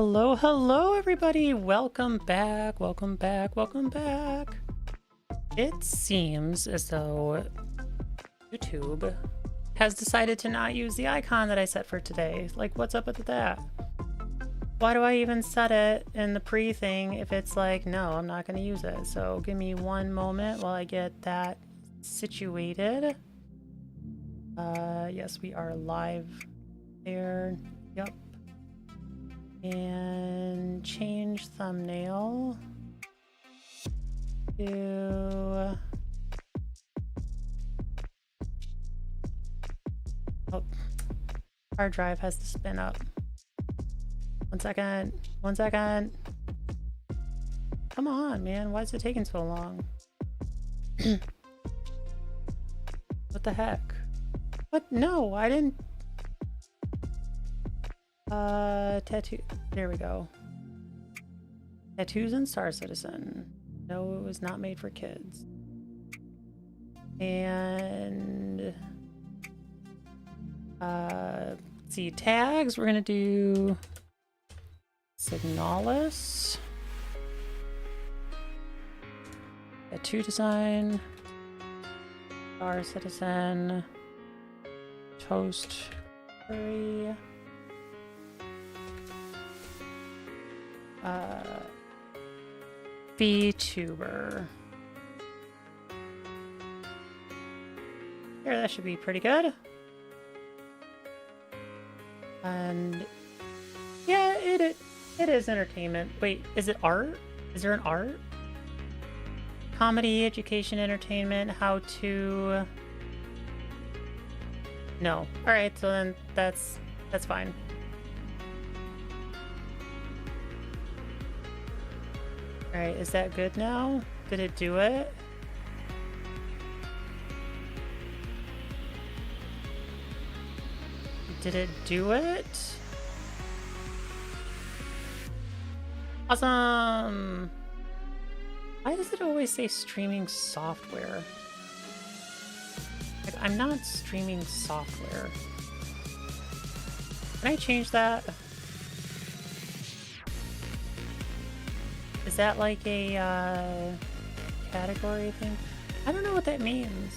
Hello, hello, everybody. Welcome back, welcome back, welcome back. It seems as though YouTube has decided to not use the icon that I set for today. Like, what's up with that? Why do I even set it in the pre-thing if it's like, no, I'm not going to use it? So give me one moment while I get that situated. Yes, we are live there. Yep. And change thumbnail to... Oh, hard drive has to spin up. 1 second. 1 second. Come on, man. Why is it taking so long? What the heck? What? No, I didn't... tattoo. There we go. Tattoos and Star Citizen. No, it was not made for kids. And... let's see, tags. We're gonna do... Signalis. Tattoo design. Star Citizen. Toast curry. VTuber. Here, that should be pretty good. And yeah, it is entertainment. Wait, is it art? Is there an art? Comedy, education, entertainment, how to... No. All right, so then that's fine. All right, is that good now? Did it do it? Did it do it? Awesome! Why does it always say streaming software? Like, I'm not streaming software. Can I change that? Is that like a category thing? I don't know what that means.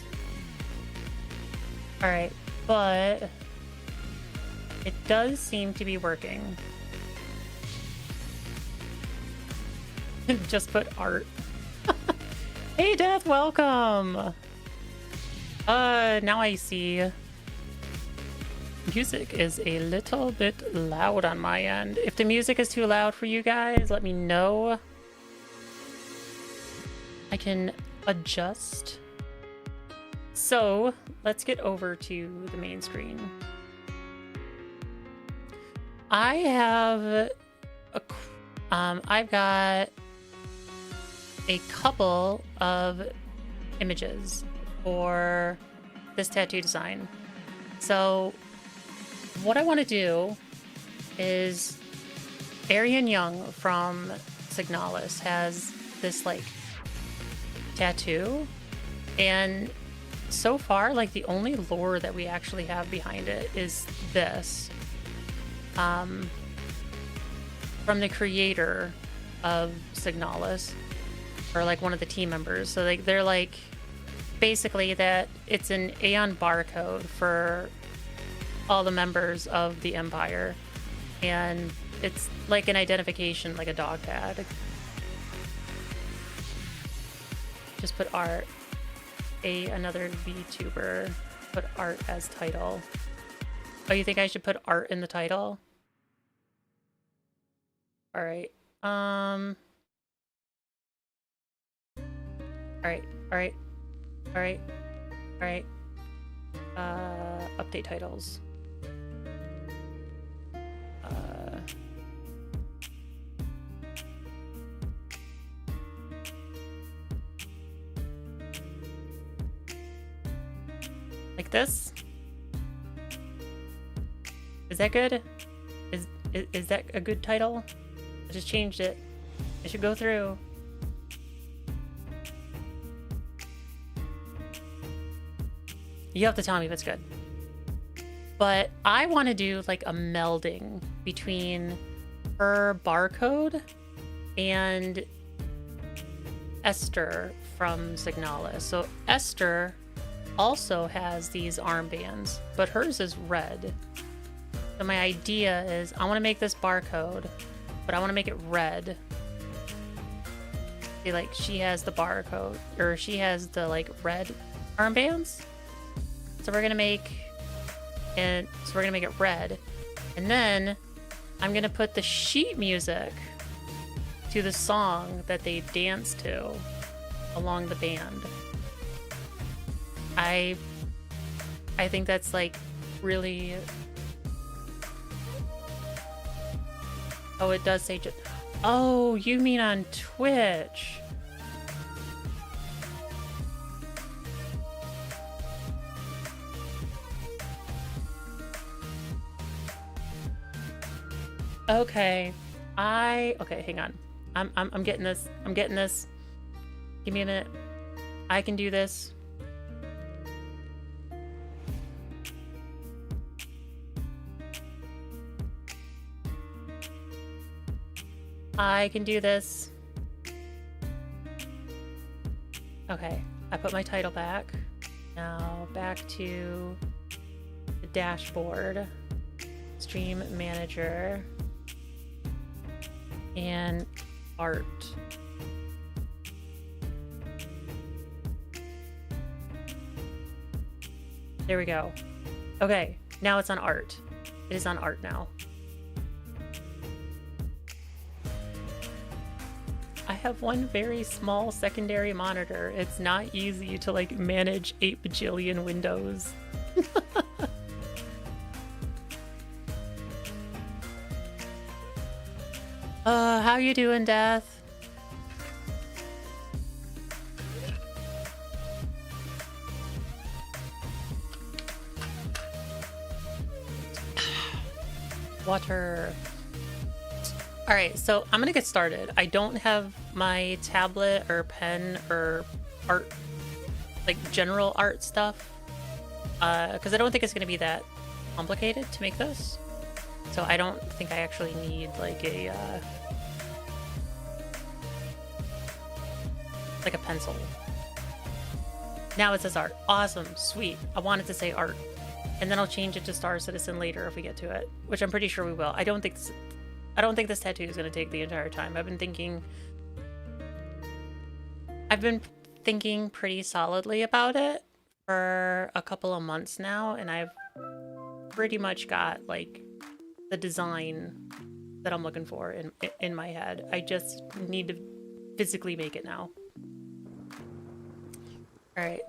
Alright, but it does seem to be working. Just put art. Hey Death, welcome! Now I see. Music is a little bit loud on my end. If the music is too loud for you guys, let me know. I can adjust. So let's get over to the main screen. I have I've got a couple of images for this tattoo design. So what I want to do is Arian Young from Signalis has this like tattoo, and so far like the only lore that we actually have behind it is this from the creator of Signalis, or like one of the team members. So like they're like basically that it's an Aeon barcode for all the members of the Empire, and it's like an identification, like a dog tag. Just put art. Another VTuber. Put art as title. Oh, you think I should put art in the title? All right. All right. All right. All right. All right. Update titles. Like this? Is that good? Is that a good title? I just changed it. It should go through. You have to tell me if it's good. But I want to do like a melding between her barcode and Esther from Signalis. So Esther also has these armbands, but hers is red. So my idea is I want to make this barcode, but I want to make it red. See, like, she has the barcode, or she has the, like, red armbands. So we're gonna make it red. And then I'm gonna put the sheet music to the song that they dance to along the band. I think that's, like, really... Oh, it does say just... Oh, you mean on Twitch. Okay. Okay, hang on. I'm getting this. I'm getting this. Give me a minute. I can do this. I can do this. Okay, I put my title back. Now back to the dashboard, stream manager, and art. There we go. Okay, now it's on art. It is on art now. I have one very small secondary monitor. It's not easy to, like, manage 8 bajillion windows. How you doing, Death? Water. All right, so I'm gonna get started. I don't have my tablet or pen or art, like general art stuff, because I don't think it's gonna be that complicated to make this. So I don't think I actually need like a pencil. Now it says art. Awesome, sweet. I wanted to say art, and then I'll change it to Star Citizen later if we get to it, which I'm pretty sure we will. I don't think this tattoo is going to take the entire time. I've been thinking pretty solidly about it for a couple of months now, and I've pretty much got like the design that I'm looking for in my head. I just need to physically make it now. All right,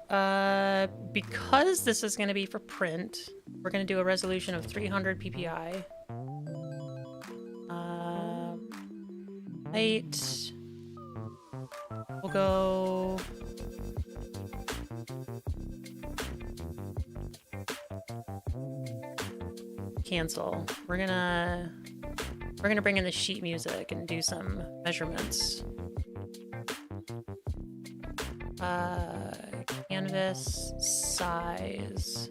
because this is going to be for print, we're going to do a resolution of 300 ppi. Height, we'll go cancel. We're gonna bring in the sheet music and do some measurements. Canvas size.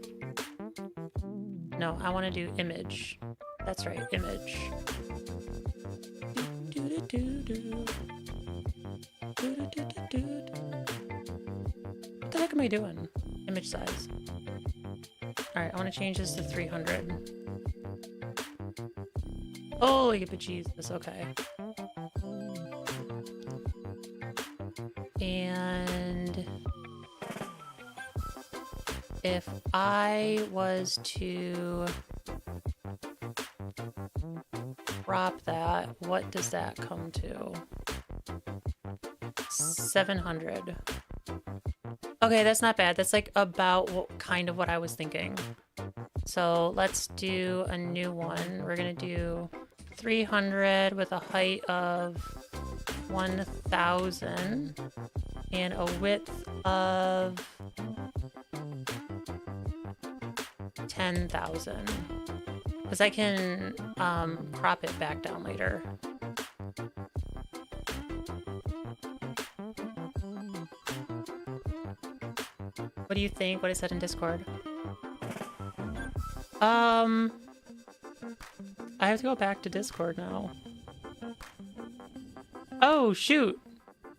No, I want to do image. That's right, image. What the heck am I doing? Image size. Alright, I want to change this to 300. Holy bejesus, okay. And if I was to crop that, what does that come to? 700. Okay, that's not bad. That's like about kind of what I was thinking. So let's do a new one. We're gonna do 300 with a height of 1000 and a width of 10,000. Because I can crop it back down later. What do you think? What is that in Discord? I have to go back to Discord now. Oh, shoot.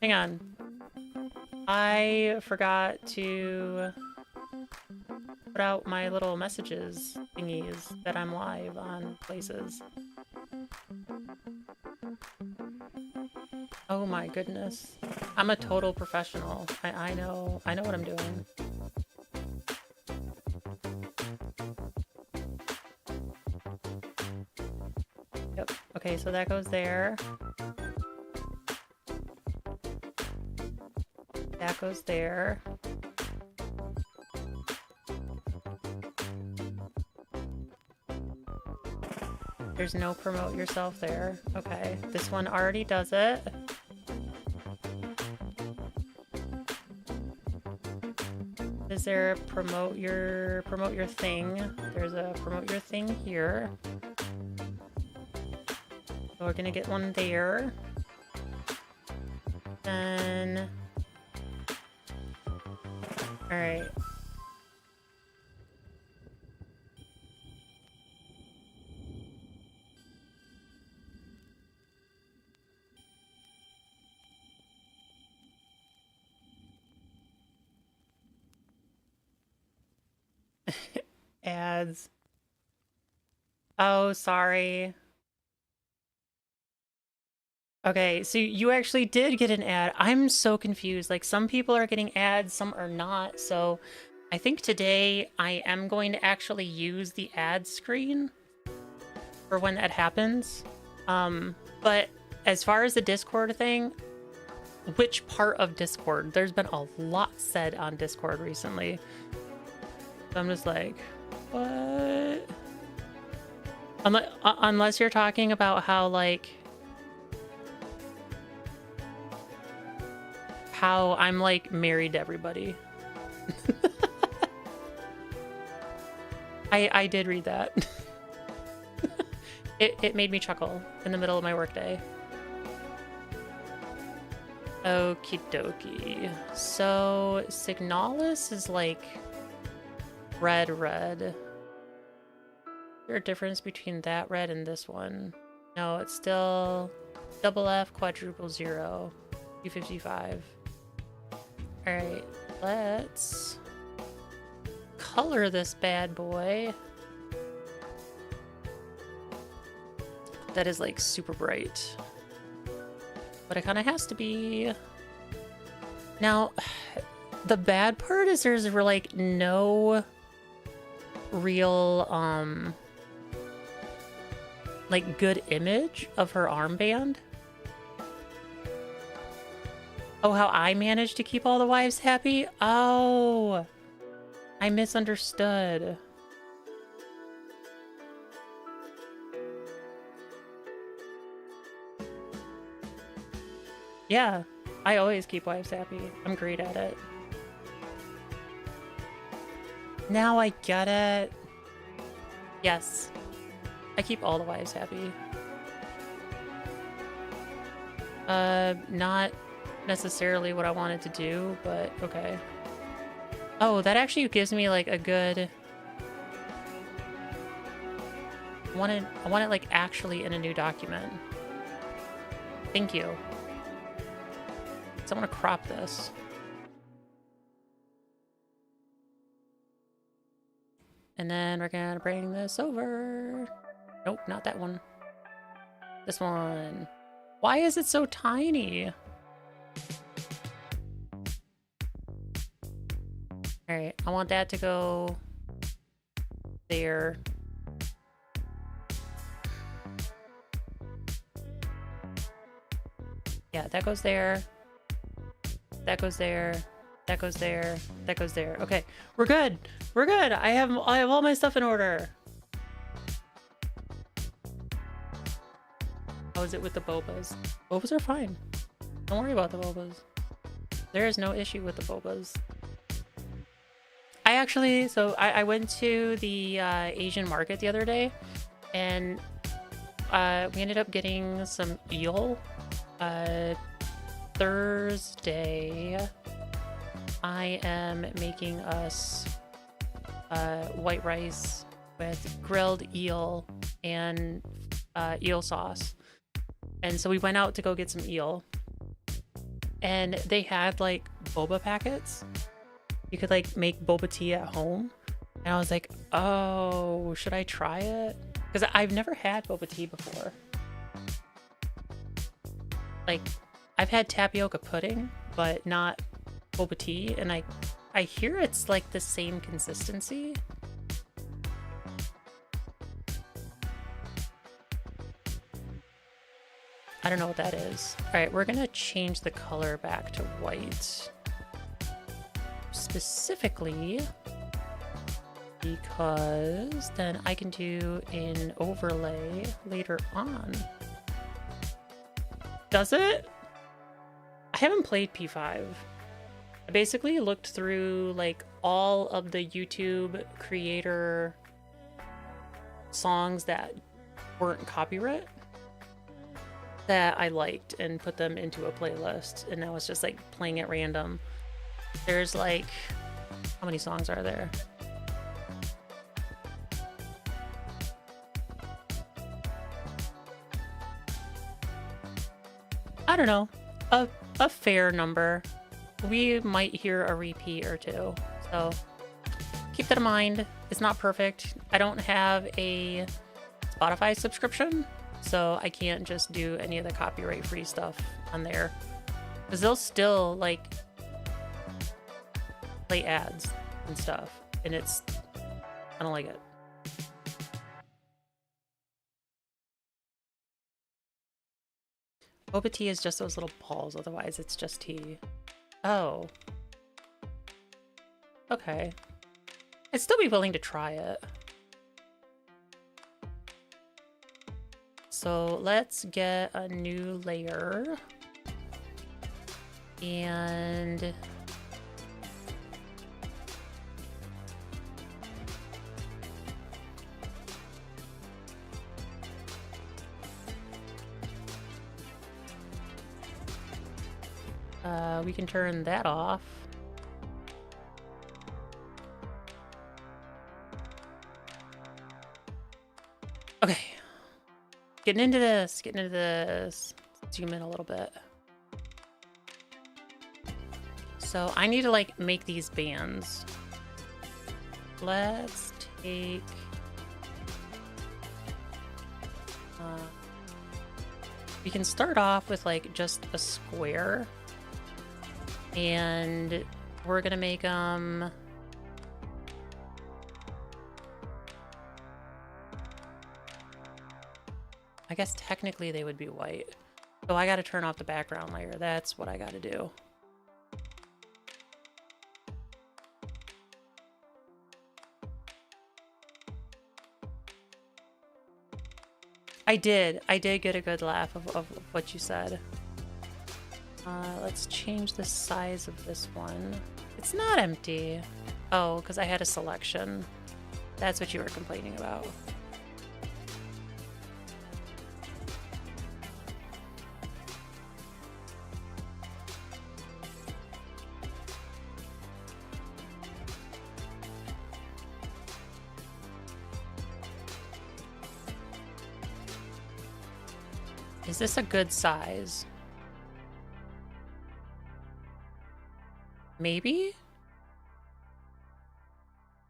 Hang on. I forgot to put out my little messages thingies that I'm live on places. Oh my goodness. I'm a total professional. I know what I'm doing. Yep. Okay, so that goes there. That goes there. There's no promote yourself there. Okay, this one already does it. Is there a promote your thing? There's a promote your thing here. So we're gonna get one there. Then all right. Ads. Oh, sorry. Okay, so you actually did get an ad. I'm so confused. Like, some people are getting ads, some are not. So I think today I am going to actually use the ad screen for when that happens. But as far as the Discord thing, which part of Discord? There's been a lot said on Discord recently. So I'm just like, what? Unless you're talking about how, like, how I'm, like, married to everybody. I did read that. It made me chuckle in the middle of my workday. Okie dokie. So Signalis is like red. Is there a difference between that red and this one? No, it's still double F quadruple 0 255. Alright, let's color this bad boy. That is like super bright. But it kind of has to be. Now, the bad part is there's like no real like good image of her armband. Oh, how I managed to keep all the wives happy? Oh, I misunderstood. Yeah, I always keep wives happy. I'm great at it. Now I get it. Yes, I keep all the wives happy. Not necessarily what I wanted to do, but okay. Oh, that actually gives me like a good. I want it like actually in a new document. Thank you. So I want to crop this. And then we're gonna bring this over. Nope, not that one. This one. Why is it so tiny? All right, I want that to go there. Yeah, that goes there. That goes there. That goes there. That goes there. Okay, we're good. We're good. I have all my stuff in order. How is it with the bobas? Bobas are fine. Don't worry about the bobas. There is no issue with the bobas. I actually, so I went to the Asian market the other day, and we ended up getting some eel. Thursday, I am making us white rice with grilled eel and eel sauce. And so we went out to go get some eel. and they had like boba packets. You could like make boba tea at home. And I was like, oh, should I try it? Because I've never had boba tea before. Like, I've had tapioca pudding, but not boba tea. And I hear it's like the same consistency. I don't know what that is. All right, we're gonna change the color back to white. Specifically, because then I can do an overlay later on. Does it? I haven't played P5. I basically looked through like all of the YouTube creator songs that weren't copyright that I liked and put them into a playlist, and now it's just like playing at random. There's like, how many songs are there? I don't know, a fair number. We might hear a repeat or two, so keep that in mind. It's not perfect. I don't have a Spotify subscription, so I can't just do any of the copyright-free stuff on there, because they'll still like play ads and stuff, and I don't like it. Boba tea is just those little balls, otherwise it's just tea. Oh. Okay. I'd still be willing to try it. So let's get a new layer. And we can turn that off. Okay. Getting into this. Let's zoom in a little bit. So I need to like make these bands. Let's take we can start off with like just a square, and we're gonna make them I guess technically they would be white. So I gotta turn off the background layer. That's what I gotta do. I did get a good laugh of what you said. Let's change the size of this one. It's not empty. Oh, because I had a selection. That's what you were complaining about. Is this a good size? Maybe?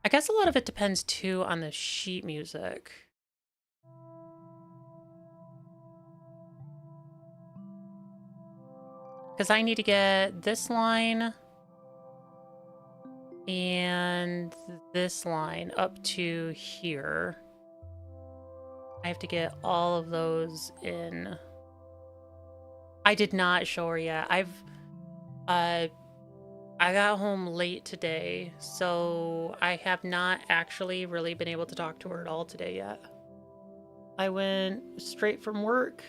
I guess a lot of it depends too on the sheet music. Because I need to get this line and this line up to here. I have to get all of those in. I did not show her yet. I got home late today, so I have not actually really been able to talk to her at all today yet. I went straight from work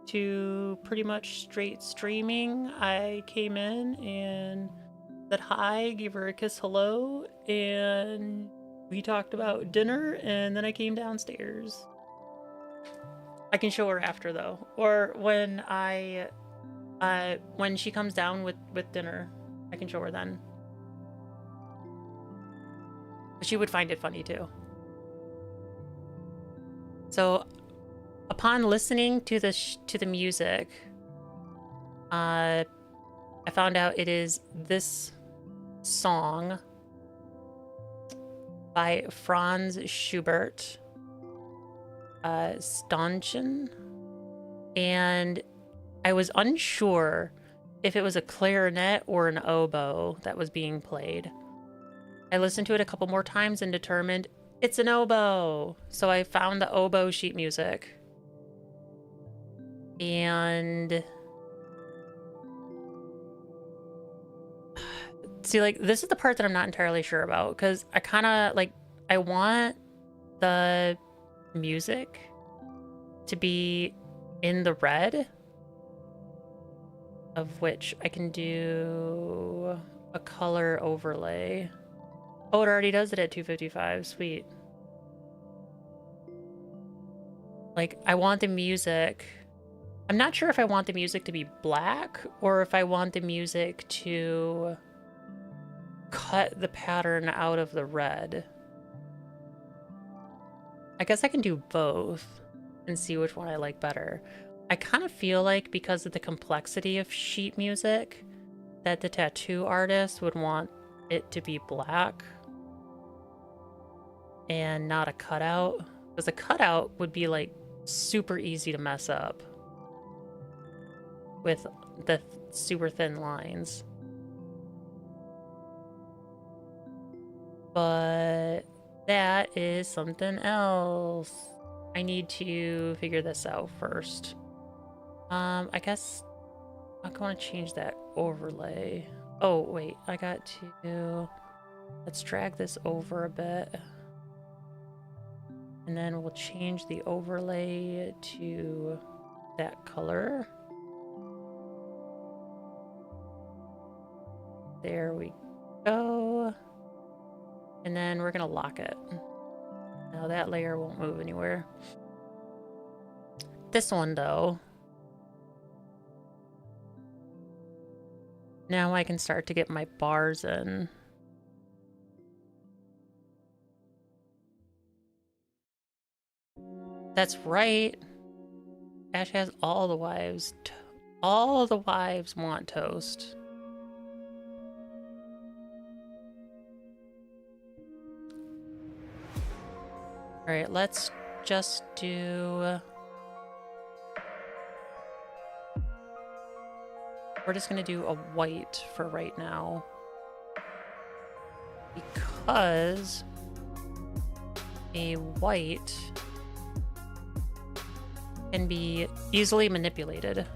to pretty much straight streaming. I came in and said hi, gave her a kiss hello, and we talked about dinner, and then I came downstairs. I can show her after though, or when when she comes down with dinner, I can show her then. But she would find it funny too. So, upon listening to the music, I found out it is this song by Franz Schubert, Stanchen, and I was unsure if it was a clarinet or an oboe that was being played. I listened to it a couple more times and determined it's an oboe. So I found the oboe sheet music. And see, like, this is the part that I'm not entirely sure about, because I kind of, like, I want the music to be in the red, of which I can do a color overlay. Oh, it already does it at 255. Sweet. Like, I want the music... I'm not sure if I want the music to be black or if I want the music to cut the pattern out of the red. I guess I can do both and see which one I like better. I kind of feel like because of the complexity of sheet music that the tattoo artist would want it to be black and not a cutout, because a cutout would be like super easy to mess up with the super thin lines. But that is something else. I need to figure this out first. I guess I want to change that overlay. Oh, wait, I got to... Let's drag this over a bit. And then we'll change the overlay to that color. There we go. And then we're gonna lock it. Now that layer won't move anywhere. This one though. Now I can start to get my bars in. That's right. Ash has all the wives. All the wives want toast. All right, let's just do... We're just gonna do a white for right now. Because a white can be easily manipulated.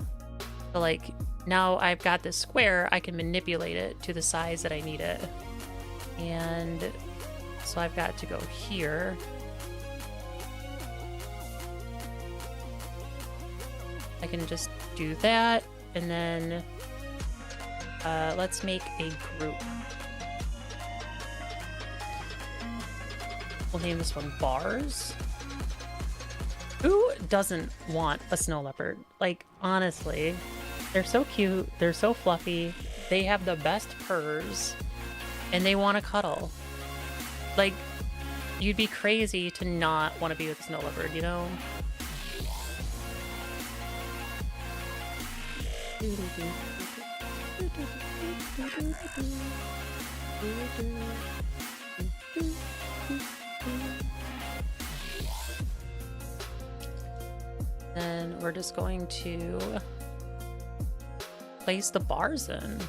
So like, now I've got this square, I can manipulate it to the size that I need it. And so I've got to go here. I can just do that, and then let's make a group. We'll name this one Bars. Who doesn't want a snow leopard? Like, honestly, they're so cute, they're so fluffy, they have the best purrs, and they want to cuddle. Like, you'd be crazy to not want to be with a snow leopard, you know? Then we're just going to place the bars in.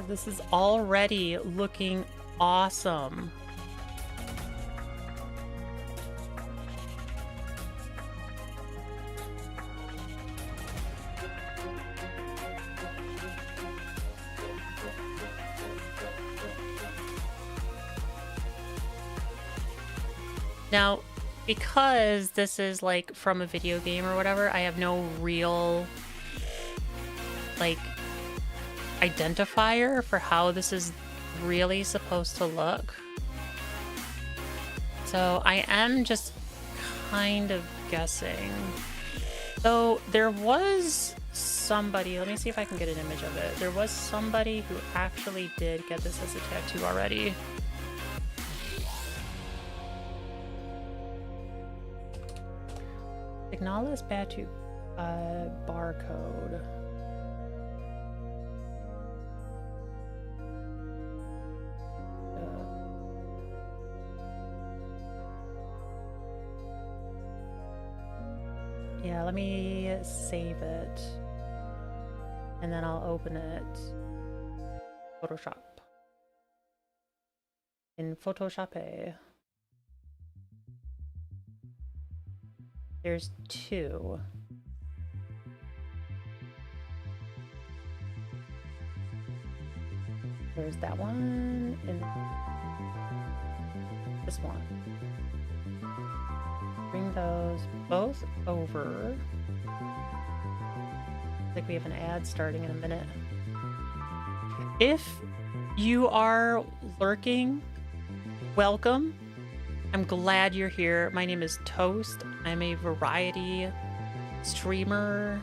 This is already looking awesome. Now, because this is like from a video game or whatever, I have no real like identifier for how this is really supposed to look. So I am just kind of guessing. So there was somebody, let me see if I can get an image of it. There was somebody who actually did get this as a tattoo already. Signalis Batu barcode. Yeah, let me save it. And then I'll open it. Photoshop. In Photoshop. There's two. There's that one and this one. Bring those both over. Like we have an ad starting in a minute. If you are lurking, welcome. I'm glad you're here. My name is Toast. I'm a variety streamer.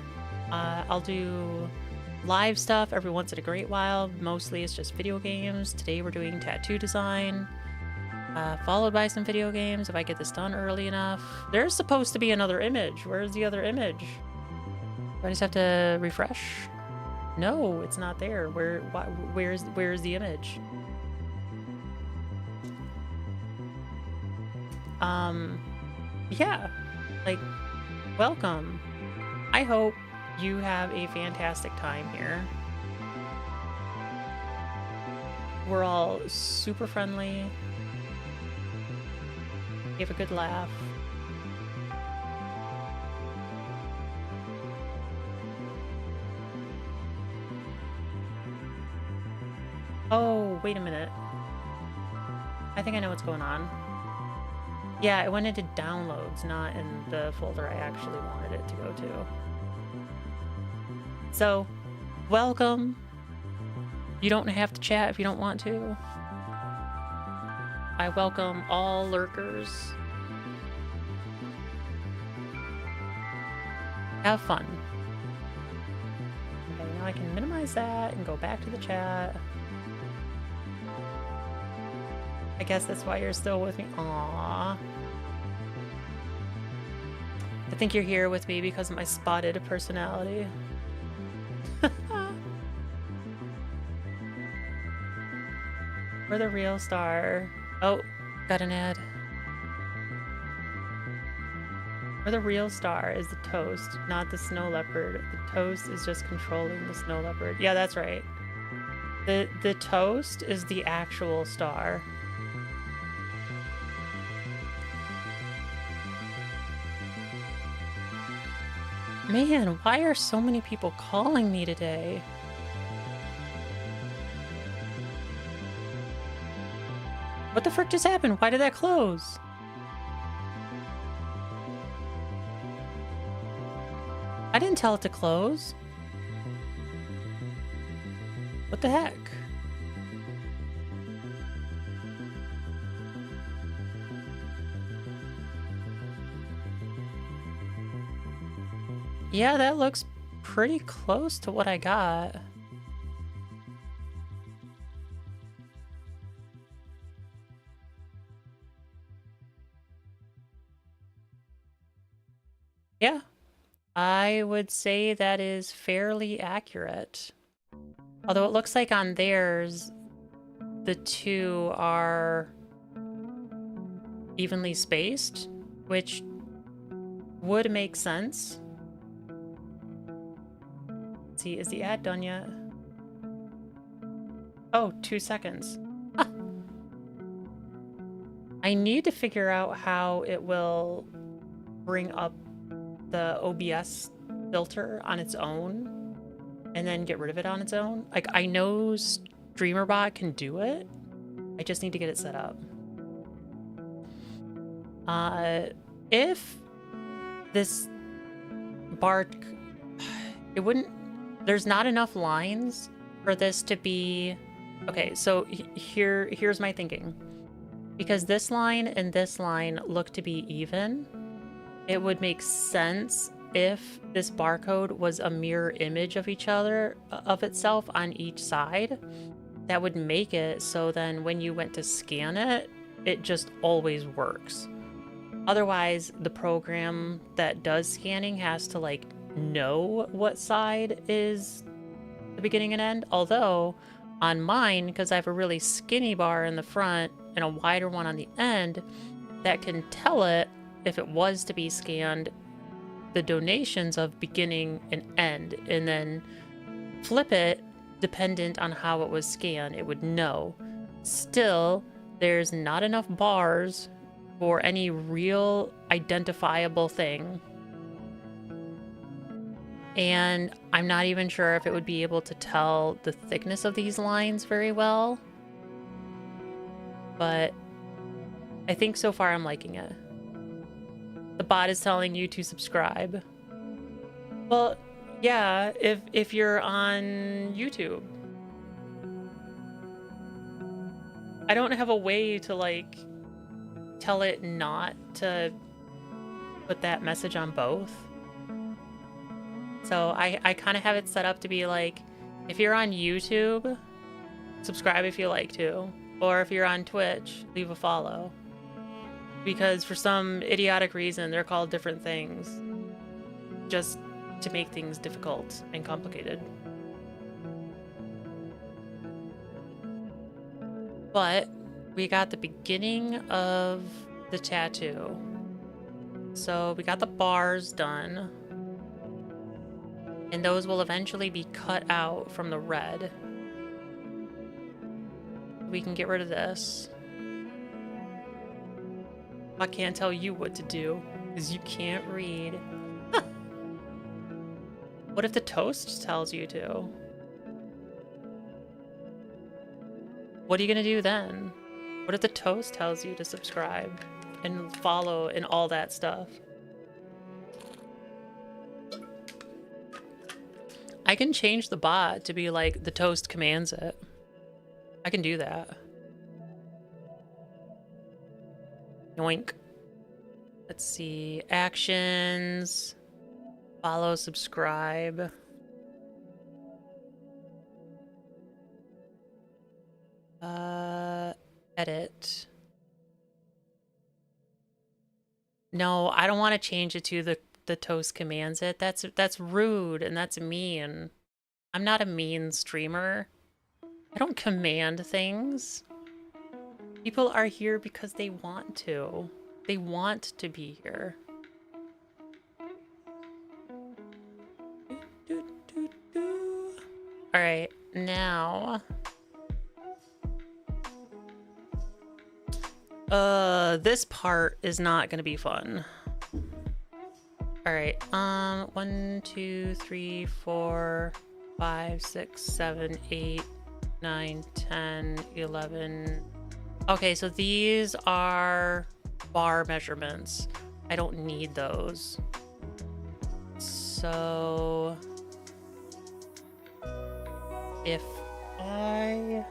I'll do live stuff every once in a great while. Mostly it's just video games. Today we're doing tattoo design. Followed by some video games if I get this done early enough. There's supposed to be another image. Where's the other image? Do I just have to refresh? No, it's not there. Where's the image? Yeah, like, welcome. I hope you have a fantastic time here. We're all super friendly. We have a good laugh. Oh, wait a minute. I think I know what's going on. Yeah, it went into downloads, not in the folder I actually wanted it to go to. So, welcome. You don't have to chat if you don't want to. I welcome all lurkers. Have fun. Okay, now I can minimize that and go back to the chat. I guess that's why you're still with me. Aww. I think you're here with me because of my spotted personality. We're the real star. Oh, got an ad. Or the real star is the toast, not the snow leopard. The toast is just controlling the snow leopard. Yeah, that's right. The toast is the actual star. Man, why are so many people calling me today? What the frick just happened? Why did that close? I didn't tell it to close. What the heck? Yeah, that looks pretty close to what I got. Yeah, I would say that is fairly accurate. Although it looks like on theirs, the two are evenly spaced, which would make sense. Let's see, is the ad done yet? Oh, 2 seconds. Huh. I need to figure out how it will bring up the OBS filter on its own and then get rid of it on its own. Like, I know StreamerBot can do it. I just need to get it set up. If this Bart, it wouldn't, there's not enough lines for this to be, okay, so here's my thinking. Because this line and this line look to be even, it would make sense if this barcode was a mirror image of each other, of itself on each side, that would make it so then when you went to scan it, it just always works. Otherwise, the program that does scanning has to like know what side is the beginning and end. Although on mine, because I have a really skinny bar in the front and a wider one on the end, that can tell it if it was to be scanned the donations of beginning and end, and then flip it dependent on how it was scanned. It would know. Still, there's not enough bars for any real identifiable thing. And I'm not even sure if it would be able to tell the thickness of these lines very well. But I think so far I'm liking it. The bot is telling you to subscribe. Well, yeah, if you're on YouTube. I don't have a way to like tell it not to put that message on both. So I kind of have it set up to be like, if you're on YouTube, subscribe if you like to. Or if you're on Twitch, leave a follow. Because for some idiotic reason, they're called different things. Just to make things difficult and complicated. But we got the beginning of the tattoo. So we got the bars done. And those will eventually be cut out from the red. We can get rid of this. I can't tell you what to do, because you can't read. What if the toast tells you to? What are you gonna do then? What if the toast tells you to subscribe and follow and all that stuff? I can change the bot to be like, the toast commands it. I can do that. Yoink. Let's see. Actions. Follow, subscribe. Edit. No, I don't want to change it to the toast commands it. That's rude and that's mean. I'm not a mean streamer. I don't command things. People are here because they want to. They want to be here. All right, now. This part is not gonna be fun. All right, 1, 2, 3, 4, 5, 6, 7, 8, 9, 10, 11. Okay, so these are bar measurements. I don't need those. So if I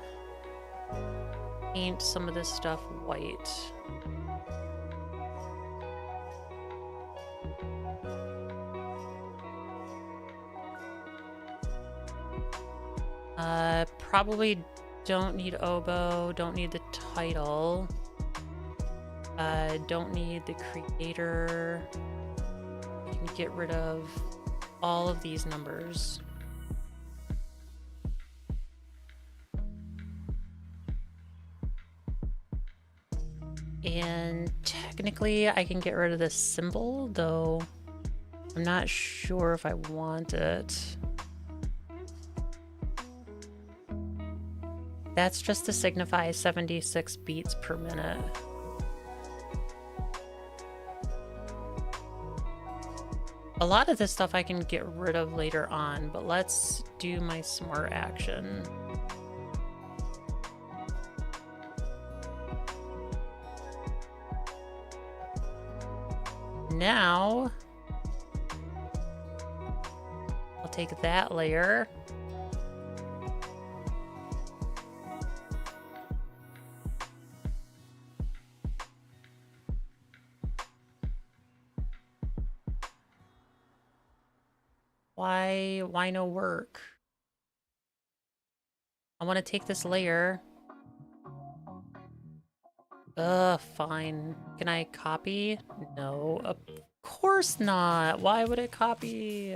paint some of this stuff white. Probably don't need oboe, don't need the title. Don't need the creator. You can get rid of all of these numbers. And technically I can get rid of this symbol, though I'm not sure if I want it. That's just to signify 76 beats per minute. A lot of this stuff I can get rid of later on, but let's do my smart action. Now, I'll take that layer. Why no work? I want to take this layer. Fine. Can I copy? No, of course not. Why would it copy?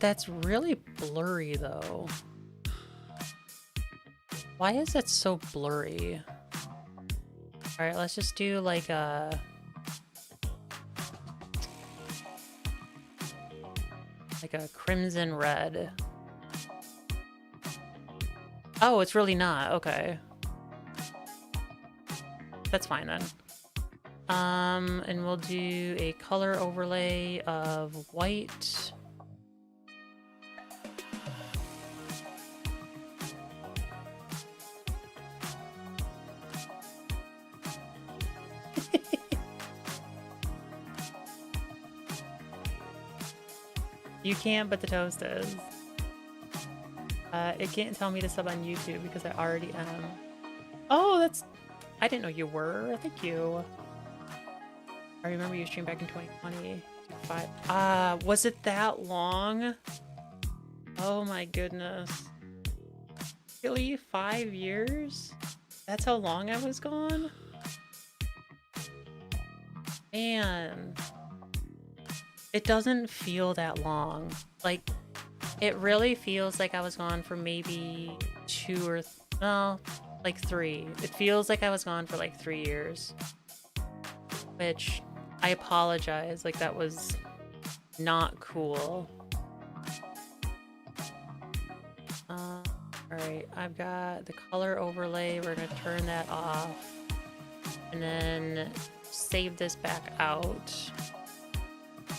That's really blurry though. Why is that so blurry? All right, let's just do like a crimson red. Oh, it's really not. Okay. That's fine then. And we'll do a color overlay of white. You can't, but the toast is. It can't tell me to sub on YouTube because I already am. Oh, that's... I didn't know you were. Thank you. I remember you streamed back in 2020. Was it that long? Oh my goodness. Really? 5 years? That's how long I was gone? Man. It doesn't feel that long. Like, it really feels like I was gone for maybe 2 or... well, like 3. It feels like I was gone for like 3 years. Which, I apologize. Like, that was not cool. Alright, I've got the color overlay. We're gonna turn that off. And then save this back out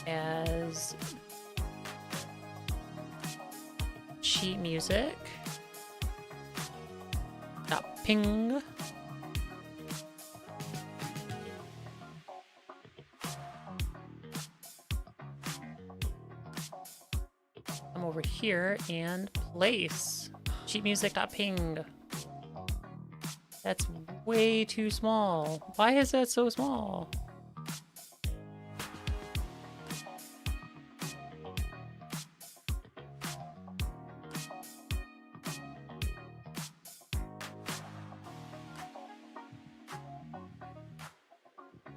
as sheet music. Ping. Come over here and place sheet music.ping. That's way too small. Why is that so small?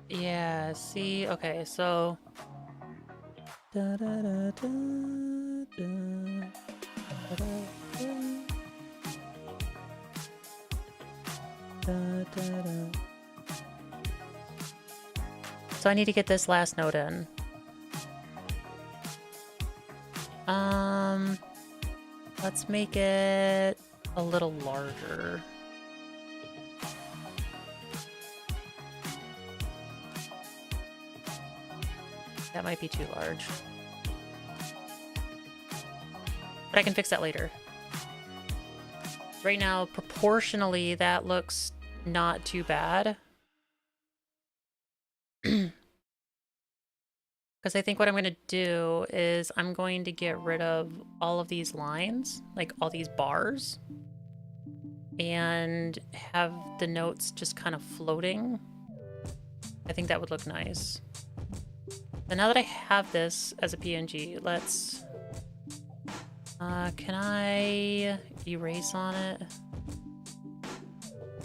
Yeah, see? Okay, so... So I need to get this last note in. Let's make it a little larger. That might be too large. But I can fix that later. Right now, proportionally, that looks not too bad. Because I think what I'm going to do is I'm going to get rid of all of these lines, like all these bars, and have the notes just kind of floating. I think that would look nice. So now that I have this as a PNG, let's... can I erase on it?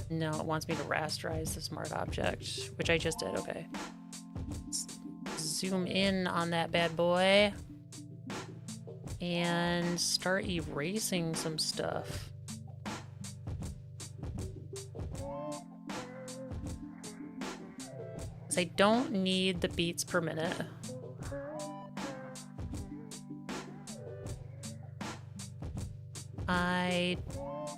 No, it wants me to rasterize the smart object, which I just did. Okay. Let's zoom in on that bad boy and start erasing some stuff. I don't need the beats per minute. I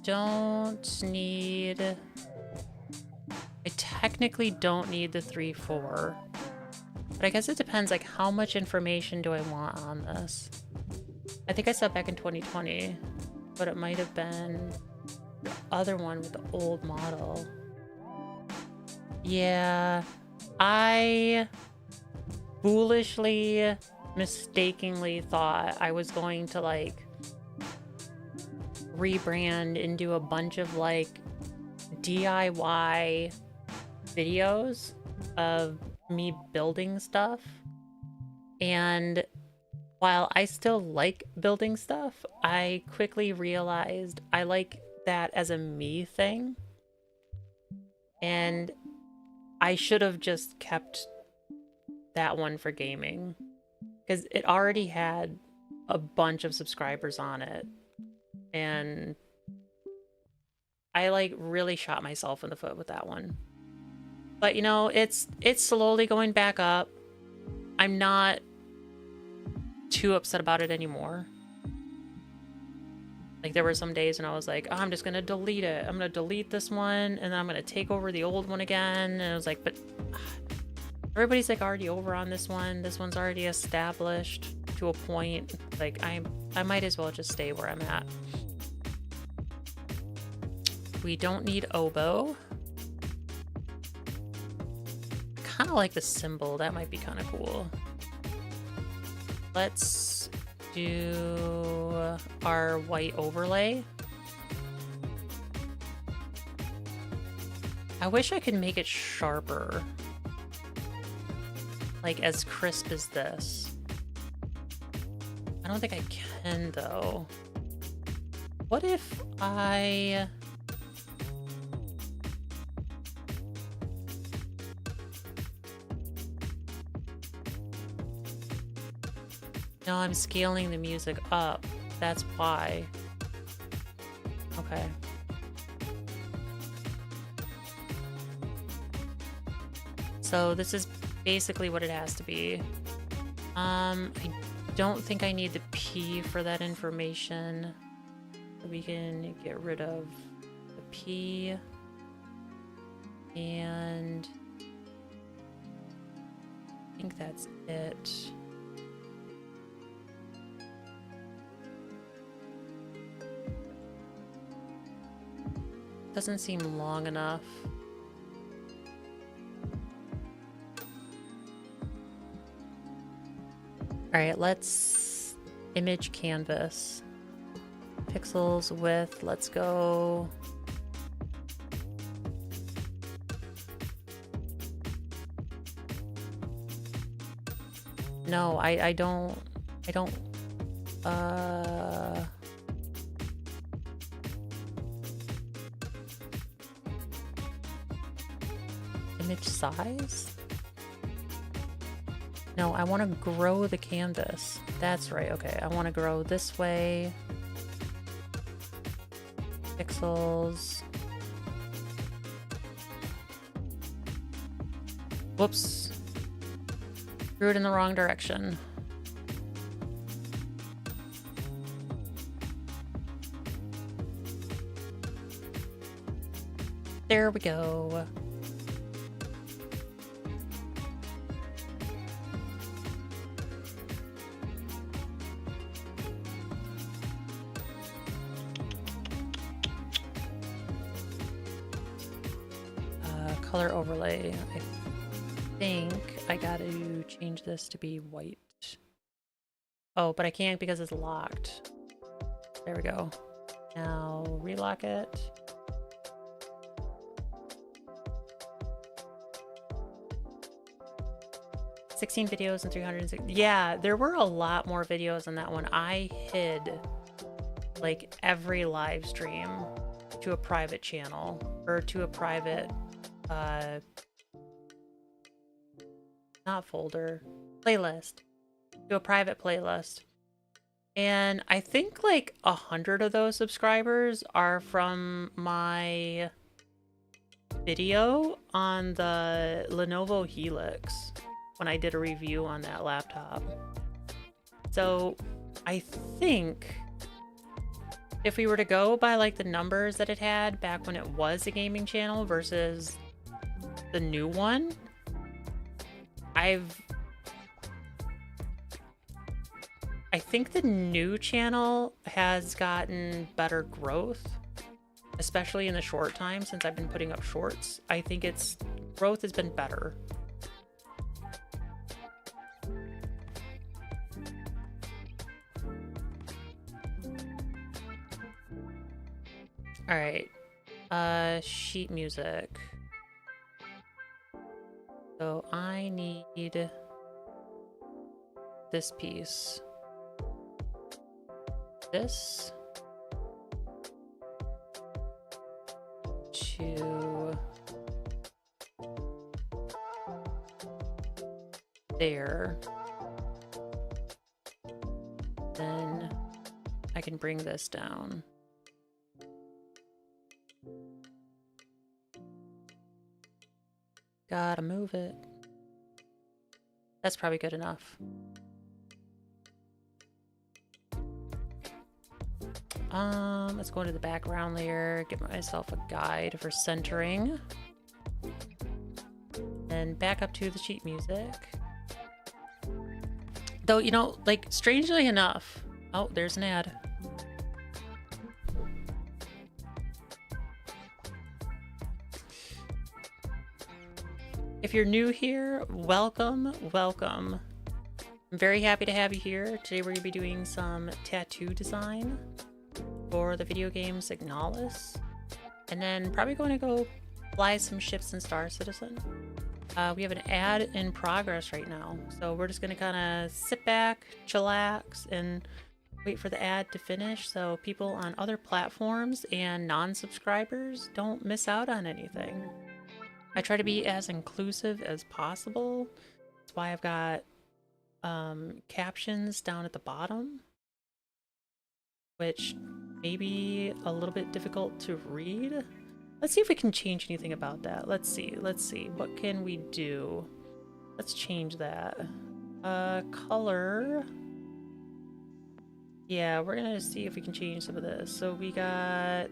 don't need... I technically don't need the 3/4. But I guess it depends, like, how much information do I want on this? I think I said back in 2020, but it might have been the other one with the old model. Yeah... I foolishly, mistakenly thought I was going to, like, rebrand and do a bunch of, like, DIY videos of me building stuff. And while I still like building stuff, I quickly realized I like that as a me thing. And I should have just kept that one for gaming, because it already had a bunch of subscribers on it. And I like really shot myself in the foot with that one. But you know, it's slowly going back up. I'm not too upset about it anymore. Like, there were some days when I was like, oh, I'm just gonna delete it. I'm gonna delete this one, and then I'm gonna take over the old one again. And I was like, but everybody's like already over on this one. This one's already established to a point. Like, I might as well just stay where I'm at. We don't need oboe. Kind of like the symbol. That might be kind of cool. Let's do our white overlay. I wish I could make it sharper. Like as crisp as this. I don't think I can though. What if I... No, I'm scaling the music up. That's why. Okay. So this is basically what it has to be. I don't think I need the P for that information. We can get rid of the P. And I think that's it. Doesn't seem long enough. All right, let's image canvas. Pixels width, let's go. No, I don't, image size? No, I want to grow the canvas. That's right. Okay, I want to grow this way. Pixels. Whoops. Drew it in the wrong direction. There we go. Color overlay. I think I gotta change this to be white. Oh, but I can't because it's locked. There we go. Now relock it. $16 videos and 360. Yeah, there were a lot more videos on that one. I hid like every live stream to a private channel or to a private not folder, playlist, to a private playlist. And I think like 100 of those subscribers are from my video on the Lenovo Helix when I did a review on that laptop. So I think if we were to go by like the numbers that it had back when it was a gaming channel versus the new one, I think the new channel has gotten better growth, especially in the short time since I've been putting up shorts. I think its growth has been better. All right, sheet music. So I need this piece. This to there. Then I can bring this down. Gotta move it. That's probably good enough. Let's go into the background layer, get myself a guide for centering. Then back up to the sheet music. Though, you know, like, strangely enough... Oh, there's an ad. If you're new here, welcome, welcome. I'm very happy to have you here. Today we're going to be doing some tattoo design for the video game Signalis. And then probably going to go fly some ships in Star Citizen. We have an ad in progress right now. So we're just going to kind of sit back, chillax, and wait for the ad to finish so people on other platforms and non-subscribers don't miss out on anything. I try to be as inclusive as possible. That's why I've got captions down at the bottom, which may be a little bit difficult to read. Let's see if we can change anything about that. Let's see. What can we do? Let's change that. Color. Yeah, we're gonna see if we can change some of this. So we got...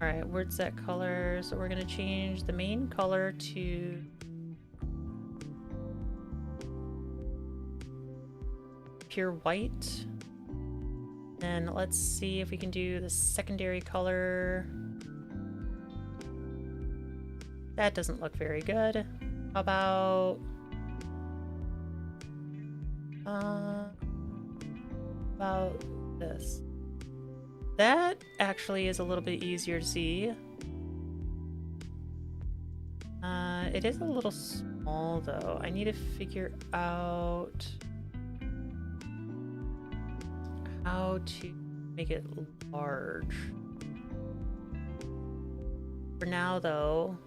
Alright, word set color. So we're gonna change the main color to pure white. And let's see if we can do the secondary color. That doesn't look very good. How about this? That actually is a little bit easier to see. It is a little small though. I need to figure out how to make it large. For now though,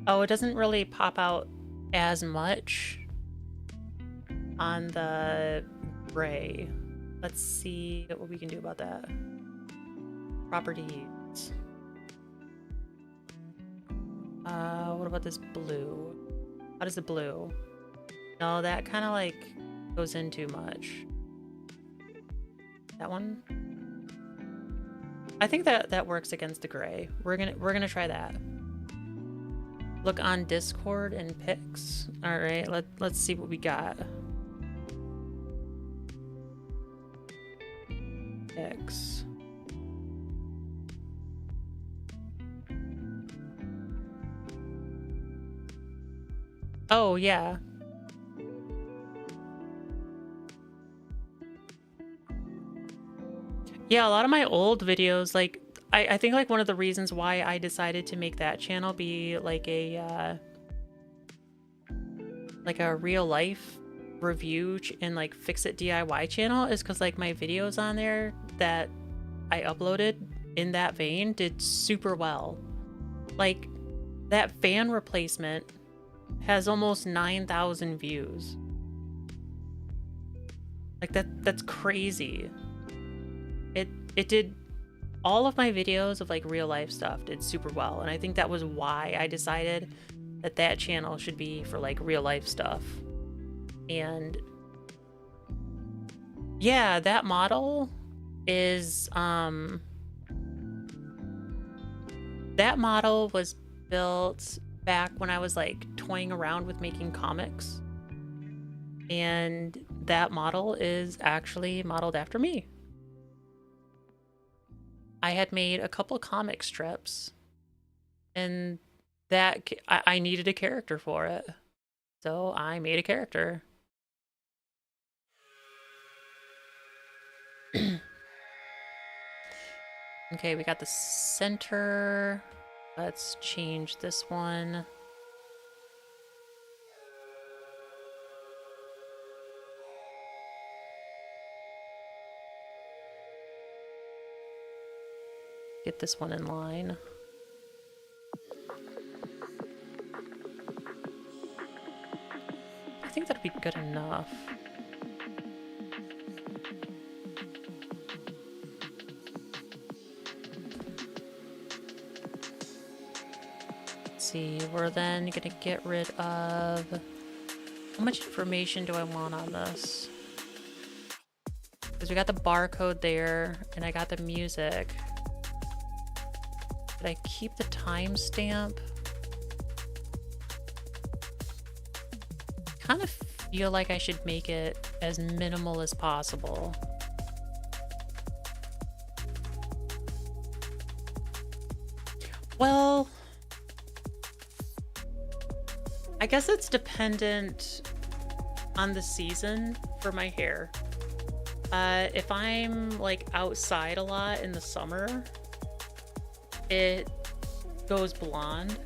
oh, it doesn't really pop out as much on the gray. Let's see what we can do about that. Properties. What about this blue? How does the blue? No, that kind of like goes in too much. That one? I think that works against the gray. We're gonna try that. Look on Discord and pics. All right, let's see what we got. X. Oh, yeah. Yeah, a lot of my old videos, like, I think, like, one of the reasons why I decided to make that channel be, like, a real life review and, like, fix-it DIY channel is because, like, my videos on there that I uploaded in that vein did super well. Like, that fan replacement has almost 9,000 views. Like, that's crazy. It did... All of my videos of, like, real life stuff did super well, and I think that was why I decided that that channel should be for, like, real life stuff. And yeah, that model is that model was built back when I was like toying around with making comics, and that model is actually modeled after me. I had made a couple comic strips, and that I needed a character for it, so I made a character. Okay, we got the center. Let's change this one. get this one in line. I think that'd be good enough. Let's see, we're then gonna get rid of... How much information do I want on this? Because we got the barcode there, and I got the music. Did I keep the timestamp? Kind of feel like I should make it as minimal as possible. Well, I guess it's dependent on the season for my hair. If I'm like outside a lot in the summer, it goes blonde.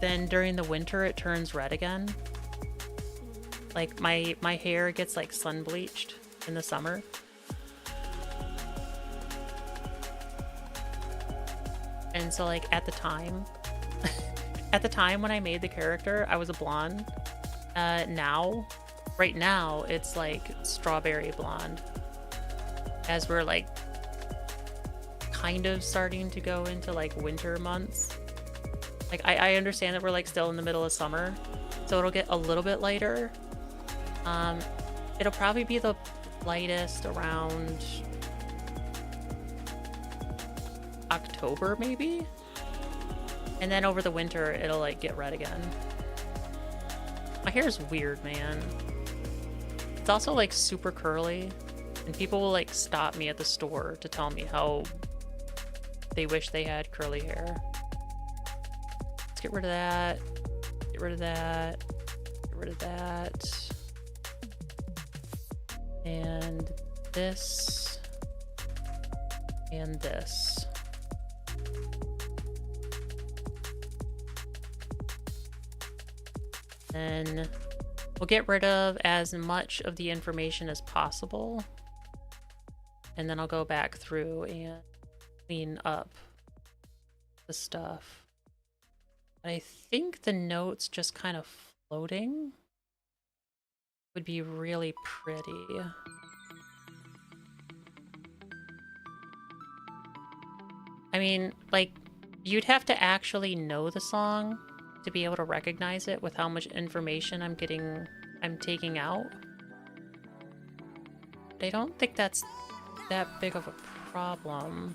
Then during the winter, it turns red again. Like my hair gets like sun bleached in the summer. And so like at the time when I made the character, I was a blonde. Right now, it's like strawberry blonde. As we're like kind of starting to go into like winter months. Like I understand that we're like still in the middle of summer, so it'll get a little bit lighter. It'll probably be the lightest around October maybe, and then over the winter it'll like get red again. My hair is weird, man. It's also like super curly, and people will like stop me at the store to tell me how they wish they had curly hair. Let's get rid of that. Get rid of that. Get rid of that. And this. And this. Then we'll get rid of as much of the information as possible. And then I'll go back through and clean up the stuff. I think the notes just kind of floating would be really pretty. I mean, like, you'd have to actually know the song to be able to recognize it with how much information I'm taking out. But I don't think that's that big of a problem.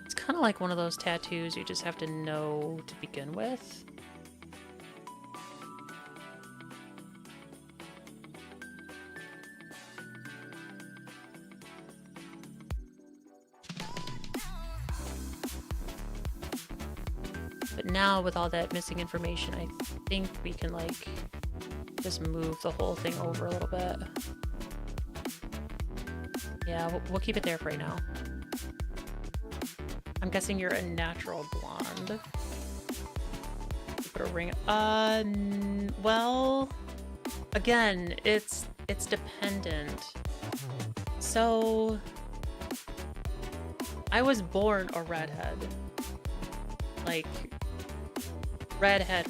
It's kind of like one of those tattoos you just have to know to begin with. But now with all that missing information, I think we can like just move the whole thing over a little bit. Yeah, we'll keep it there for right now. I'm guessing you're a natural blonde. Put a ring. Well, again, it's dependent. So I was born a redhead. Like redhead,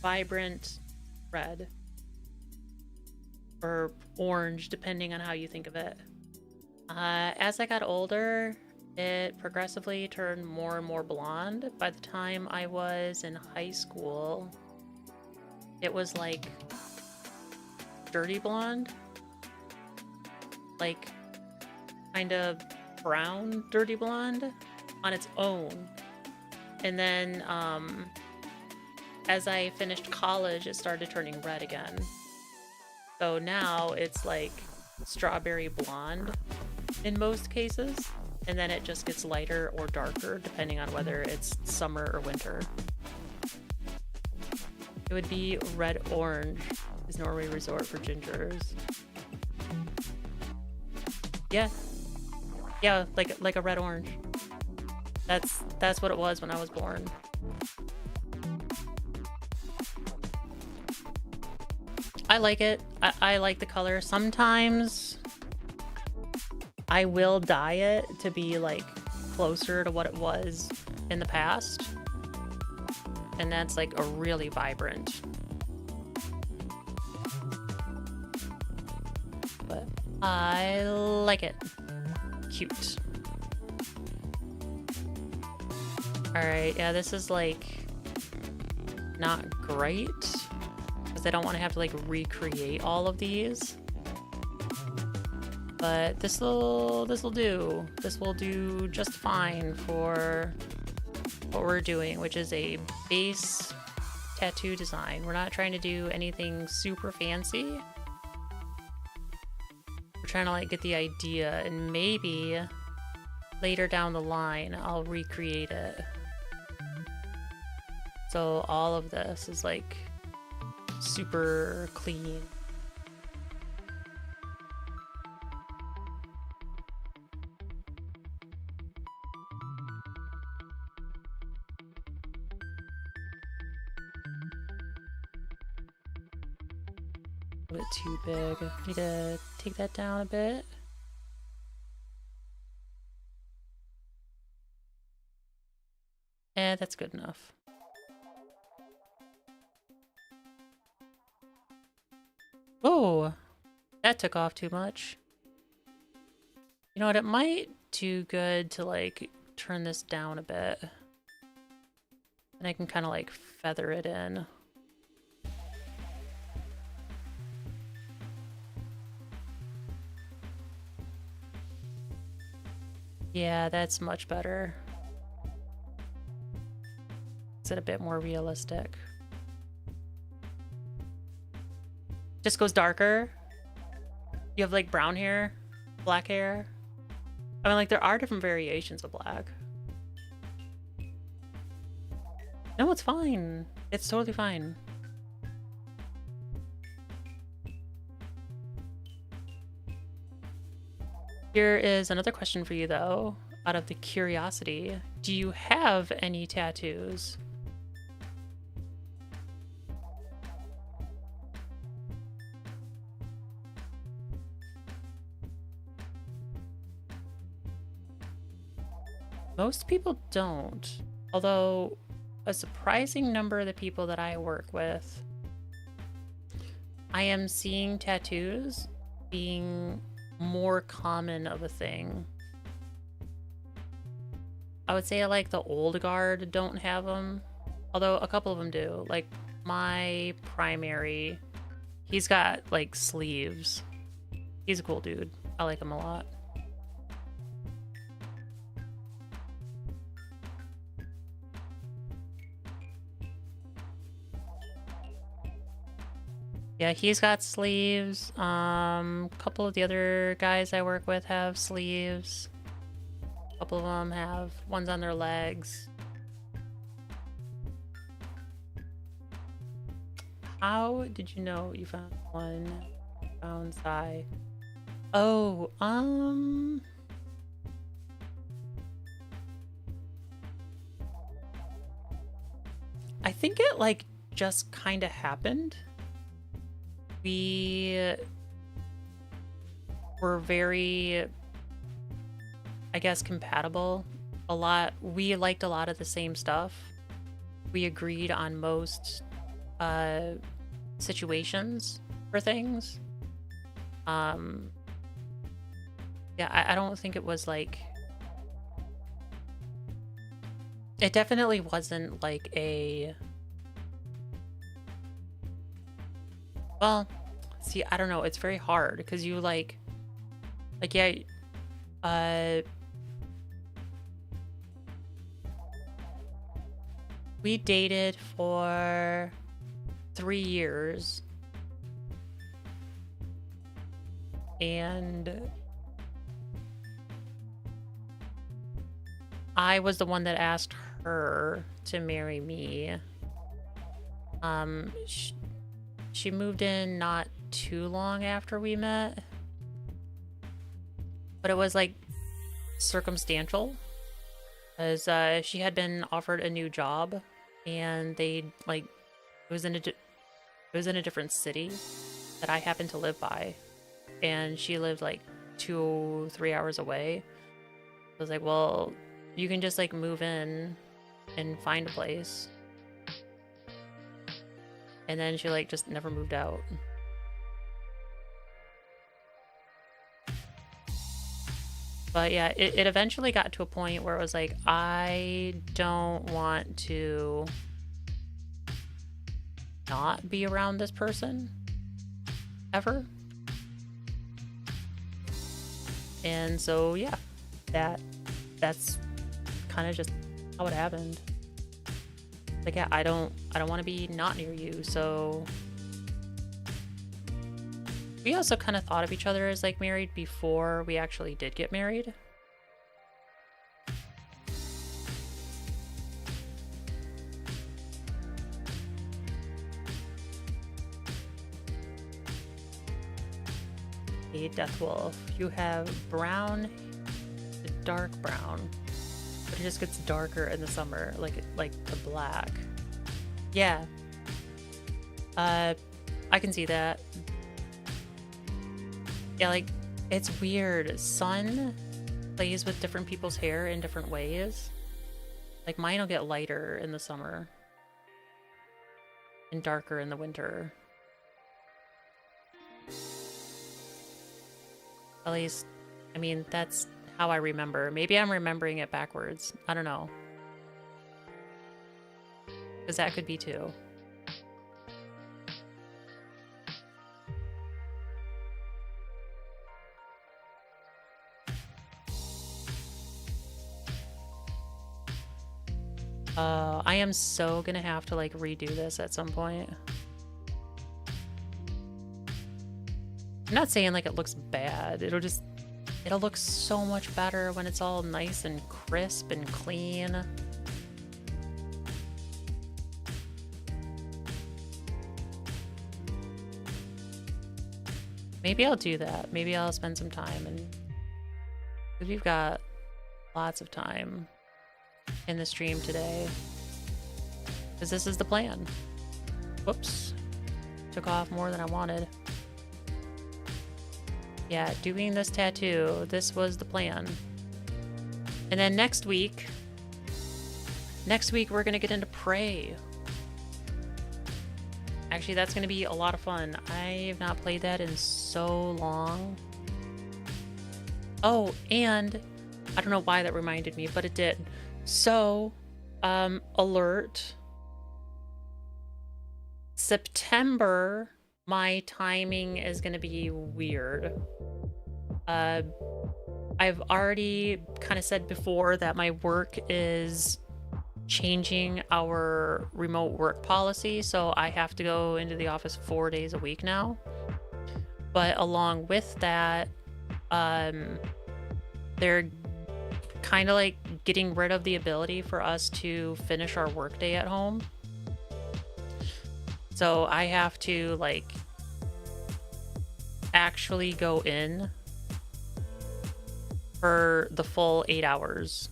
vibrant red. Or orange, depending on how you think of it. As I got older, it progressively turned more and more blonde. By the time I was in high school, it was like dirty blonde. Like kind of brown dirty blonde on its own. And then as I finished college, it started turning red again. So now it's like strawberry blonde in most cases, and then it just gets lighter or darker depending on whether it's summer or winter. It would be red orange is Norway resort for gingers. Yeah, like a red orange. That's what it was when I was born. I like it. I like the color. Sometimes I will dye it to be like closer to what it was in the past. And that's like a really vibrant. But I like it. Cute. Alright, yeah, this is like not great. Because I don't want to have to like recreate all of these. But this'll do. This will do just fine for what we're doing, which is a base tattoo design. We're not trying to do anything super fancy. We're trying to like get the idea, and maybe later down the line I'll recreate it. So all of this is like super clean. A bit too big. Need to take that down a bit. Eh, that's good enough. Oh, that took off too much. You know what? It might do good to like turn this down a bit. And I can kind of like feather it in. Yeah, that's much better. Is it a bit more realistic? Just goes darker. You have like brown hair, black hair. I mean, like there are different variations of black. No, it's fine. It's totally fine. Here is another question for you though, out of the curiosity. Do you have any tattoos? Most people don't, although a surprising number of the people that I work with, I am seeing tattoos being more common of a thing. I would say like the old guard don't have them, although a couple of them do. Like my primary, he's got like sleeves. He's a cool dude. I like him a lot. Yeah, he's got sleeves. A couple of the other guys I work with have sleeves. A couple of them have ones on their legs. How did you know you found one? Found Sai. Oh, I think it like just kind of happened. We were very, I guess, compatible. A lot. We liked a lot of the same stuff. We agreed on most situations for things. Yeah, I don't think it was like. It definitely wasn't like a. Well, see, I don't know. It's very hard because you yeah, we dated for 3 years, and I was the one that asked her to marry me. She moved in not too long after we met, but it was like circumstantial, as she had been offered a new job, and they like it was in a different city that I happened to live by, and she lived like 2-3 hours away. I was like, well, you can just like move in and find a place. And then she like just never moved out. But yeah, it eventually got to a point where it was like, I don't want to not be around this person ever. And so yeah, that's kind of just how it happened. Like, yeah, I don't want to be not near you. So we also kind of thought of each other as like married before we actually did get married. A death wolf. You have brown to dark brown, but it just gets darker in the summer, like the black. Yeah. I can see that. Yeah, like, it's weird. Sun plays with different people's hair in different ways. Like, mine will get lighter in the summer and darker in the winter. At least, I mean, that's how I remember. Maybe I'm remembering it backwards. I don't know. Because that could be too. I am so gonna have to like redo this at some point. I'm not saying like it looks bad. It'll look so much better when it's all nice and crisp and clean. Maybe I'll do that. Maybe I'll spend some time, and because we've got lots of time in the stream today, because this is the plan. Whoops, took off more than I wanted. Yeah, doing this tattoo, this was the plan. And then next week we're gonna get into Prey. Actually, that's gonna be a lot of fun. I have not played that in so long. Oh, and I don't know why that reminded me, but it did. So, alert. September, my timing is gonna be weird. I've already kind of said before that my work is changing our remote work policy, so I have to go into the office 4 days a week now. But along with that, they're kind of like getting rid of the ability for us to finish our workday at home. So I have to like actually go in for the full 8 hours.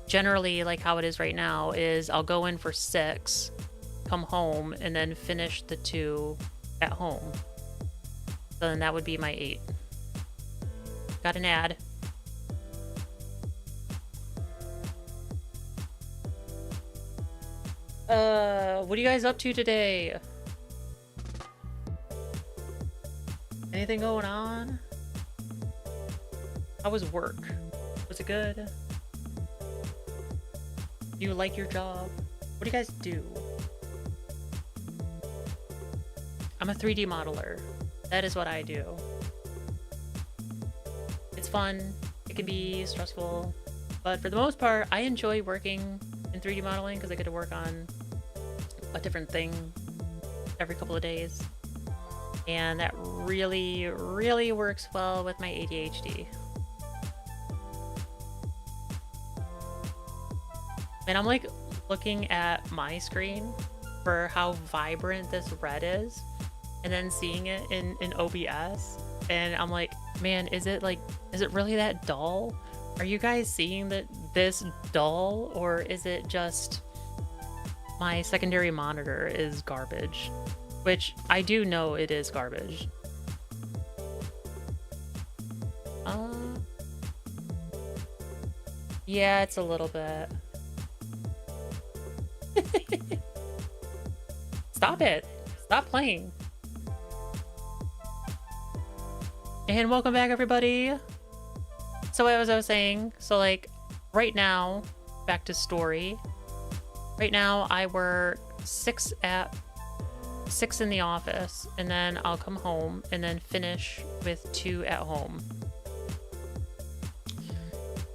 Generally, like how it is right now, is I'll go in for 6, come home, and then finish the 2 at home. So then that would be my 8. Got an ad. What are you guys up to today? Anything going on? How was work? Was it good? Do you like your job? What do you guys do? I'm a 3D modeler. That is what I do. It's fun. It can be stressful. But for the most part, I enjoy working in 3D modeling because I get to work on a different thing every couple of days. And that really, really works well with my ADHD. And I'm like looking at my screen for how vibrant this red is, and then seeing it in OBS, and I'm like, man, is it really that dull? Are you guys seeing that this dull, or is it just my secondary monitor is garbage? Which I do know it is garbage. Uh, yeah, it's a little bit. Stop it. Stop playing. And welcome back, everybody. So as I was saying, so like right now, back to story. Right now I work 6 in the office, and then I'll come home and then finish with 2 at home.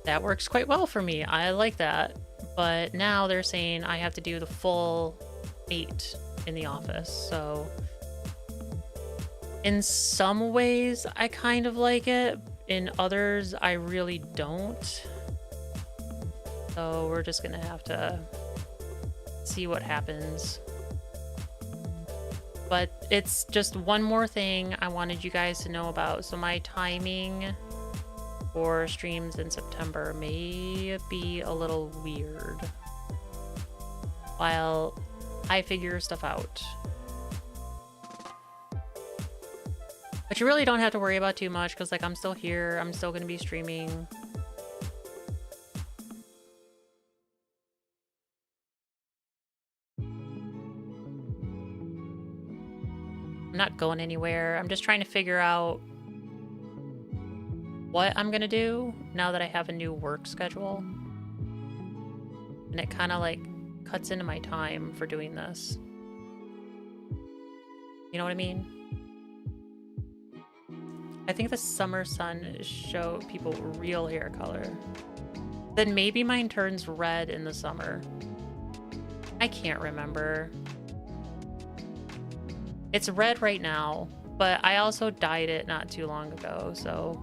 That works quite well for me. I like that. But now they're saying I have to do the full 8 in the office. So in some ways I kind of like it. In others I really don't. So we're just gonna have to see what happens. But it's just one more thing I wanted you guys to know about. So my timing for streams in September may be a little weird while I figure stuff out. But you really don't have to worry about too much, because like I'm still here, I'm still gonna be streaming. I'm not going anywhere. I'm just trying to figure out what I'm gonna do now that I have a new work schedule. And it kind of like cuts into my time for doing this. You know what I mean? I think the summer sun show people real hair color. Then maybe mine turns red in the summer. I can't remember. It's red right now, but I also dyed it not too long ago, so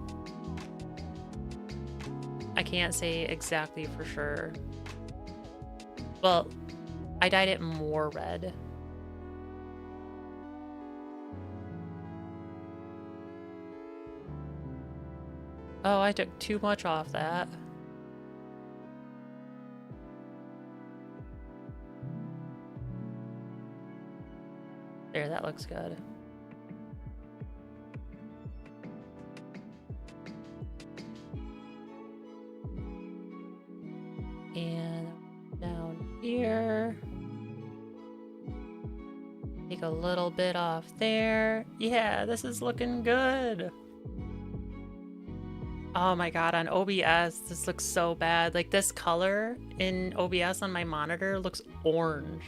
I can't say exactly for sure. Well, I dyed it more red. Oh, I took too much off that. There, that looks good. And down here. Take a little bit off there. Yeah, this is looking good. Oh my god, on OBS, this looks so bad. Like, this color in OBS on my monitor looks orange.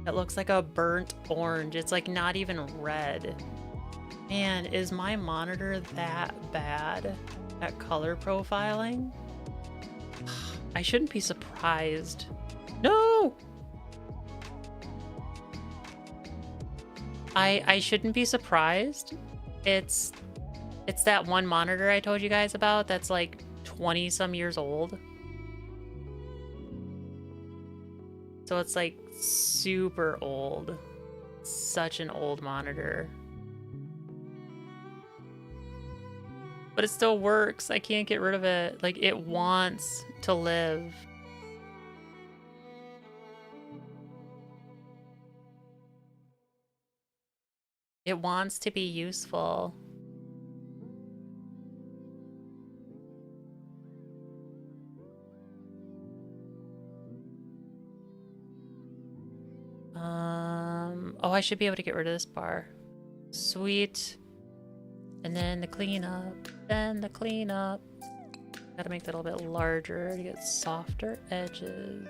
It looks like a burnt orange. It's like not even red. Man, is my monitor that bad at color profiling? I shouldn't be surprised. No! I shouldn't be surprised. It's that one monitor I told you guys about that's like 20 some years old. So it's like super old. Such an old monitor. But it still works. I can't get rid of it. Like, it wants to live. It wants to be useful. Oh, I should be able to get rid of this bar. Sweet. And then the cleanup. Then the cleanup. Gotta make that a little bit larger to get softer edges.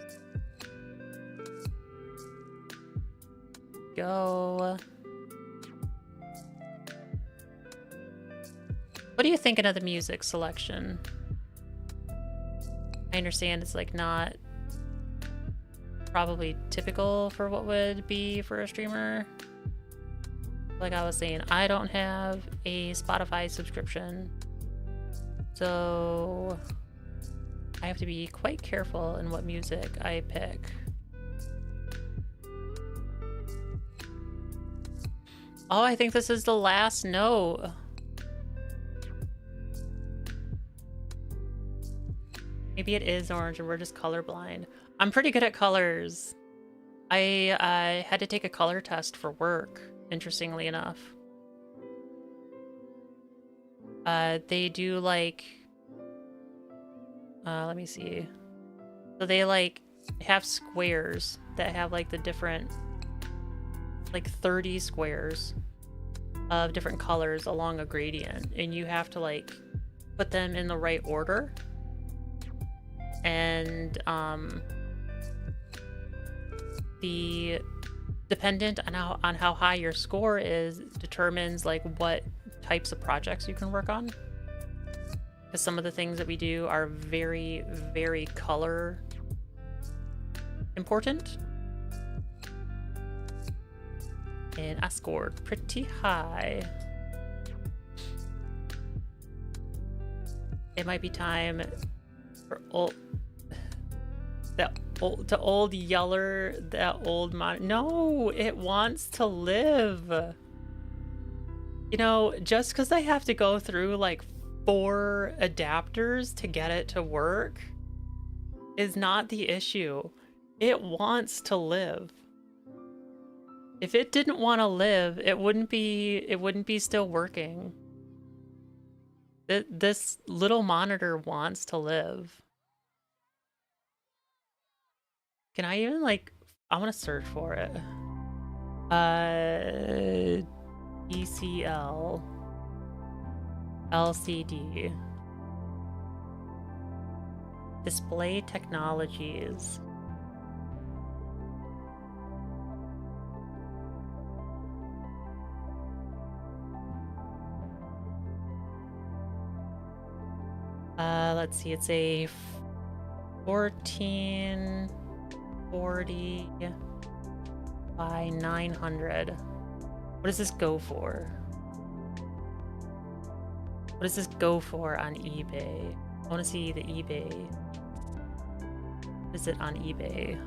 Go. What are you thinking of the music selection? I understand it's like not probably typical for what would be for a streamer. Like I was saying, I don't have a Spotify subscription, so I have to be quite careful in what music I pick. Oh, I think this is the last note. Maybe it is orange and we're just colorblind. I'm pretty good at colors. I had to take a color test for work, interestingly enough. They do like, let me see. So they like have squares that have like the different, like 30 squares of different colors along a gradient, and you have to like put them in the right order. And the dependent on how high your score is determines like what types of projects you can work on. Because some of the things that we do are very, very color important. And I scored pretty high. It might be time for old Yeller, that old mon. No, it wants to live. You know, just because I have to go through like 4 adapters to get it to work is not the issue. It wants to live. If it didn't want to live, it wouldn't be still working. This little monitor wants to live. Can I even like, I want to search for it. ECL LCD Display Technologies. Let's see, it's a 1440 by 900. What does this go for? What does this go for on eBay? I want to see the eBay. What is it on eBay?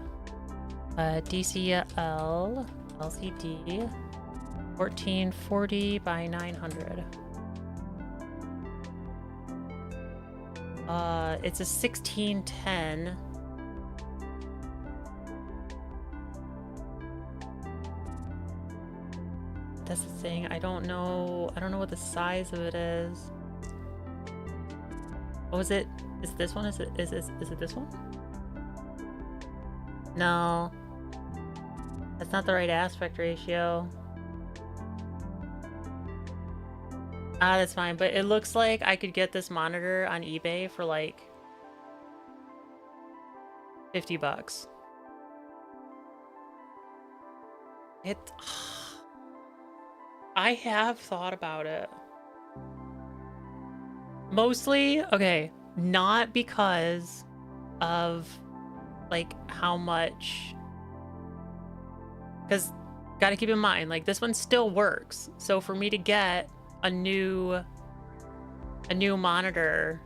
DCL LCD 1440 by 900. It's a 1610. That's the thing. I don't know what the size of it is. Oh, is it? Is this one? Is it this one? No. That's not the right aspect ratio. Ah, that's fine, but it looks like I could get this monitor on eBay for like $50. I have thought about it. Mostly, okay, not because of like how much, because gotta keep in mind, like this one still works. So for me to get a new monitor,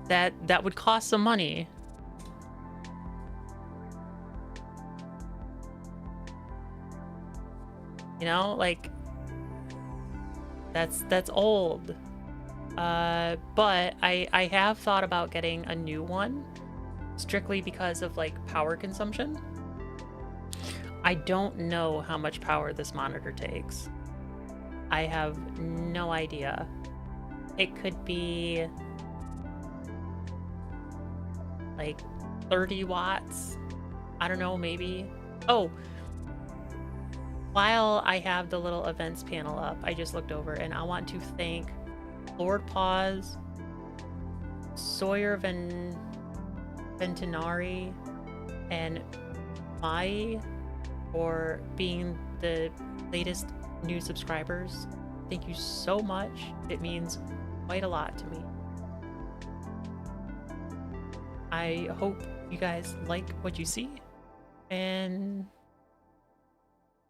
that would cost some money. You know, like that's old. But I have thought about getting a new one strictly because of like power consumption. I don't know how much power this monitor takes. I have no idea. It could be like 30 watts. I don't know, maybe. Oh, while I have the little events panel up, I just looked over and I want to thank Lord Paws, Sawyer Ventinari, and Mai for being the latest new subscribers. Thank you so much. It means quite a lot to me. I hope you guys like what you see and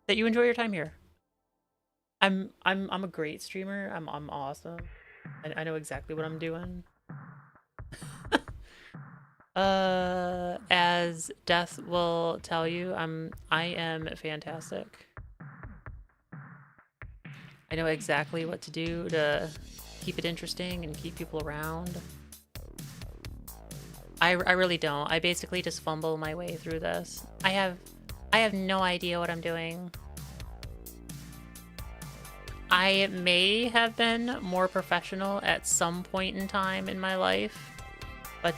that you enjoy your time here. I'm a great streamer. I'm awesome. I know exactly what I'm doing. As Death will tell you, I am fantastic. I know exactly what to do to keep it interesting and keep people around. I really don't. I basically just fumble my way through this. I have no idea what I'm doing. I may have been more professional at some point in time in my life, but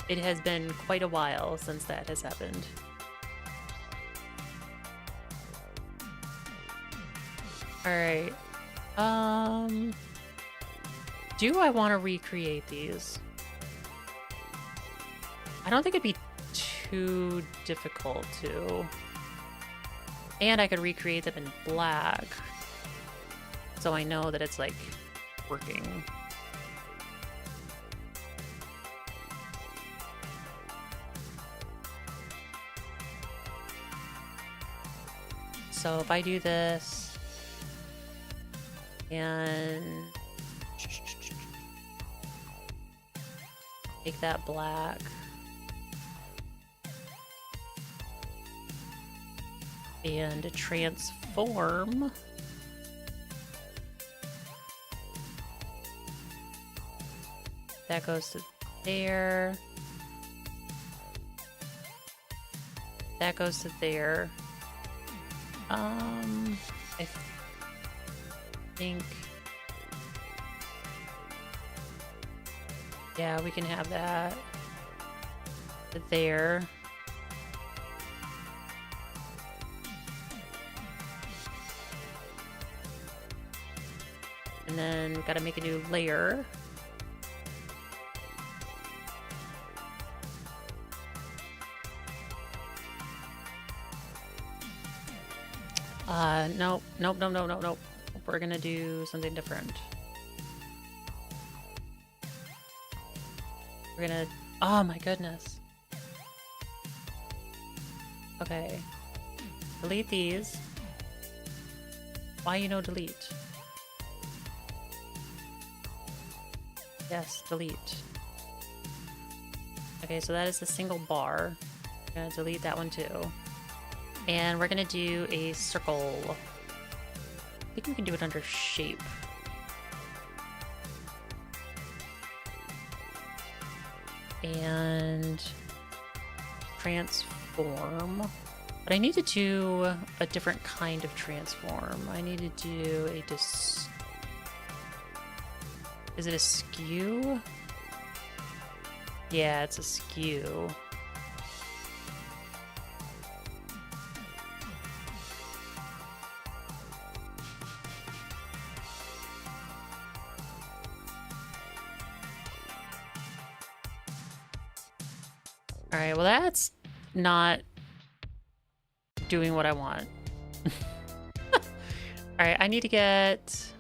it has been quite a while since that has happened. Alright. Do I want to recreate these? I don't think it'd be too difficult to. And I could recreate them in black. So I know that it's, like, working. So if I do this and make that black. And transform. That goes to there. That goes to there. I think. Yeah, we can have that there. And then we've got to make a new layer. Nope. We're gonna do something different. We're gonna, oh my goodness. Okay. Delete these. Why you no delete? Yes, delete. Okay, so that is the single bar. I'm gonna delete that one too. And we're gonna do a circle. I think we can do it under shape. And transform. But I need to do a different kind of transform. I need to do a Is it a skew? Yeah, it's a skew. Alright, well that's not doing what I want. Alright, I need to get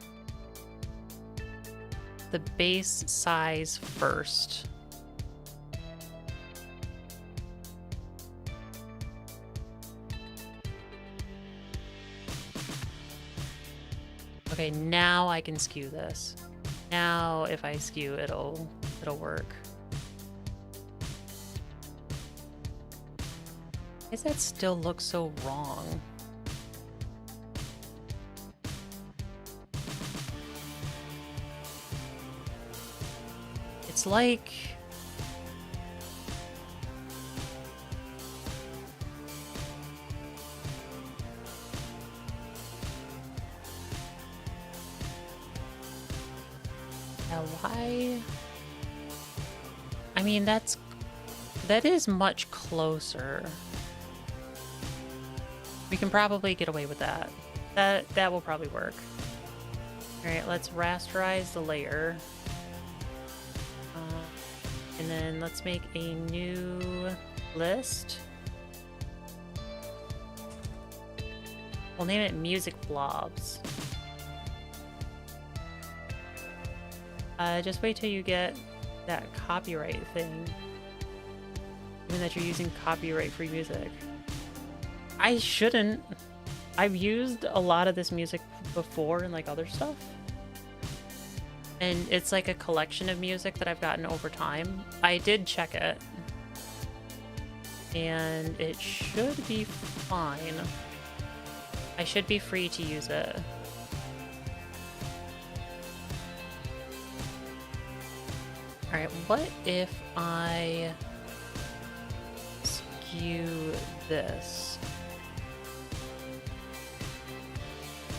the base size first. Okay, now I can skew this. Now if I skew, it'll work. Why does that still look so wrong? It's like... Now why... I mean, that is much closer. We can probably get away with that. That will probably work. Alright, let's rasterize the layer. And then let's make a new list. We'll name it Music Blobs. Just wait till you get that copyright thing. Even that you're using copyright-free music. I shouldn't. I've used a lot of this music before and like other stuff. And it's like a collection of music that I've gotten over time. I did check it. And it should be fine. I should be free to use it. Alright, what if I skew this?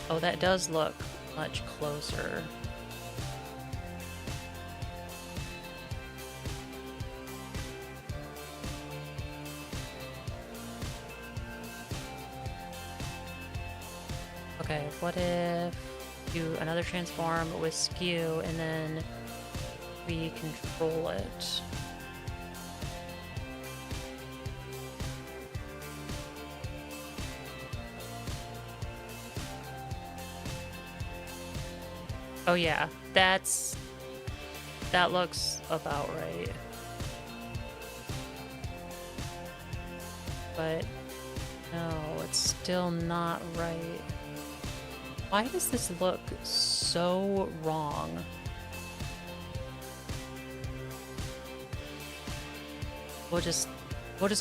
Oh, that does look much closer. Okay, what if do another transform with skew and then we control it? Oh yeah, that looks about right. But no, it's still not right. Why does this look so wrong? We'll just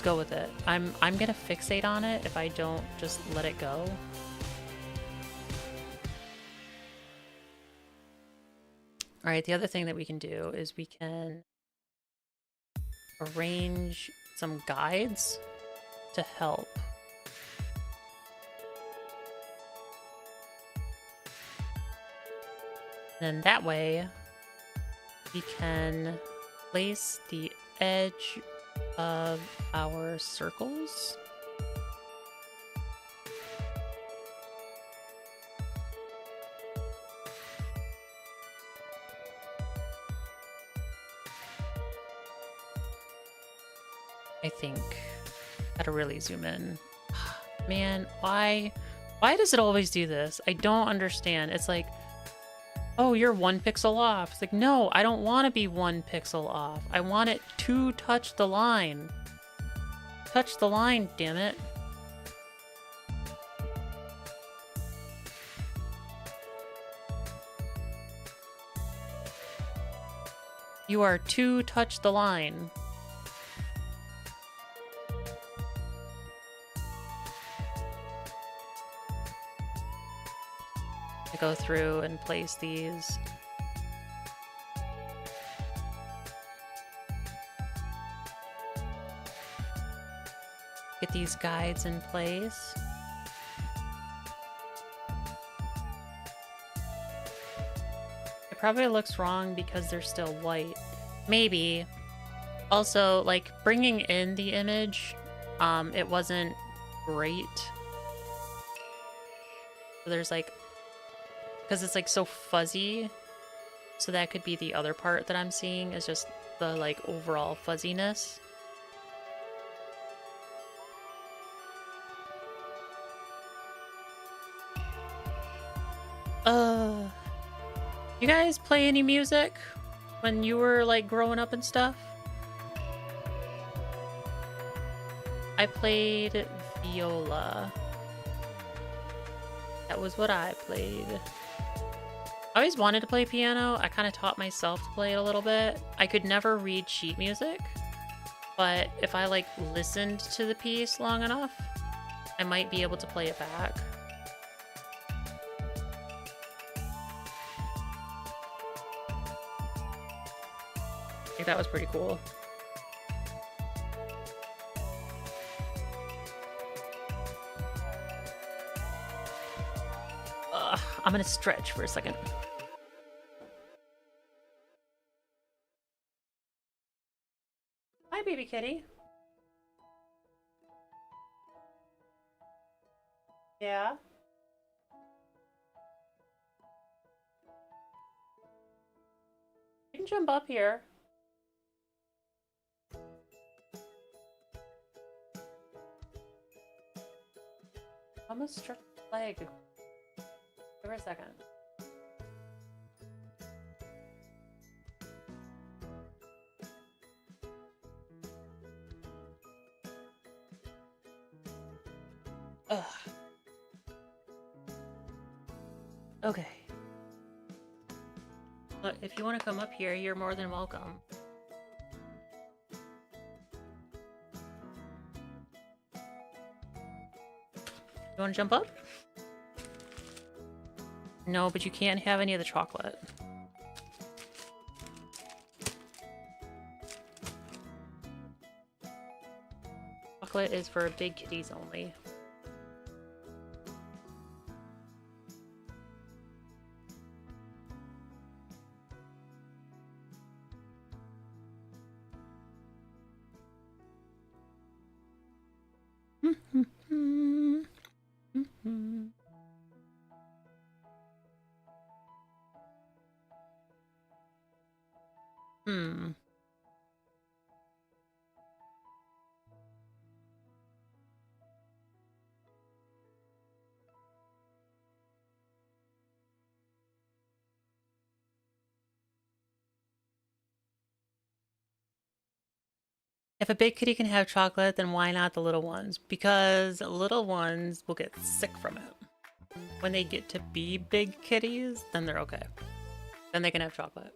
go with it. I'm gonna fixate on it if I don't just let it go. All right, the other thing that we can do is we can arrange some guides to help. And that way we can place the edge of our circles. I think. Gotta really zoom in. Man, why does it always do this? I don't understand. It's like, oh, you're 1 pixel off. It's like, no, I don't want to be 1 pixel off. I want it to touch the line. Touch the line, damn it. You are to touch the line. I go through and place these. Get these guides in place. It probably looks wrong because they're still white. Maybe. Also, like, bringing in the image, it wasn't great. So there's like, because it's like so fuzzy, so that could be the other part that I'm seeing is just the like overall fuzziness. You guys play any music when you were like growing up and stuff? I played viola. That was what I played. I always wanted to play piano. I kind of taught myself to play it a little bit. I could never read sheet music, but if I like listened to the piece long enough, I might be able to play it back. I think that was pretty cool. I'm gonna stretch for a second. Hi, baby kitty. Yeah? You can jump up here. I almost struck the leg. Give her a second. Ugh. Okay. But if you want to come up here, you're more than welcome. You want to jump up? No, but you can't have any of the chocolate. Chocolate is for big kitties only. Hmm. If a big kitty can have chocolate, then why not the little ones? Because little ones will get sick from it. When they get to be big kitties, then they're okay. Then they can have chocolate.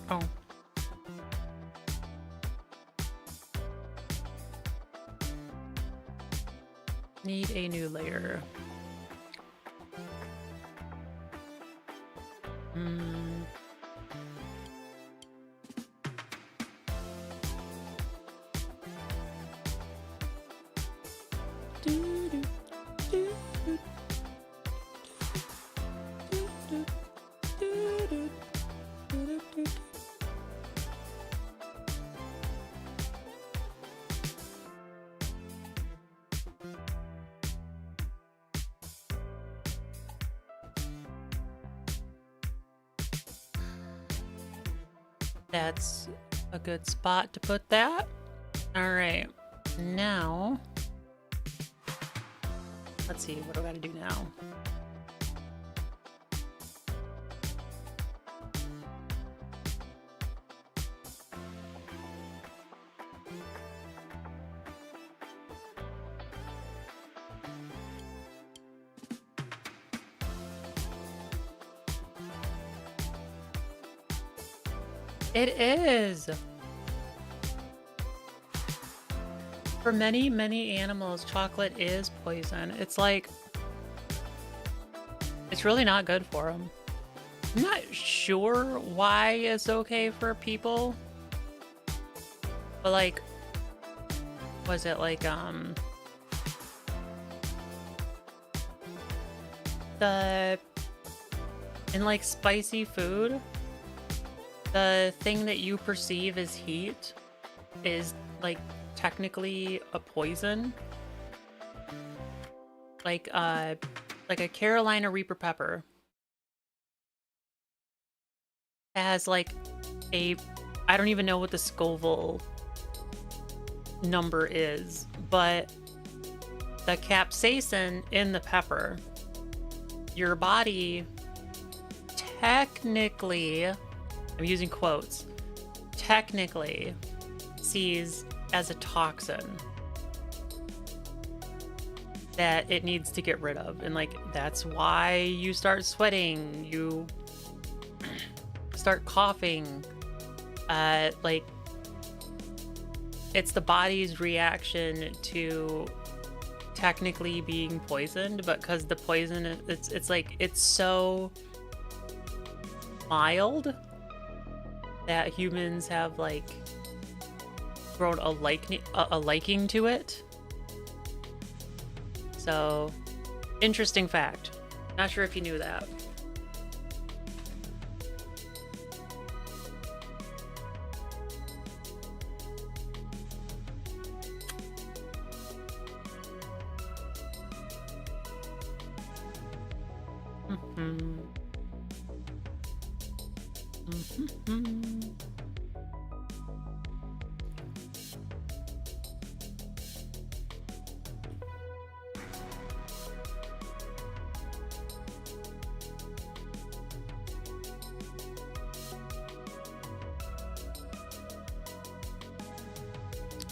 Oh. Need a new layer. That's a good spot to put that. All right, now let's see, what do I gotta do now? It is. For many, many animals, chocolate is poison. It's like, it's really not good for them. I'm not sure why it's okay for people. But like, was it like, in like spicy food, the thing that you perceive as heat is like technically a poison. Like a Carolina Reaper pepper has like I don't even know what the Scoville number is, but the capsaicin in the pepper, your body technically, I'm using quotes, technically sees as a toxin that it needs to get rid of. And like, that's why you start sweating, you start coughing. Like, it's the body's reaction to technically being poisoned, but because the poison, it's like, it's so mild that humans have like grown a liking to it. So, interesting fact. Not sure if you knew that.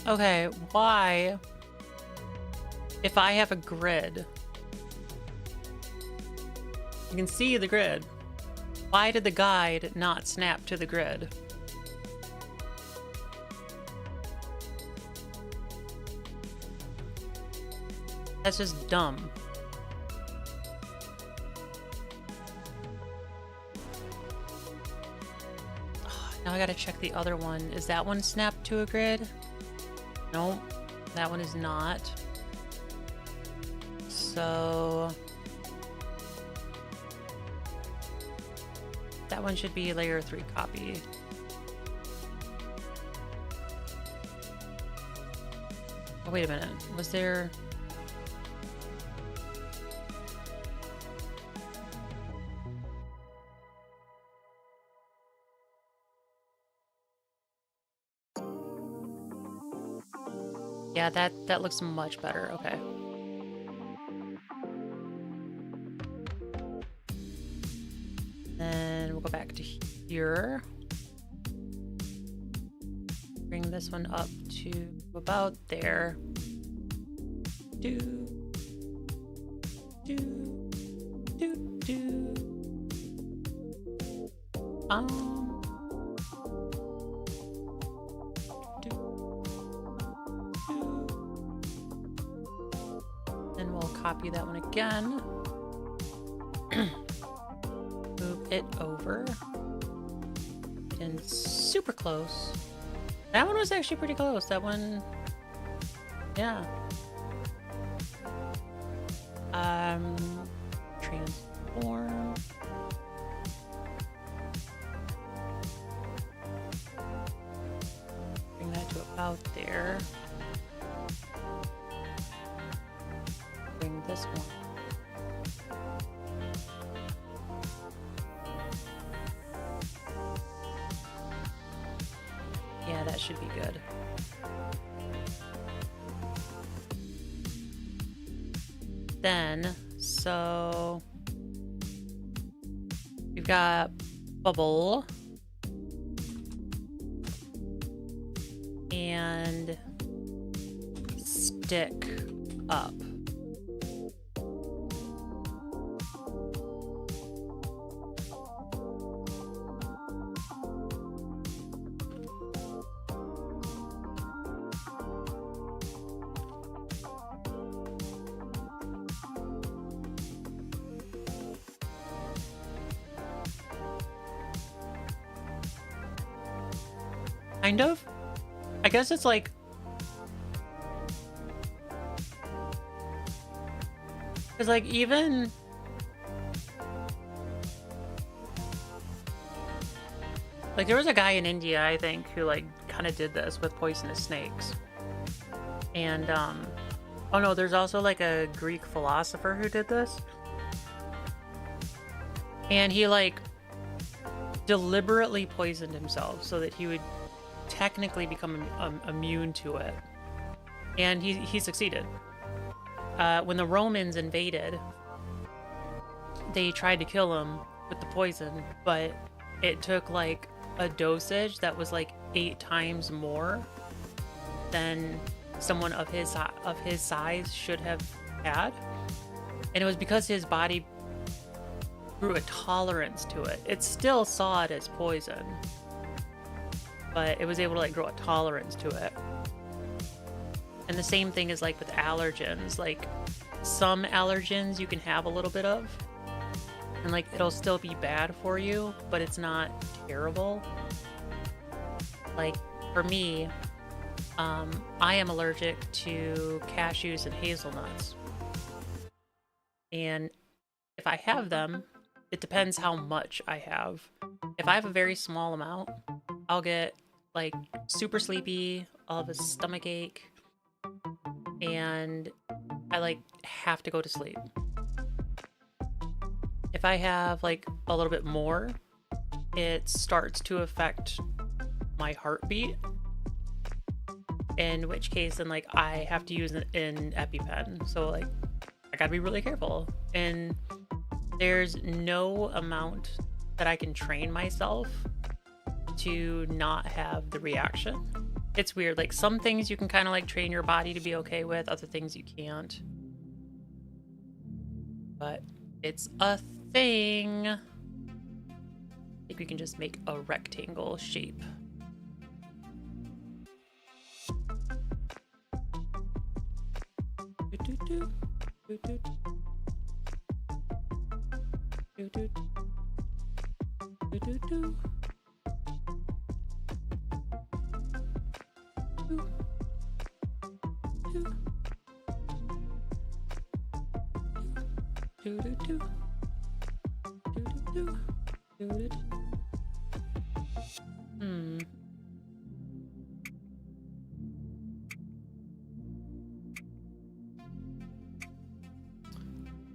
Okay, why, if I have a grid, you can see the grid, why did the guide not snap to the grid? That's just dumb. Oh, now I gotta check the other one. Is that one snapped to a grid? Nope, that one is not. So that one should be layer 3 copy. Oh, wait a minute. Was there... Yeah, that looks much better. Okay. Then we'll go back to here. Bring this one up to about there. Do, do, do, do. Then we'll copy that one again. Move it over. And super close. That one was actually pretty close. That one, yeah. Transform. Bring that to about there. Bring this one. Yeah, that should be good. Then, so we've got bubble and stick up. Kind of. I guess it's like... Because like even... Like there was a guy in India, I think, who like kind of did this with poisonous snakes. And oh no, there's also like a Greek philosopher who did this. And he like deliberately poisoned himself so that he would technically become immune to it, and he succeeded. When the Romans invaded, they tried to kill him with the poison, but it took like a dosage that was like 8 times more than someone of his size should have had, and it was because his body grew a tolerance to it. It still saw it as poison, but it was able to like grow a tolerance to it. And the same thing is like with allergens. Like some allergens you can have a little bit of, and like it'll still be bad for you, but it's not terrible. Like for me, I am allergic to cashews and hazelnuts. And if I have them, it depends how much I have. If I have a very small amount, I'll get like super sleepy, I'll have a stomach ache, and I like have to go to sleep. If I have like a little bit more, it starts to affect my heartbeat, in which case then like I have to use an EpiPen. So like I gotta be really careful, and there's no amount that I can train myself to not have the reaction. It's weird. Like some things you can kind of like train your body to be okay with, other things you can't. But it's a thing. I think we can just make a rectangle shape. Hmm.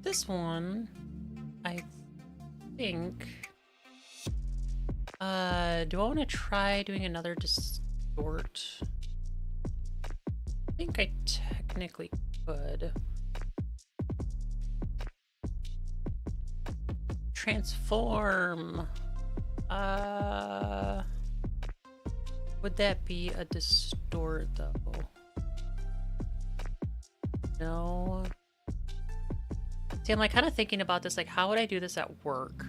This one, I think... do I want to try doing another distort? I think I technically could. Transform. Would that be a distort though? No. See, I'm like kind of thinking about this, like how would I do this at work?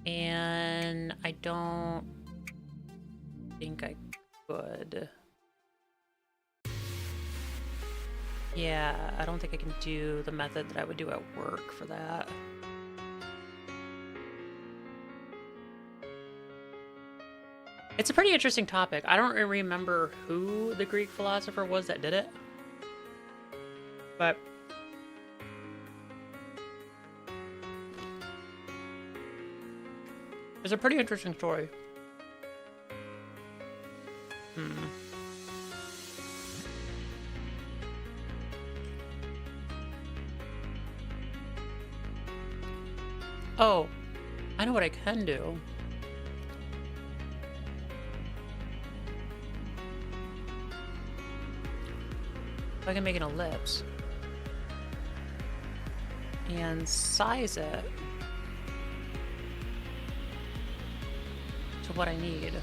And I don't think I could. Yeah, I don't think I can do the method that I would do at work for that. It's a pretty interesting topic. I don't remember who the Greek philosopher was that did it. But it's a pretty interesting story. Oh, I know what I can do. I can make an ellipse and size it to what I need.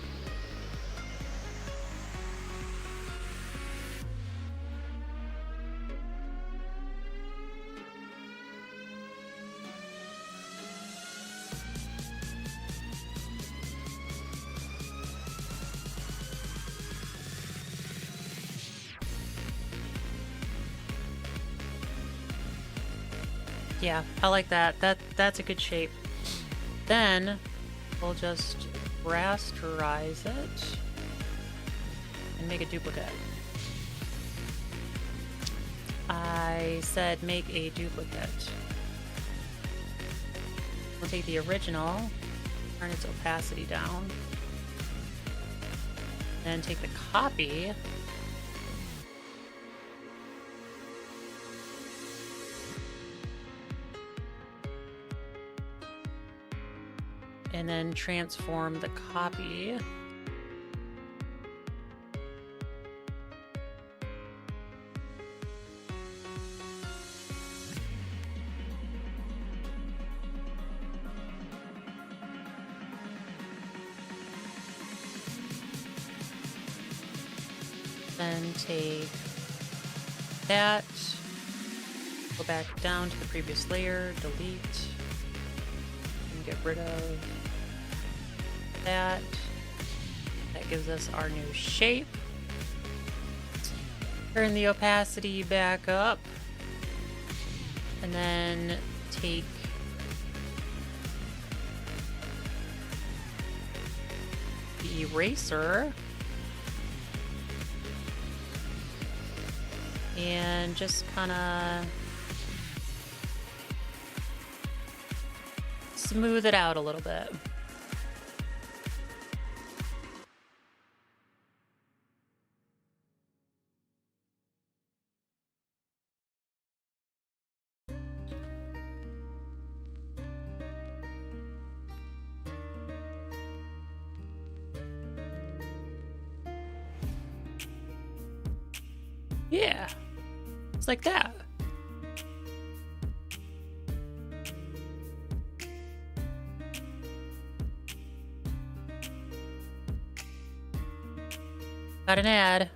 Yeah, I like that. That's a good shape. Then we'll just rasterize it and make a duplicate. I said make a duplicate. We'll take the original, turn its opacity down, then take the copy, and then transform the copy. Then take that, go back down to the previous layer, delete, and get rid of that. That gives us our new shape. Turn the opacity back up, and then take the eraser and just kind of smooth it out a little bit. Yeah, it's like that. Got an ad.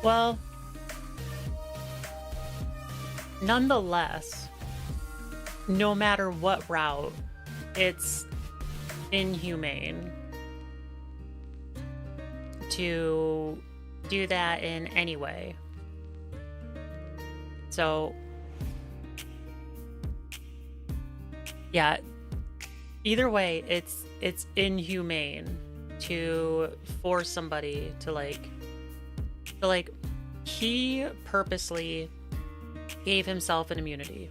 Well, nonetheless, no matter what route, it's inhumane to do that in any way. So, yeah, either way, it's inhumane to force somebody to like he purposely gave himself an immunity,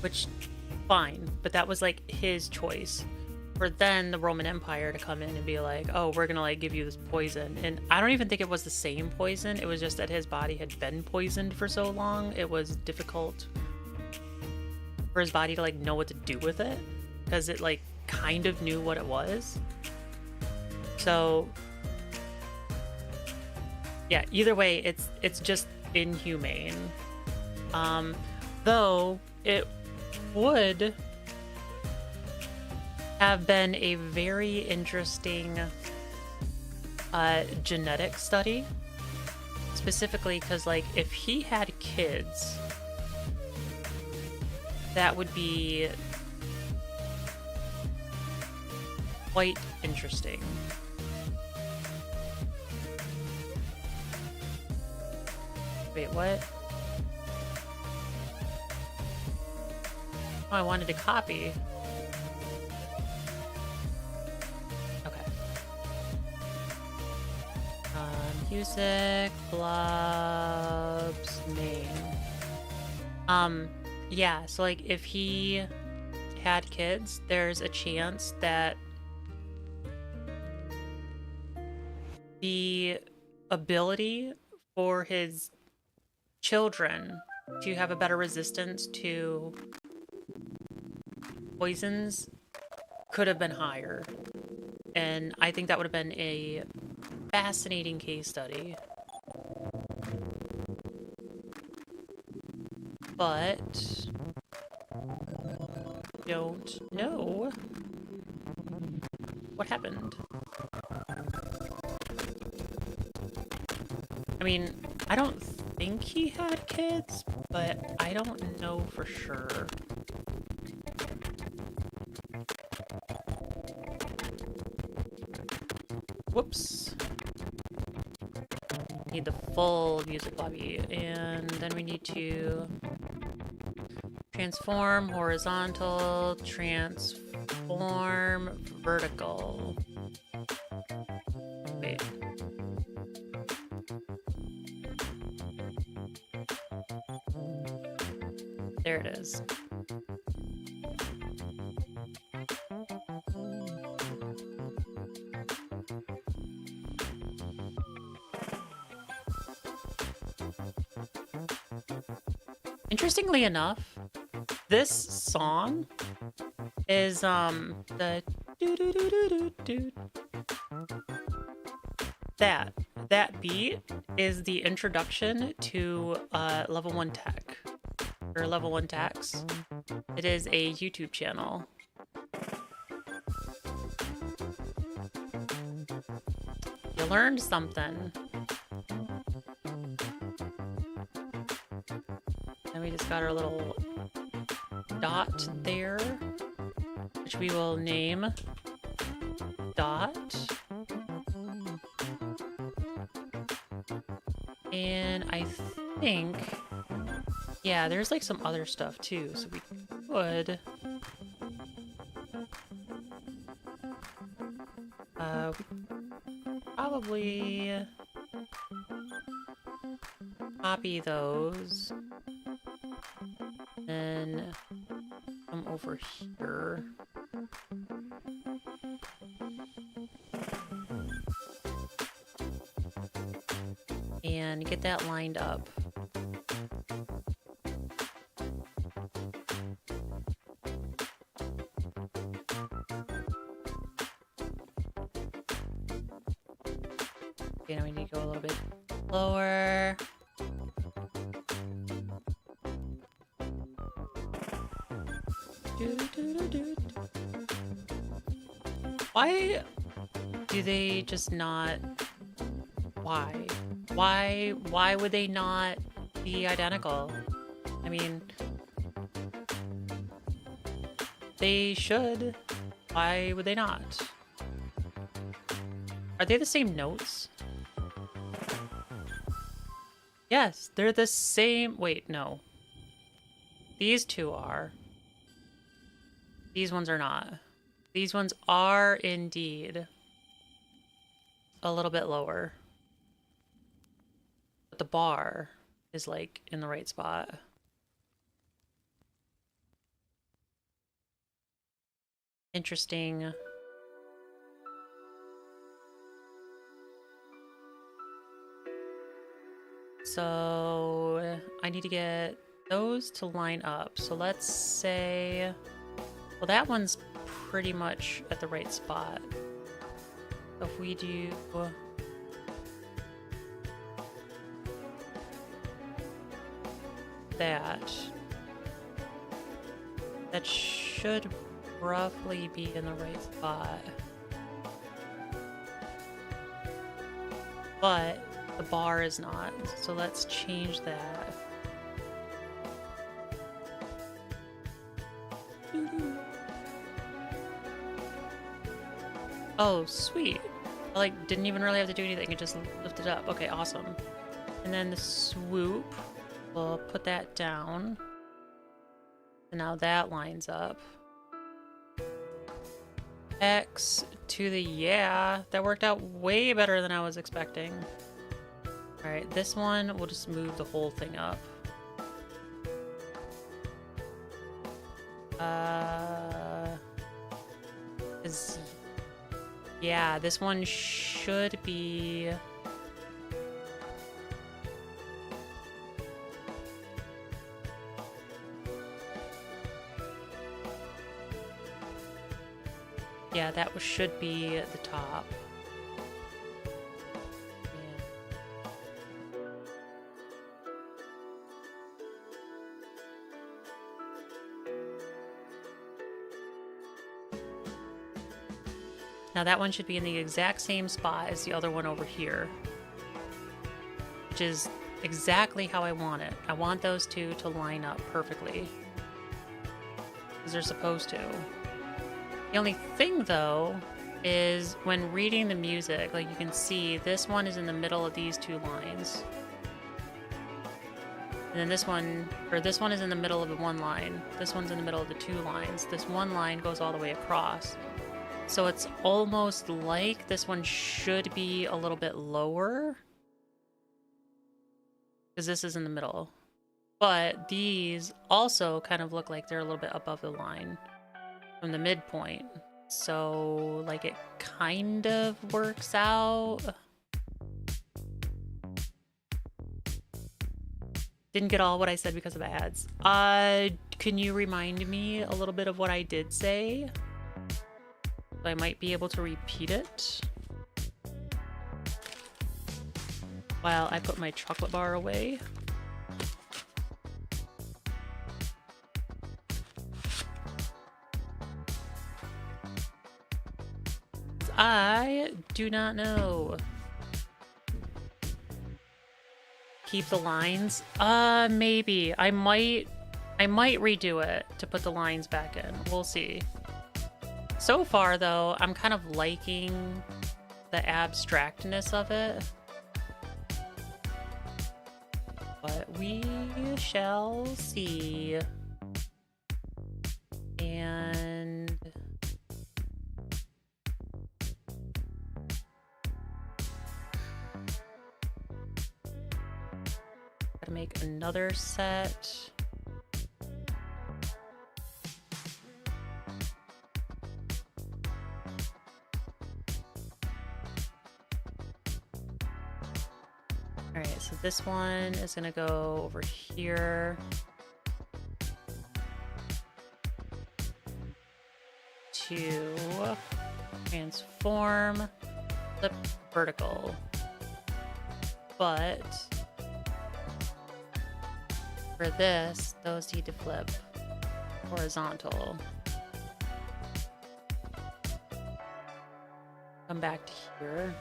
which fine, but that was like his choice. For then the Roman Empire to come in and be like, oh, we're gonna like give you this poison. And I don't even think it was the same poison. It was just that his body had been poisoned for so long. It was difficult for his body to like know what to do with it, because it like kind of knew what it was. So yeah, either way, it's just inhumane. Though it would have been a very interesting genetic study, specifically because like if he had kids, that would be quite interesting. Wait, what? Oh, I wanted to copy. Okay. Music, blobs, name. Yeah, so like if he had kids, there's a chance that the ability for his children to have a better resistance to poisons could have been higher. And I think that would have been a fascinating case study. But don't know what happened. I mean, I don't think he had kids, but I don't know for sure. Whoops. Need the full music lobby, and then we need to transform horizontal, transform vertical. Wait. There it is. Interestingly enough, this song is the that beat is the introduction to level 1 tech, or level 1 tax. It is a YouTube channel. You learned something. And we just got our little dot there, which we will name Dot. And I think, yeah, there's like some other stuff too, so we could probably copy those and come over here. And get that lined up. Okay, now we need to go a little bit lower. Why do they just not Why? Why would they not be identical? I mean, they should. Why would they not? Are they the same notes? Yes, they're the same. Wait, no. These two are. These ones are not. These ones are indeed a little bit lower. But the bar is like in the right spot. Interesting. So I need to get those to line up. So let's say, well, that one's pretty much at the right spot. So if we do that, that should roughly be in the right spot. But the bar is not, so let's change that. Oh, sweet. I like didn't even really have to do anything, it just lifted up. Okay, awesome. And then the swoop, we'll put that down. And now that lines up. X to the, yeah, that worked out way better than I was expecting. Alright, this one, we'll just move the whole thing up. Yeah, this one should be... Yeah, that should be at the top. Now that one should be in the exact same spot as the other one over here, which is exactly how I want it. I want those two to line up perfectly, because they're supposed to. The only thing, though, is when reading the music, like you can see, this one is in the middle of these two lines. And then this one is in the middle of the one line. This one's in the middle of the two lines. This one line goes all the way across. So it's almost like this one should be a little bit lower, because this is in the middle. But these also kind of look like they're a little bit above the line from the midpoint. So, like, it kind of works out. Didn't get all what I said because of ads. Can you remind me a little bit of what I did say? I might be able to repeat it while I put my chocolate bar away. I do not know. Keep the lines? Maybe. I might redo it to put the lines back in. We'll see. So far, though, I'm kind of liking the abstractness of it. But we shall see. And... gotta make another set. Alright, so this one is gonna go over here. To transform, flip vertical. But for this, those need to flip horizontal. Come back to here.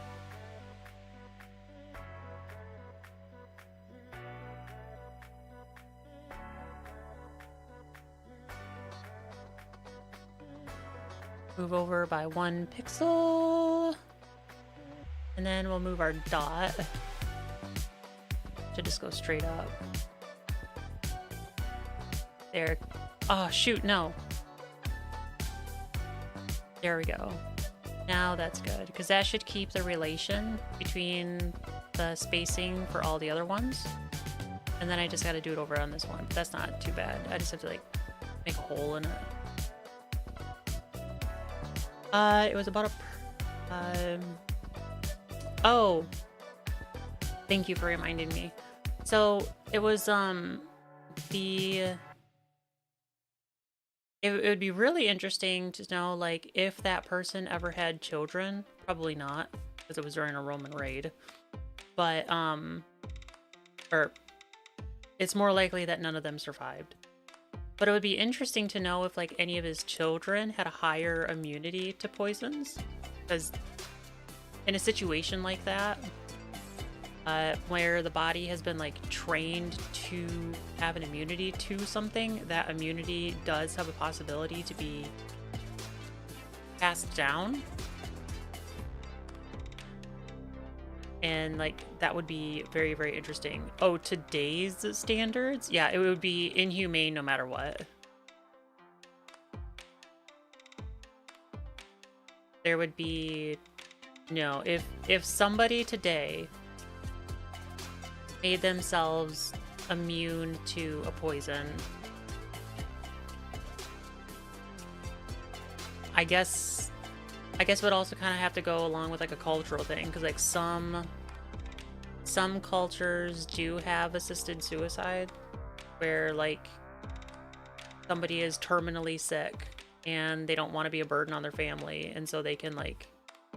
Move over by 1 pixel. And then we'll move our dot to just go straight up. There. Oh, shoot, no. There we go. Now that's good, because that should keep the relation between the spacing for all the other ones. And then I just got to do it over on this one. But that's not too bad. I just have to, like, make a hole in it. It was about a... oh. Thank you for reminding me. So, it was, it would be really interesting to know, like, if that person ever had children. Probably not, because it was during a Roman raid. But, or it's more likely that none of them survived. But it would be interesting to know if, like, any of his children had a higher immunity to poisons. Because in a situation like that, where the body has been, like, trained to have an immunity to something, that immunity does have a possibility to be passed down. And, like, that would be very, very interesting. Oh, today's standards? Yeah, it would be inhumane no matter what. There would be... No, if somebody today made themselves immune to a poison, I guess would also kind of have to go along with, like, a cultural thing, because, like, some cultures do have assisted suicide, where, like, somebody is terminally sick and they don't want to be a burden on their family, and so they can, like,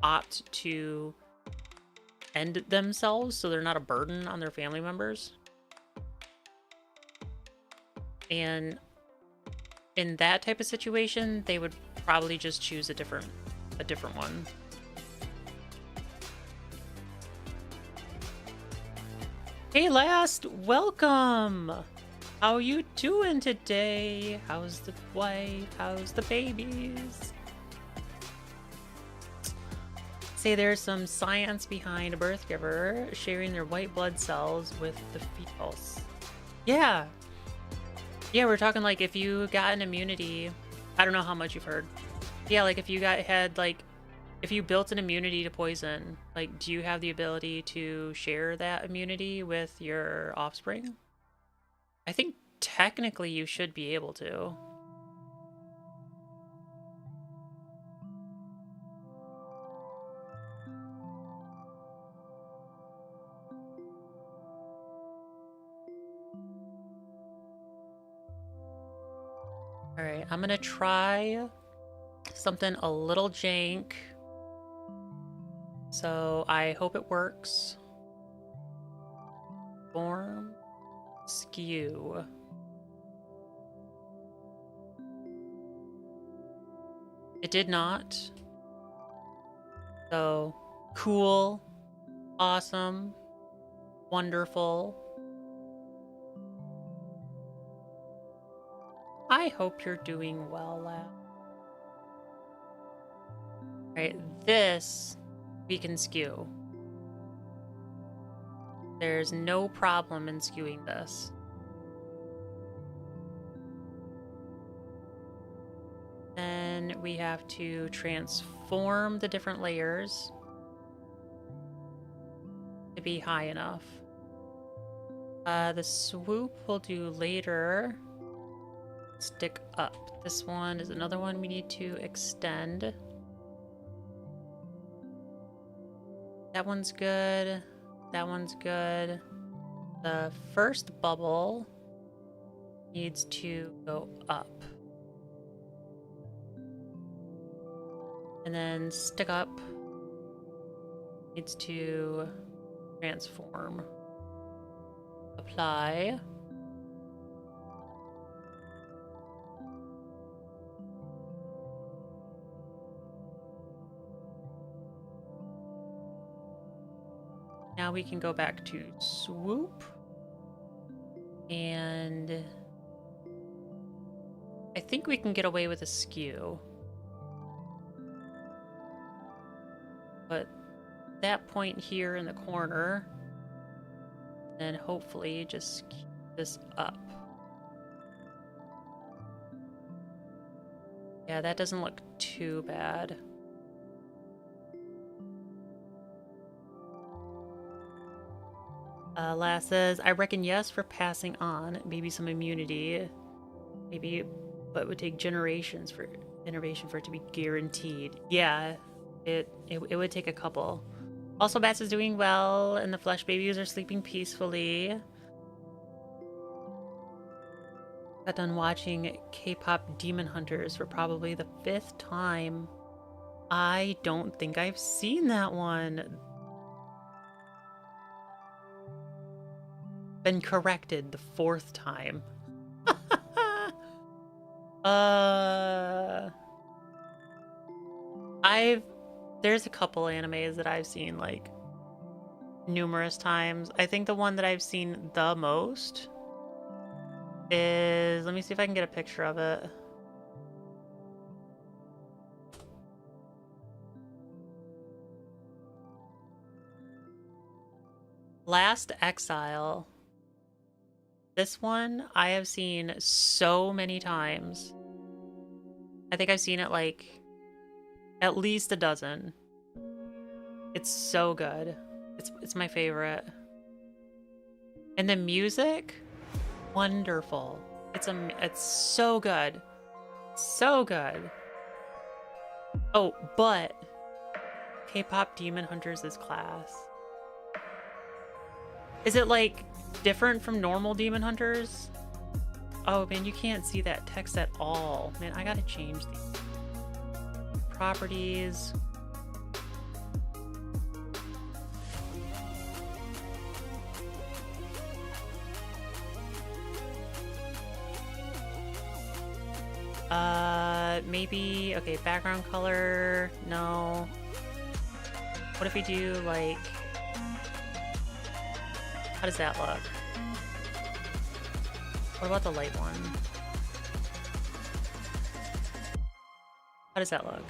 opt to end themselves so they're not a burden on their family members. And in that type of situation, they would probably just choose a different one. Hey, Last, welcome. How you doing today? How's the wife? How's the babies? Say there's some science behind a birth giver sharing their white blood cells with the fetus. Yeah. Yeah, we're talking, like, if you got an immunity, I don't know how much you've heard. Yeah, like, if you if you built an immunity to poison, like, do you have the ability to share that immunity with your offspring? I think technically you should be able to. Alright, I'm gonna try something a little jank. So I hope it works. Form skew. It did not. So cool, awesome, wonderful. I hope you're doing well, lad. Alright, this we can skew. There's no problem in skewing this. Then we have to transform the different layers to be high enough. The swoop we'll do later. Stick up. This one is another one we need to extend. That one's good. That one's good. The first bubble needs to go up. And then stick up needs to transform. Apply. Now we can go back to swoop. And I think we can get away with a skew. put that point here in the corner. And hopefully just keep this up. Yeah, that doesn't look too bad. Lass says, I reckon yes for passing on. Maybe some immunity. Maybe, but it would take generations for innovation for it to be guaranteed. Yeah, it would take a couple. Also, Bats is doing well, and the flesh babies are sleeping peacefully. Got done watching K-pop Demon Hunters for probably the 5th time. I don't think I've seen that one. Been corrected the 4th time. There's a couple animes that I've seen like numerous times. I think the one that I've seen the most is, let me see if I can get a picture of it. Last Exile. This one I have seen so many times. I think I've seen it like at least a dozen. It's so good. It's my favorite. And the music, wonderful. It's so good. So good. Oh, but K-pop Demon Hunters is class. Is it like different from normal Demon Hunters? Oh man, you can't see that text at all. Man, I gotta change these properties. Maybe, okay, background color, no. What if we do like, how does that look? What about the light one? How does that look?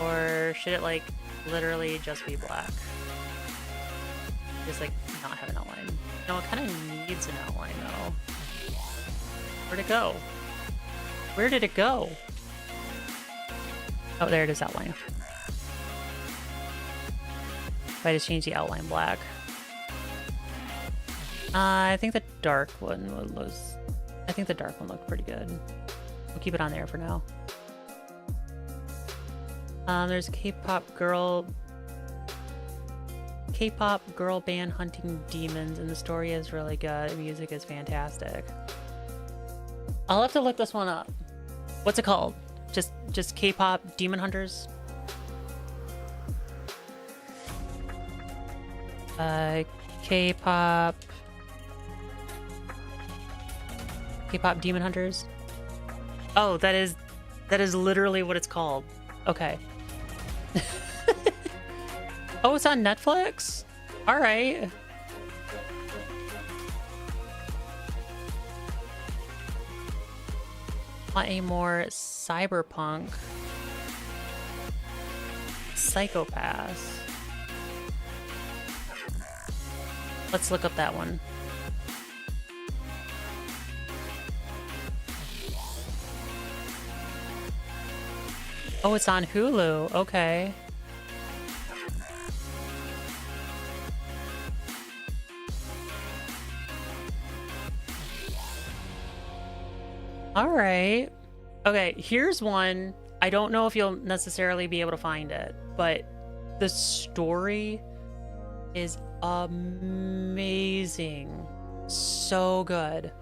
Or should it like literally just be black? Just like not have an outline. No, it kind of needs an outline though. Where'd it go? Where did it go? Oh, there it is, outline. If I just change the outline black. I think the dark one was... I think the dark one looked pretty good. We'll keep it on there for now. There's a K-pop girl band hunting demons, and the story is really good. The music is fantastic. I'll have to look this one up. What's it called? Just K-pop Demon Hunters? K-pop Demon Hunters? Oh, that is literally what it's called. Okay. Oh, it's on Netflix? All right. Want a more cyberpunk psychopath. Let's look up that one. Oh, it's on Hulu. Okay. All right. Okay, here's one. I don't know if you'll necessarily be able to find it, but the story is amazing. So good.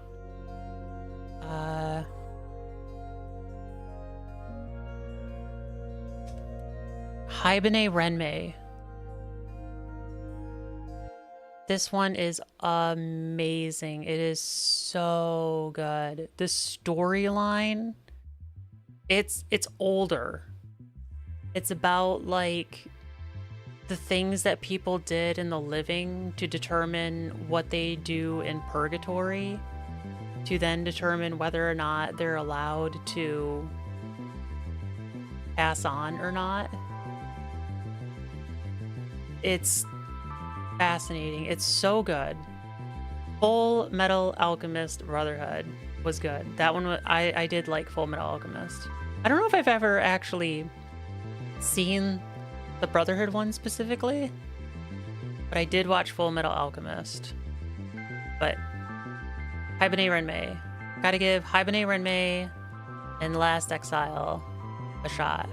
Hibine Renmei. This one is amazing. It is so good. The storyline, it's older. It's about like the things that people did in the living to determine what they do in purgatory, to then determine whether or not they're allowed to pass on or not. It's fascinating. It's so good. Full Metal Alchemist Brotherhood was good. That one I did like Full Metal Alchemist. I don't know if I've ever actually seen the Brotherhood one specifically, but I did watch Full Metal Alchemist. But Hibernate Renmei. Gotta give Hibernate Renmei and Last Exile a shot.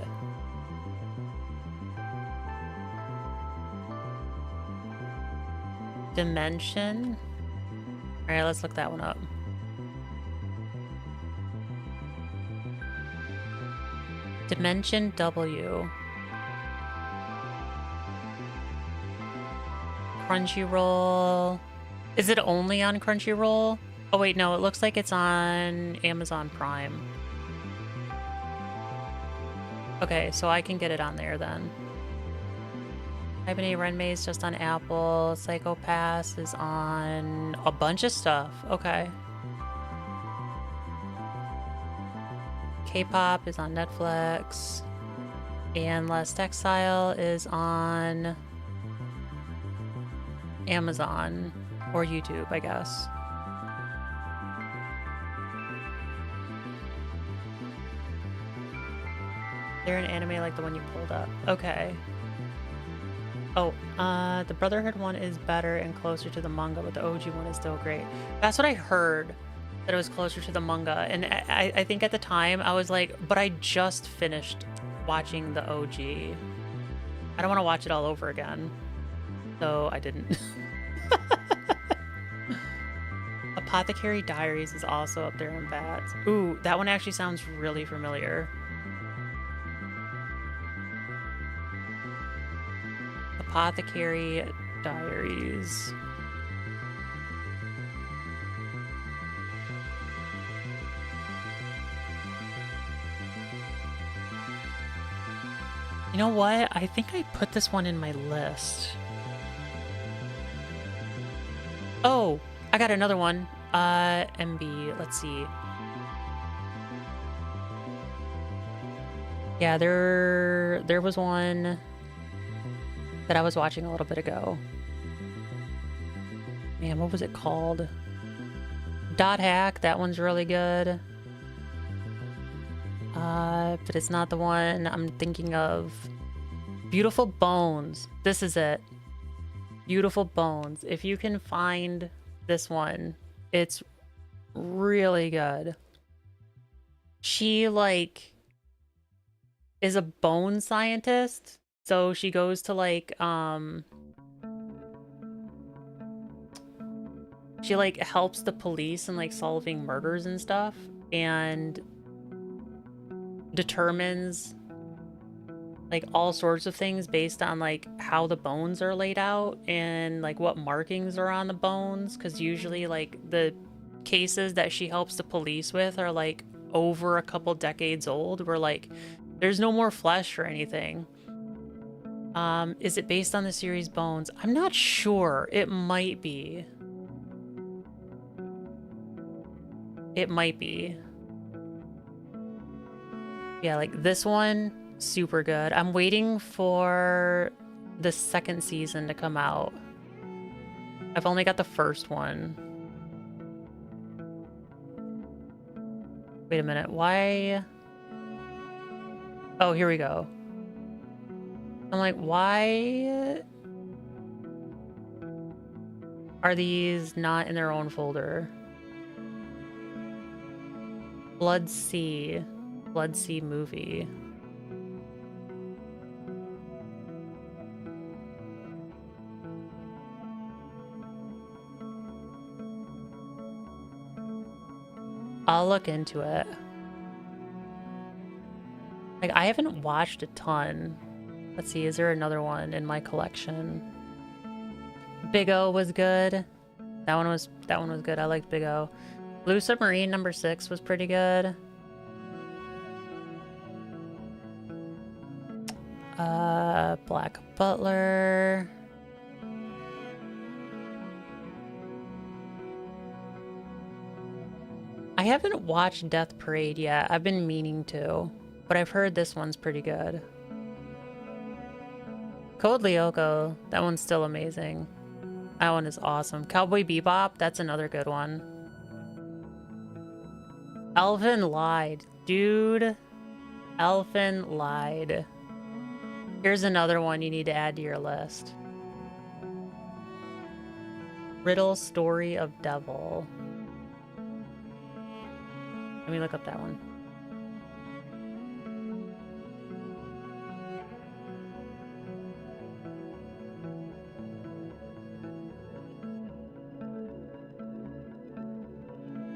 Dimension. Alright, let's look that one up. Dimension W. Crunchyroll. Is it only on Crunchyroll? Oh wait, no, it looks like it's on Amazon Prime. Okay, so I can get it on there then. Hibernate Renmei is just on Apple. Psycho Pass is on a bunch of stuff. Okay. K-pop is on Netflix. And Last Exile is on Amazon or YouTube, I guess. They're an anime like the one you pulled up. Okay. Oh, the Brotherhood one is better and closer to the manga, but the OG one is still great. That's what I heard, that it was closer to the manga. And I think at the time I was like, but I just finished watching the OG. I don't want to watch it all over again. So I didn't. Apothecary Diaries is also up there in bats. Ooh, that one actually sounds really familiar. Apothecary Diaries. You know what? I think I put this one in my list. Oh, I got another one. MB, let's see. Yeah, there was one that I was watching a little bit ago. Man, what was it called? Dot Hack, that one's really good. But it's not the one I'm thinking of. Beautiful Bones. This is it. Beautiful Bones. If you can find this one, it's really good. She, like, is a bone scientist. So she goes to, like, she, like, helps the police in, like, solving murders and stuff. And determines like all sorts of things based on like how the bones are laid out and like what markings are on the bones, because usually like the cases that she helps the police with are like over a couple decades old, where like there's no more flesh or anything. Is it based on the series Bones? I'm not sure. It might be. It might be. Yeah, like this one, super good. I'm waiting for the second season to come out. I've only got the first one. Wait a minute, why? Oh, here we go. I'm like, why are these not in their own folder? Blood Sea movie. I'll look into it. Like, I haven't watched a ton. Let's see, is there another one in my collection? Big O was good. That one was good. I liked Big O. Blue Submarine number 6 was pretty good. Black Butler. I haven't watched Death Parade yet. I've been meaning to. but I've heard this one's pretty good. Code Lyoko, that one's still amazing. That one is awesome. Cowboy Bebop, that's another good one. Elfin lied. Dude, Elfin lied. Here's another one you need to add to your list. Riddle Story of Devil. Let me look up that one.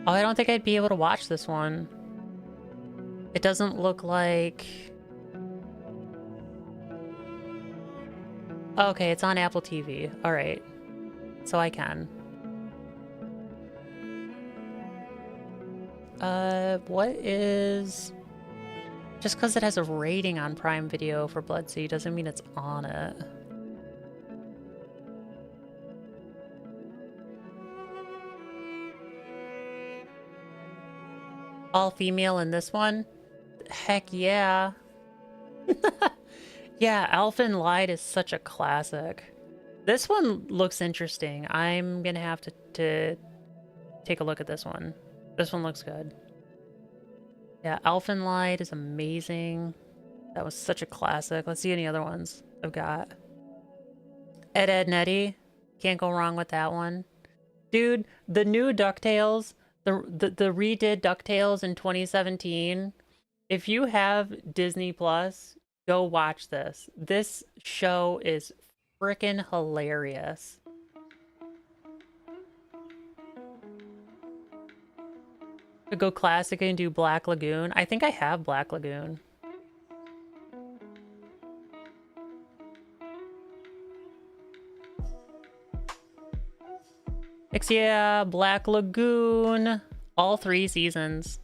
Oh, I don't think I'd be able to watch this one. It doesn't look like... Okay, it's on Apple TV. Alright. So I can. What is... Just because it has a rating on Prime Video for Bloodseed doesn't mean it's on it. All female in this one? Heck yeah. Yeah, Elfin Lied is such a classic. This one looks interesting. I'm gonna have to take a look at this one. This one looks good. Yeah, Elfin Lied is amazing. That was such a classic. Let's see any other ones I've got. Ed, Edd n Eddy. Can't go wrong with that one. Dude, the new DuckTales, the redid DuckTales in 2017. If you have Disney Plus, go watch this. This show is freaking hilarious. To go classic and do Black Lagoon. I think I have Black Lagoon. Yeah, Black Lagoon. All 3 seasons.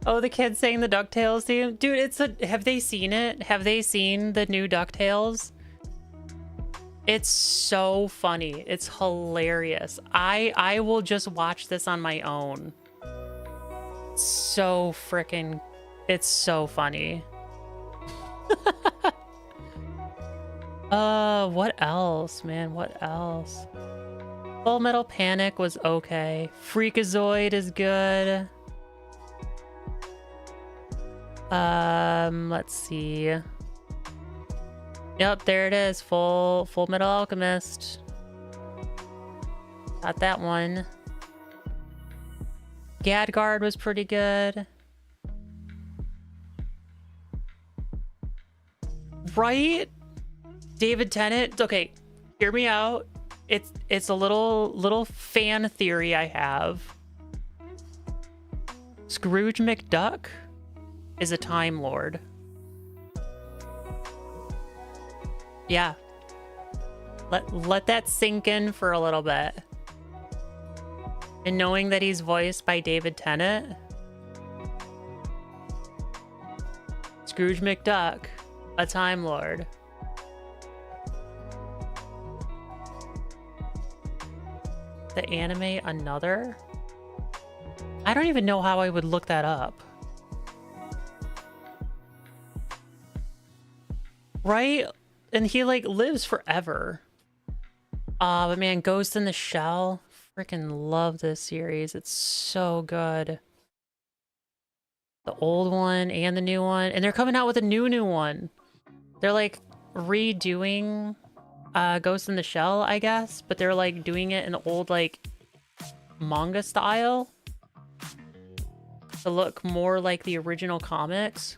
Oh, the kids saying the DuckTales theme? Dude, it's a... Have they seen it? Have they seen the new DuckTales? It's so funny. It's hilarious. I will just watch this on my own. So freaking... It's so funny. What else, man? What else? Full Metal Panic was okay. Freakazoid is good. Let's see. Yep, there it is. Full Metal Alchemist. Got that one. Gadgard was pretty good. Right? David Tennant. Okay, hear me out. It's a little fan theory I have. Scrooge McDuck is a Time Lord. Yeah. Let that sink in for a little bit. And knowing that he's voiced by David Tennant. Scrooge McDuck, a Time Lord. The anime Another? I don't even know how I would look that up. Right? And he like lives forever. But man, Ghost in the Shell. Freaking love this series. It's so good. The old one and the new one. And they're coming out with a new one. They're like redoing Ghost in the Shell, I guess. But they're like doing it in the old like manga style. To look more like the original comics.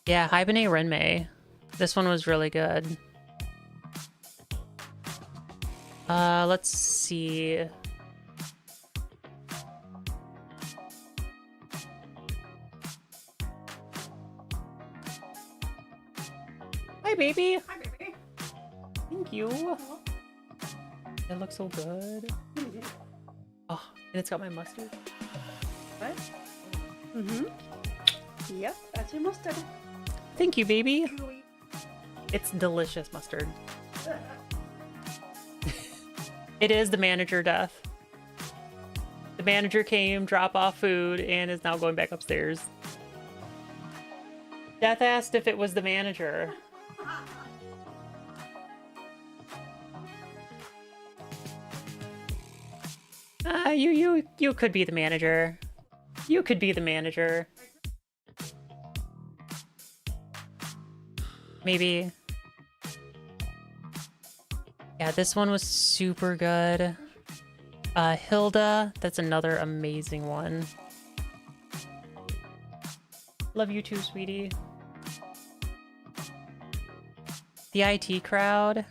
Yeah, Hibernate Renmei. This one was really good. Let's see. Hi, baby. Hi, baby. Thank you. It looks so good. Oh, and it's got my mustard. What? Mm-hmm. Yep, that's your mustard. Thank you, baby. It's delicious mustard. It is the manager death. The manager came, drop off food, and is now going back upstairs. Death asked if it was the manager. You could be the manager. You could be the manager. Maybe. Yeah, this one was super good. Hilda, that's another amazing one. Love you too, sweetie. The IT crowd.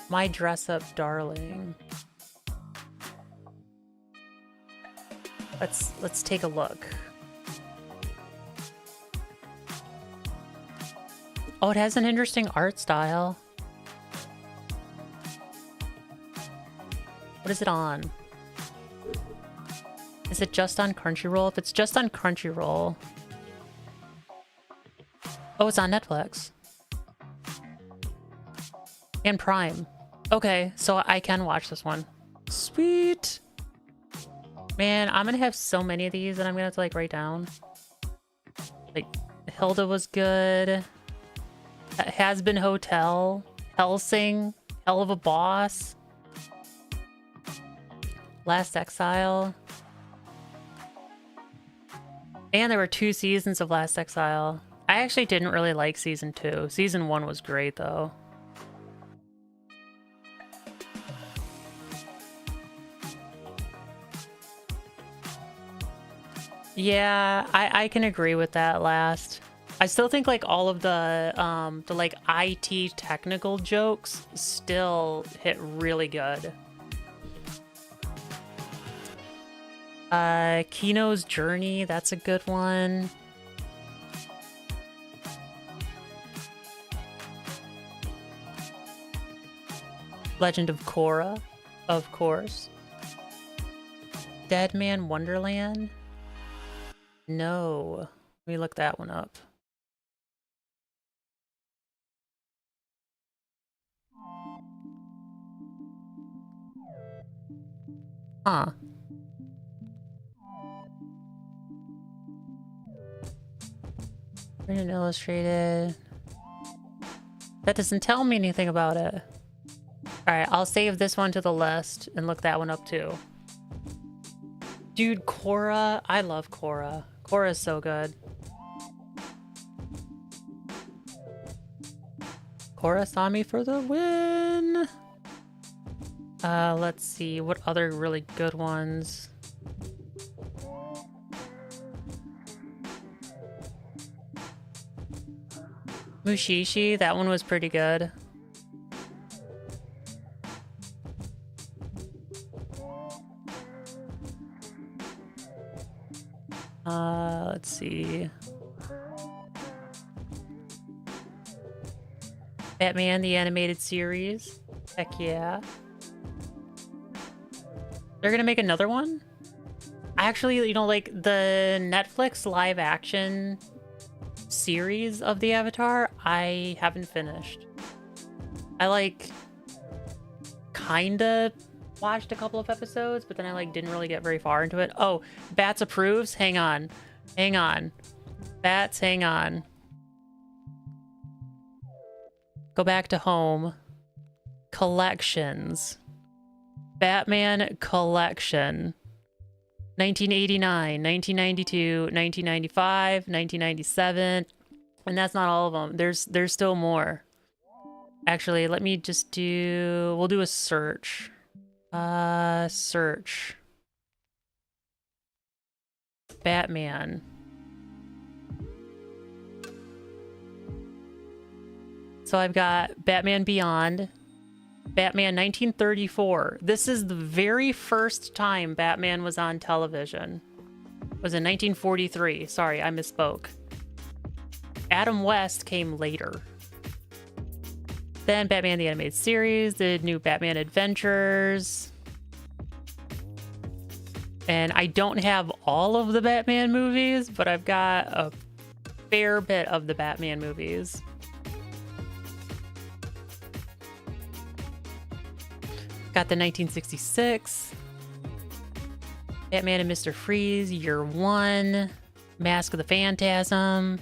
My dress up darling. Let's take a look. Oh, it has an interesting art style. What is it on? Is it just on Crunchyroll? If it's just on Crunchyroll... Oh, it's on Netflix. And Prime. Okay, so I can watch this one. Sweet! Man, I'm gonna have so many of these that I'm gonna have to, like, write down. Like, Hilda was good. Has Been Hotel. Hellsing. Hell of a Boss. Last Exile. And there were 2 seasons of Last Exile. I actually didn't really like season 2. Season 1 was great, though. Yeah, I can agree with that last. I still think like all of the like IT technical jokes still hit really good. Kino's Journey, that's a good one. Legend of Korra, of course. Dead Man Wonderland? No. Let me look that one up. Huh. Written Illustrated. That doesn't tell me anything about it. Alright, I'll save this one to the list and look that one up too. Dude, Korra. I love Korra. Korra is so good. Korra saw me for the win! Let's see. What other really good ones? Mushishi, that one was pretty good. Let's see. Batman, the animated series. Heck yeah. They're gonna make another one? Actually, you know, like the Netflix live action series of the Avatar, I haven't finished. I like kinda watched a couple of episodes, but then I like didn't really get very far into it. Oh, Bats approves? Hang on. Hang on. Bats, hang on. Go back to home. Collections. Batman Collection. 1989, 1992, 1995, 1997. And that's not all of them. There's still more. Actually, let me just do... We'll do a search. Search. Batman. So I've got Batman Beyond. Batman 1934. This is the very first time Batman was on television. It was in 1943. Sorry, I misspoke. Adam West came later. Then Batman the Animated Series, the new Batman Adventures. And I don't have all of the Batman movies, but I've got a fair bit of the Batman movies. Got the 1966, Batman and Mr. Freeze, Year One, Mask of the Phantasm,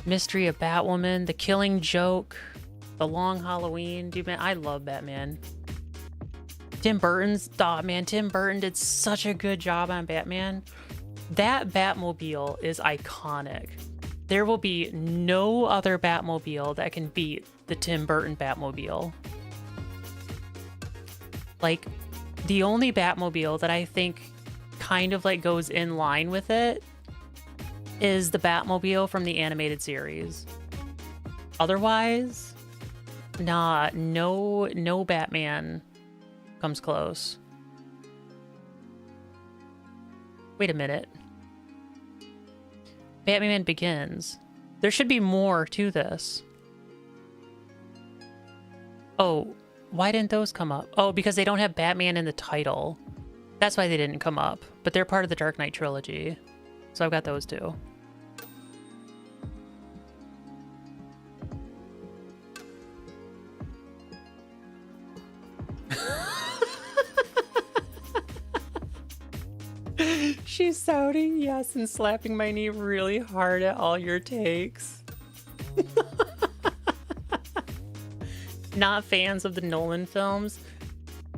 Mystery of Batwoman, The Killing Joke, The Long Halloween. Dude, man, I love Batman. Tim Burton's, oh man, Tim Burton did such a good job on Batman. That Batmobile is iconic. There will be no other Batmobile that can beat the Tim Burton Batmobile. Like, the only Batmobile that I think kind of like goes in line with it is the Batmobile from the animated series. Otherwise, nah, no Batman comes close. Wait a minute. Batman Begins. There should be more to this. Oh, why didn't those come up? Oh, because they don't have Batman in the title. That's why they didn't come up. But they're part of the Dark Knight trilogy. So I've got those too. She's shouting yes and slapping my knee really hard at all your takes. Not fans of the Nolan films.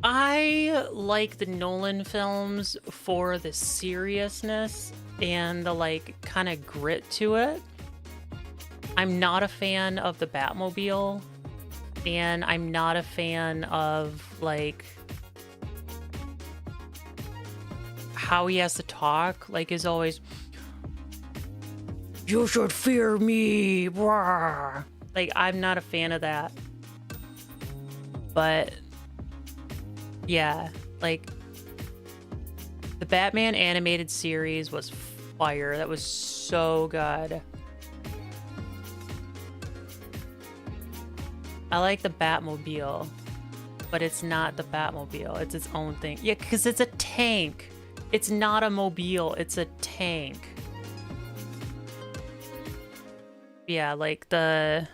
I like the Nolan films for the seriousness and the like kind of grit to it. I'm not a fan of the Batmobile, and I'm not a fan of like how he has to talk. Like, is always, "You should fear me." Rawr. Like, I'm not a fan of that. But yeah, like the Batman animated series was fire. That was so good. I like the Batmobile, but it's not the Batmobile. It's its own thing. Yeah, because it's a tank. It's not a mobile. It's a tank. Yeah, like the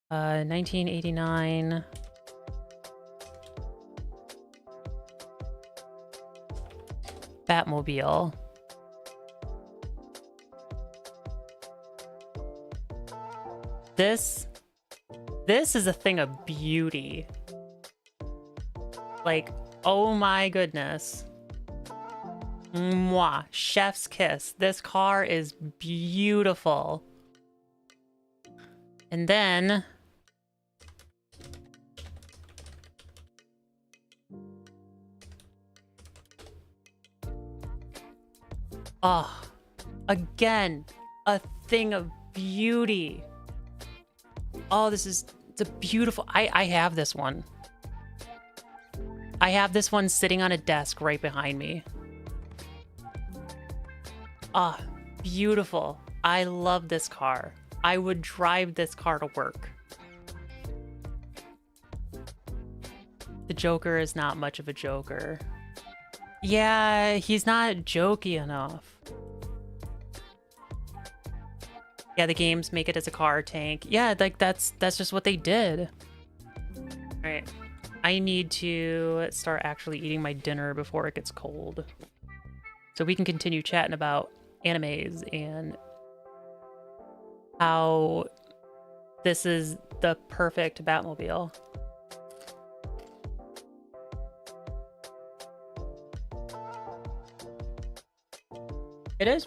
1989 Batmobile. This is a thing of beauty. Like, oh my goodness. Mwah, chef's kiss. This car is beautiful. And then oh, again, a thing of beauty. Oh, it's a beautiful, I have this one. I have this one sitting on a desk right behind me. Ah, beautiful. I love this car. I would drive this car to work. The Joker is not much of a Joker. Yeah, he's not jokey enough. Yeah, the games make it as a car tank. Yeah, like that's just what they did. All right. I need to start actually eating my dinner before it gets cold, so we can continue chatting about animes and how this is the perfect Batmobile. It is.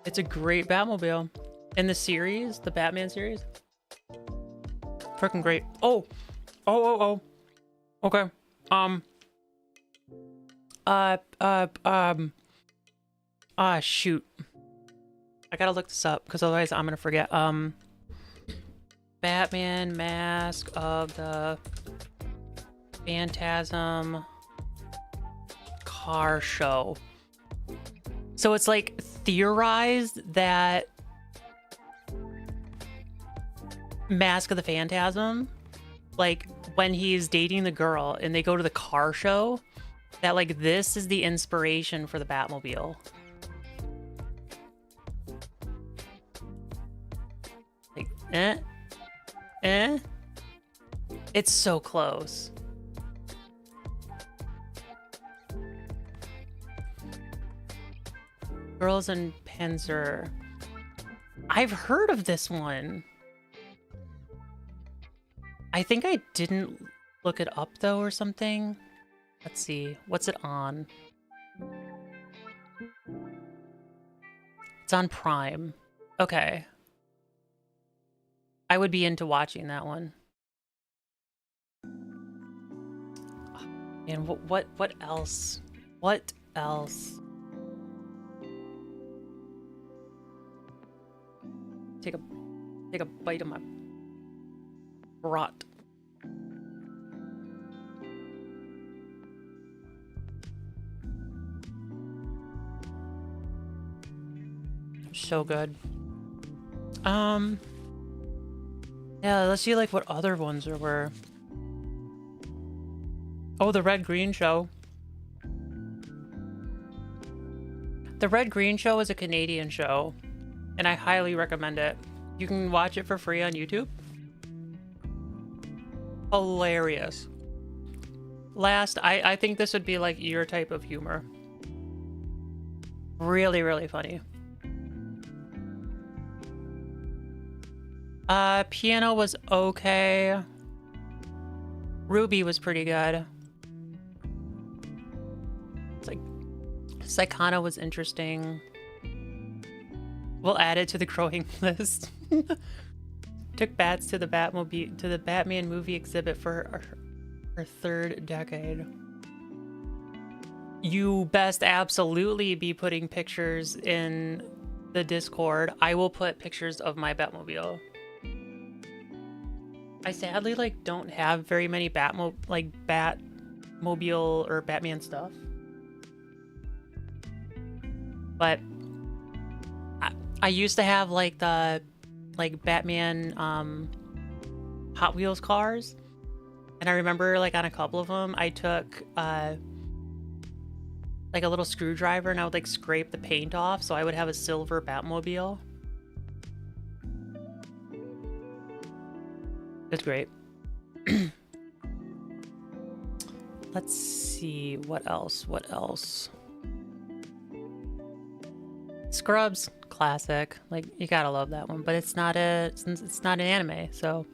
It's a great Batmobile. In the series, the Batman series. Freaking great. Oh. Okay. Shoot. I gotta look this up because otherwise I'm gonna forget. Batman Mask of the Phantasm car show. So it's like theorized that Mask of the Phantasm, like when he's dating the girl and they go to the car show, that like this is the inspiration for the Batmobile. Like, it's so close. Girls in Panzer. I've heard of this one. I think I didn't look it up though or something. Let's see. What's it on? It's on Prime. Okay. I would be into watching that one. And what else? What else? Take a bite of my brat. So good. Yeah, let's see like what other ones there were. Oh, the Red Green Show. The Red Green Show is a Canadian show, and I highly recommend it. You can watch it for free on YouTube. Hilarious. Last, I think this would be like your type of humor. Really, really funny. Piano was okay. Ruby was pretty good. It's like Psychana was interesting. We'll add it to the growing list. Took bats to the Batmobile to the Batman movie exhibit for her third decade. You best absolutely be putting pictures in the Discord. I will put pictures of my Batmobile. I sadly like don't have very many Batmobile or Batman stuff. But I used to have like the Batman Hot Wheels cars. And I remember like on a couple of them I took like a little screwdriver and I would like scrape the paint off so I would have a silver Batmobile. It's great. Let's see, what else? What else? Scrubs, classic. Like you gotta love that one, but it's not an anime. So,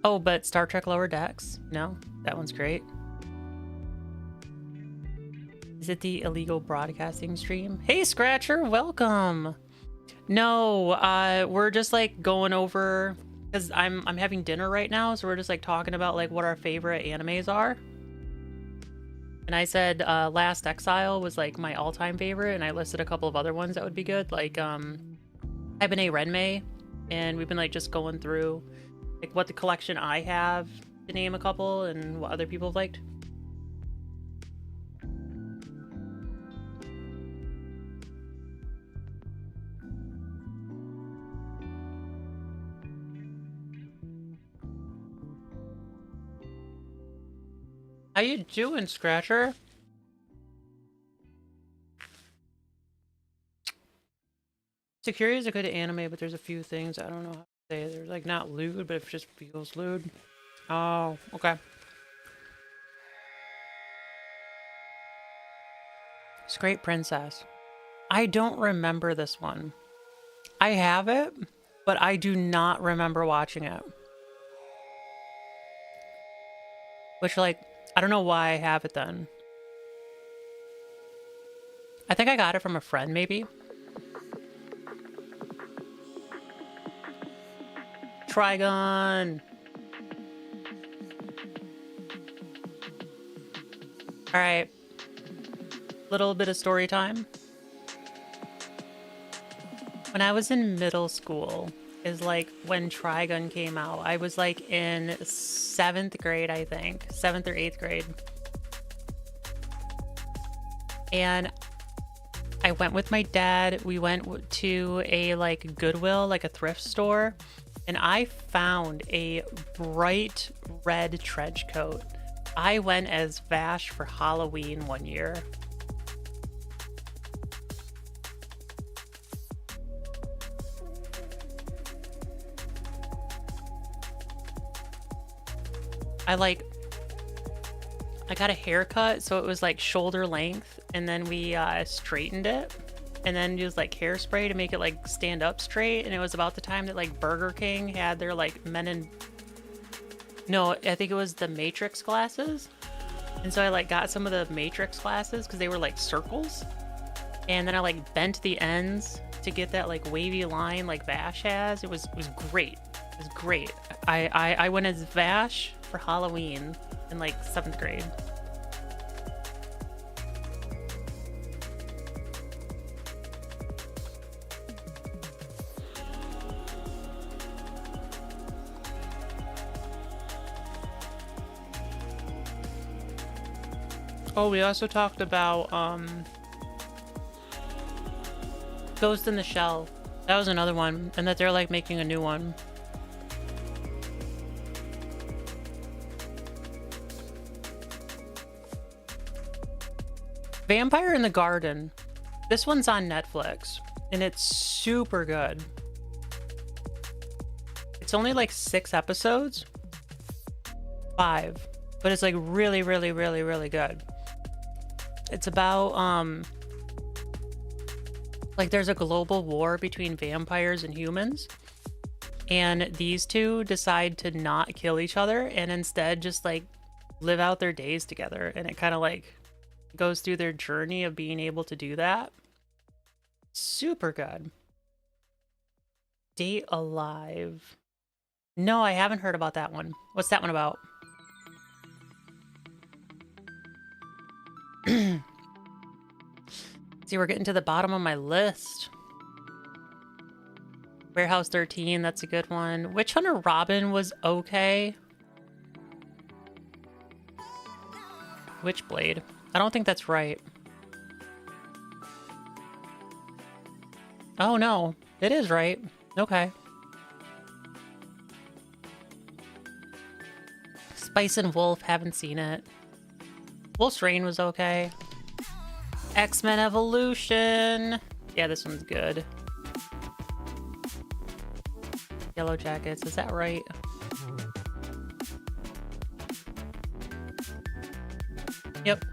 oh, but Star Trek Lower Decks. No, that one's great. Is it the illegal broadcasting stream? Hey, Scratcher, welcome. No, we're just like going over. Because I'm having dinner right now, so we're just like talking about like what our favorite animes are. And I said Last Exile was like my all-time favorite, and I listed a couple of other ones that would be good, like Ibane Renmei, and we've been like just going through like what the collection I have, to name a couple, and what other people have liked. How you doing, Scratcher? Security is a good anime, but there's a few things I don't know how to say. They're like not lewd, but it just feels lewd. Oh, okay. It's Great Princess. I don't remember this one. I have it, but I do not remember watching it. Which, like, I don't know why I have it then. I think I got it from a friend, maybe. Trigon! Alright. Little bit of story time. When I was in middle school is like when Trigun came out. I was like in 7th grade, I think. 7th or 8th grade. And I went with my dad. We went to a like Goodwill, like a thrift store. And I found a bright red trench coat I went as Vash for Halloween one year. I got a haircut, so it was like shoulder length, and then we straightened it, and then used like hairspray to make it like stand up straight. And it was about the time that like Burger King had their like no, I think it was the Matrix glasses. And so I like got some of the Matrix glasses because they were like circles, and then I like bent the ends to get that like wavy line like Vash has. It was great. It was great. I went as Vash for Halloween in like 7th grade. Oh, we also talked about Ghost in the Shell. That was another one, and that they're like making a new one. Vampire in the Garden. This one's on Netflix, and it's super good. It's only like 6 episodes. 5. But it's like really, really, really, really good. It's about, like there's a global war between vampires and humans. And these two decide to not kill each other and instead just like live out their days together. And it kind of like goes through their journey of being able to do that. Super good. Date Alive. No, I haven't heard about that one. What's that one about? See, we're getting to the bottom of my list. Warehouse 13, that's a good one. Witch Hunter Robin was okay. Witchblade. I don't think that's right. Oh no, it is right. Okay. Spice and Wolf, haven't seen it. Wolf's Rain was okay. X-Men Evolution. Yeah, this one's good. Yellow Jackets, is that right? Yep.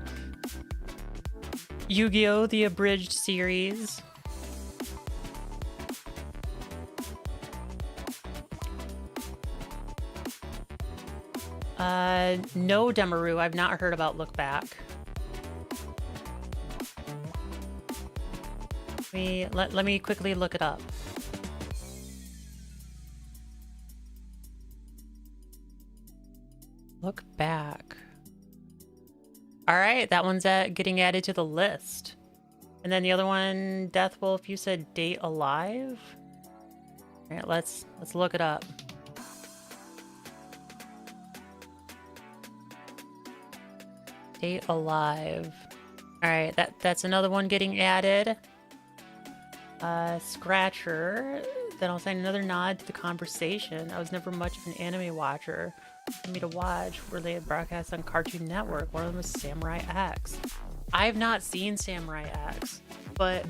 Yu-Gi-Oh! The Abridged Series. No, Demaru. I've not heard about Look Back. Let me quickly look it up. Look Back. All right, that one's getting added to the list. And then the other one, Death Wolf, you said Date Alive? All right, let's look it up. Date Alive. All right, that's another one getting added. Scratcher. Then I'll send another nod to the conversation. I was never much of an anime watcher. For me to watch where they had broadcast on Cartoon Network. One of them was Samurai X. I've not seen Samurai X, but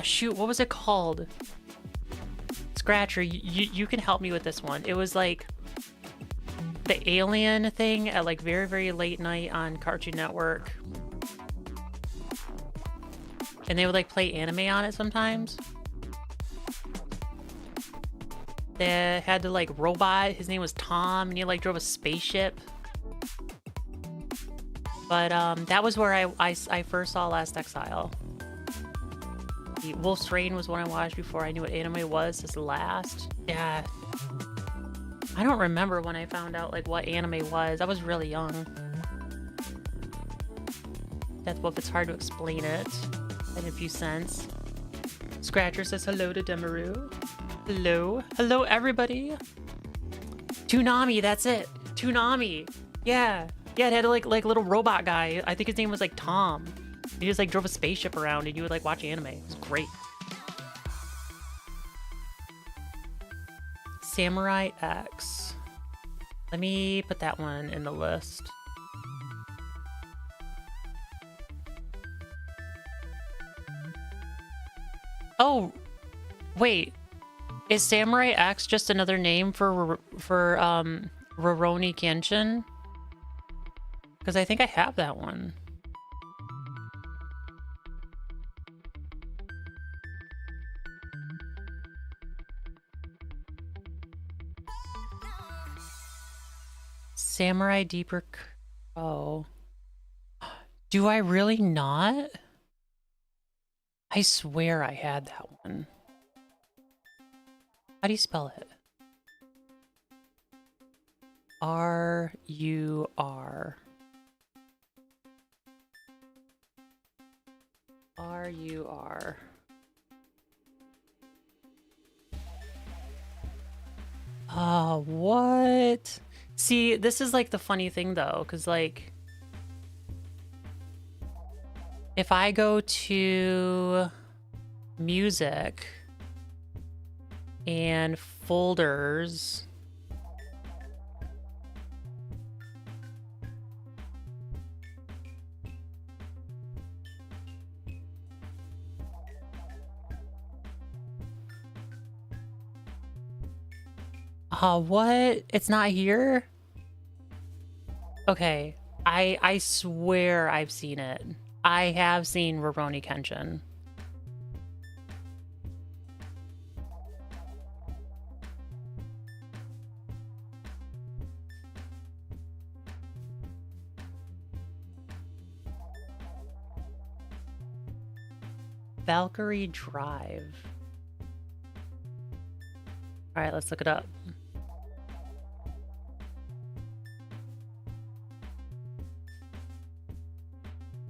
shoot, what was it called? Scratcher, you can help me with this one. It was like the alien thing at like very, very late night on Cartoon Network. And they would like play anime on it sometimes. They had the like robot, his name was Tom, and he like drove a spaceship. But that was where I first saw Last Exile. The Wolf's Rain was one I watched before I knew what anime was. This last. Yeah. I don't remember when I found out like what anime was. I was really young. Death Wolf, it's hard to explain it in a few cents. Scratcher says hello to Demaru. Hello. Hello, everybody. Toonami, that's it. Toonami. Yeah. Yeah, it had like little robot guy. I think his name was like Tom. He just like drove a spaceship around and you would like watch anime. It was great. Samurai X. Let me put that one in the list. Oh, wait. Is Samurai X just another name for Rurouni Kenshin? Because I think I have that one. Samurai Deeper... Oh. Do I really not? I swear I had that one. How do you spell it? R-U-R. R-U-R. Oh, what? See, this is like the funny thing though, because like if I go to music and folders, what? It's not here? Okay, I swear I've seen it. I have seen Rurouni Kenshin. Valkyrie Drive. All right, let's look it up.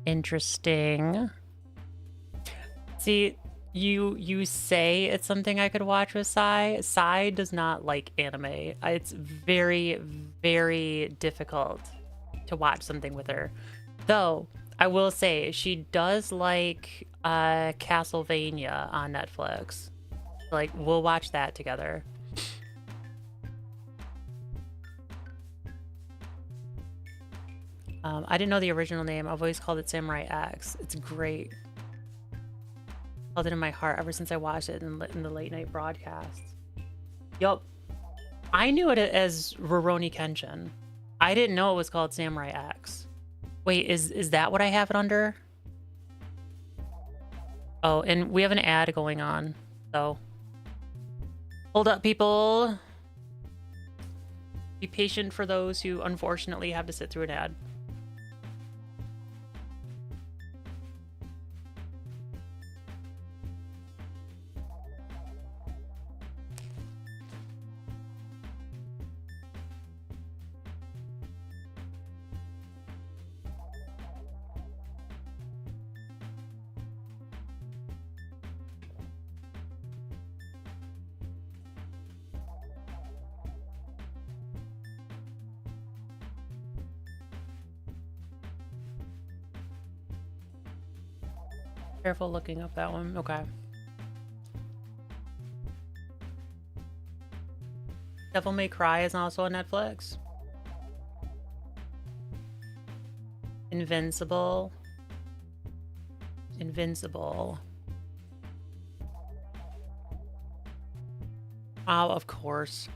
Interesting. See, you say it's something I could watch with Sai. Sai does not like anime. It's very, very difficult to watch something with her. Though, I will say, she does like Castlevania on Netflix. Like, we'll watch that together. I didn't know the original name. I've always called it Samurai X. It's great. Held it in my heart ever since I watched it in the late night broadcasts. Yup. I knew it as Rurouni Kenshin. I didn't know it was called Samurai X. Wait, is that what I have it under? Oh, and we have an ad going on, so hold up, people. Be patient for those who unfortunately have to sit through an ad. Careful looking up that one. Okay. Devil May Cry is also on Netflix. Invincible. Invincible. Oh, of course.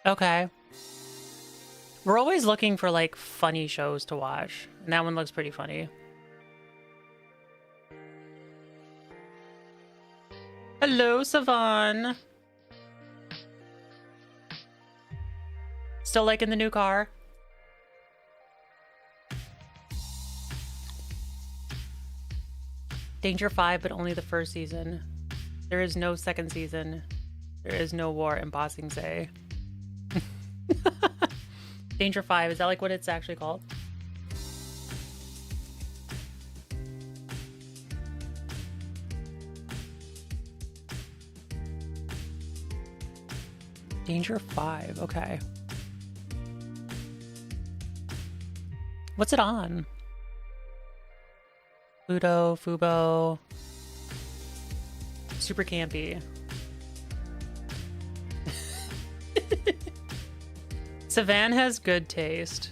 Okay. We're always looking for like funny shows to watch, and that one looks pretty funny. Hello, Savan. Still liking the new car? Danger 5, but only the first season. There is no second season. There is no war in Ba Sing Se. Danger 5, is that like what it's actually called? Danger 5, okay. What's it on? Pluto, Fubo. Super campy. Savan has good taste.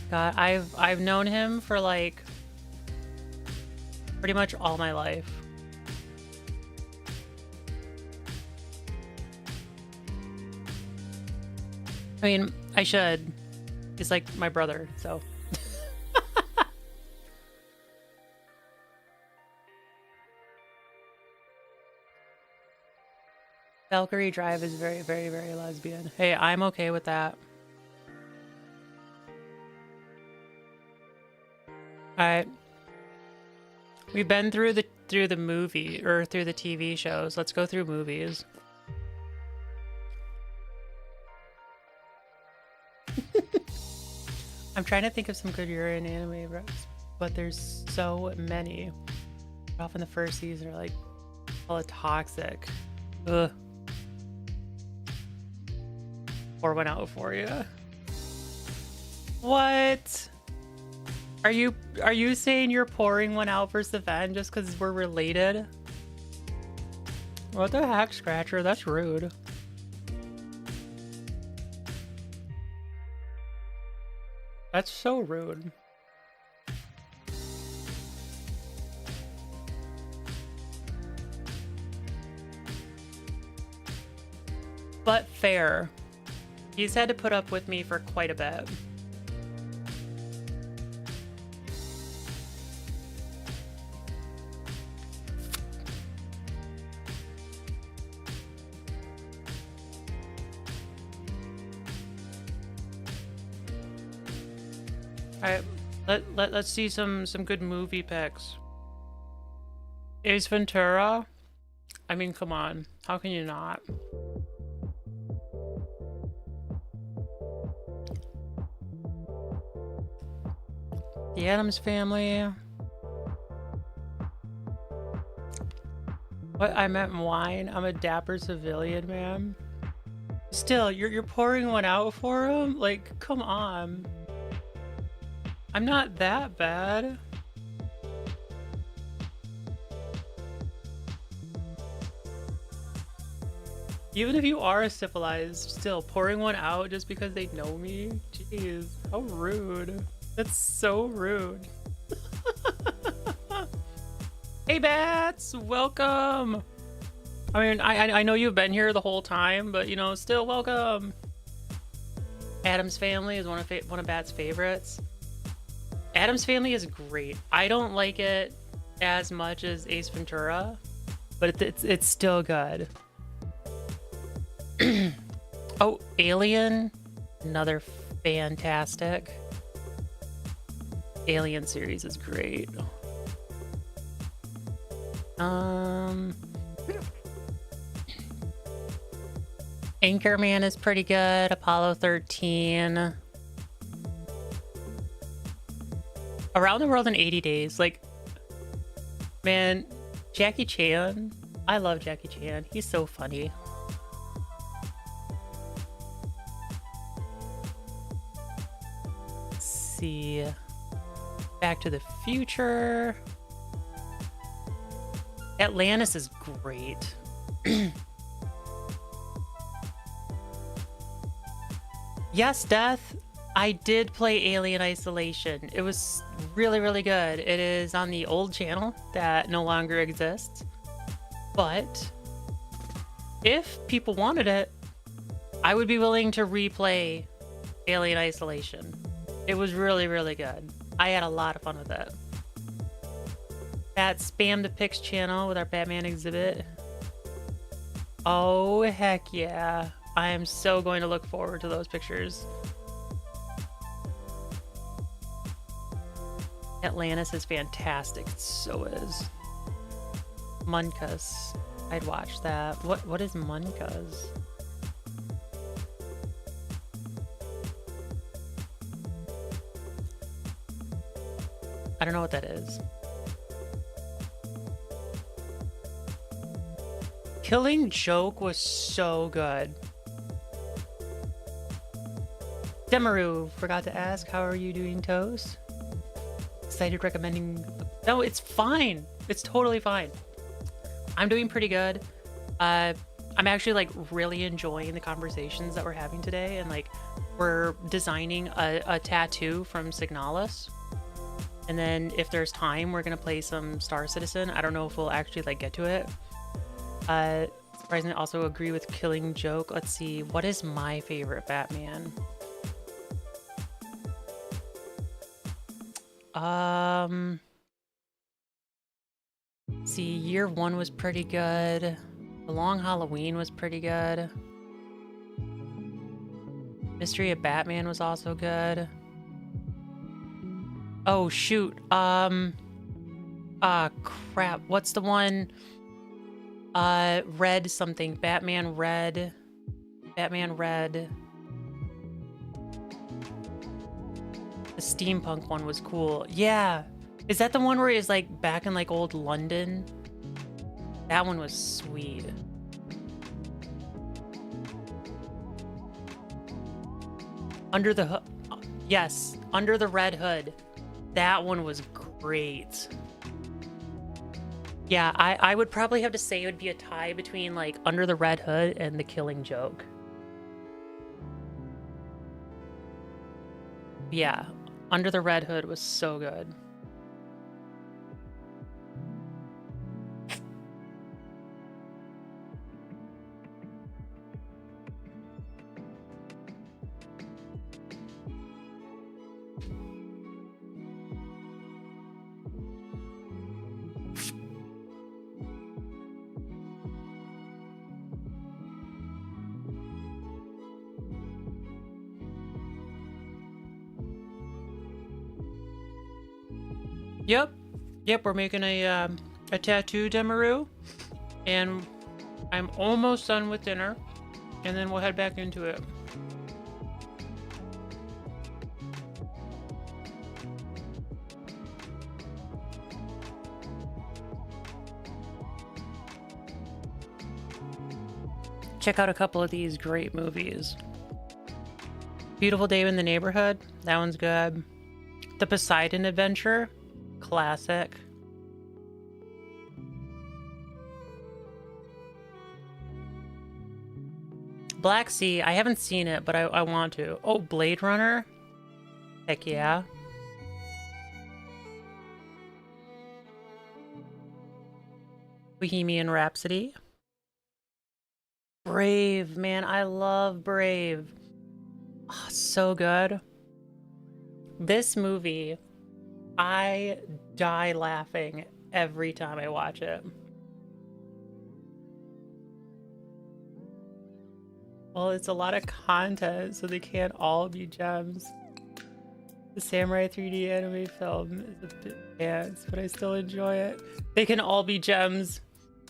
God, I've known him for like pretty much all my life. I mean, I should. He's like my brother, so. Valkyrie Drive is very, very, very lesbian. Hey, I'm okay with that. Alright. We've been through the movie or through the TV shows. Let's go through movies. I'm trying to think of some good urine anime, but there's so many. Off in the first season are like all toxic. Ugh. Pour one out for you. What? Are you saying you're pouring one out for Savan just because we're related? What the heck, Scratcher? That's rude. That's so rude. But fair. He's had to put up with me for quite a bit. Alright, let's see some good movie picks. Ace Ventura? I mean, come on. How can you not? The Addams Family. What? I meant wine. I'm a dapper civilian, man. Still, you're pouring one out for him? Like, come on. I'm not that bad. Even if you are civilized, still pouring one out just because they know me? Jeez, how rude. That's so rude. Hey Bats, welcome. I mean, I know you've been here the whole time, but you know, still welcome. Addams Family is one of Bat's favorites. Addams Family is great. I don't like it as much as Ace Ventura, but it's still good. Oh, Alien, another fantastic. Alien series is great. Anchorman is pretty good. Apollo 13. Around the World in 80 Days. Like, man, Jackie Chan. I love Jackie Chan. He's so funny. Let's see. Back to the Future. Atlantis is great. Yes, Death. I did play Alien Isolation. It was really, really good. It is on the old channel that no longer exists. But if people wanted it, I would be willing to replay Alien Isolation. It was really, really good. I had a lot of fun with it. At Spam the Pics channel with our Batman exhibit. Oh, heck yeah. I am so going to look forward to those pictures. Atlantis is fantastic. It so is. Munkus. I'd watch that. What is Munkus? I don't know what that is. Killing Joke was so good. Demaru, forgot to ask, how are you doing, Toast? Excited recommending... No, it's fine. It's totally fine. I'm doing pretty good. I'm actually like really enjoying the conversations that we're having today, and like we're designing a tattoo from Signalis. And then if there's time, we're gonna play some Star Citizen. I don't know if we'll actually like get to it. Surprisingly, also agree with Killing Joke. Let's see, what is my favorite Batman? See, Year One was pretty good. The Long Halloween was pretty good. Mystery of Batman was also good. Oh shoot. Crap. What's the one? Red something. Batman Red. Batman Red. The steampunk one was cool. Yeah. Is that the one where he's like back in like old London? That one was sweet. Under the Hood. Yes, Under the Red Hood. That one was great. Yeah, I would probably have to say it would be a tie between like Under the Red Hood and The Killing Joke. Yeah, Under the Red Hood was so good. Yep, we're making a tattoo, Demaru, and I'm almost done with dinner, and then we'll head back into it. Check out a couple of these great movies. Beautiful Day in the Neighborhood, that one's good. The Poseidon Adventure, classic. Black Sea, I haven't seen it, but I want to. Oh, Blade Runner? Heck yeah. Bohemian Rhapsody. Brave, man, I love Brave. Oh, so good. This movie, I die laughing every time I watch it. Well, it's a lot of content, so they can't all be gems. The Samurai 3D anime film is a bit pants, but I still enjoy it. They can all be gems.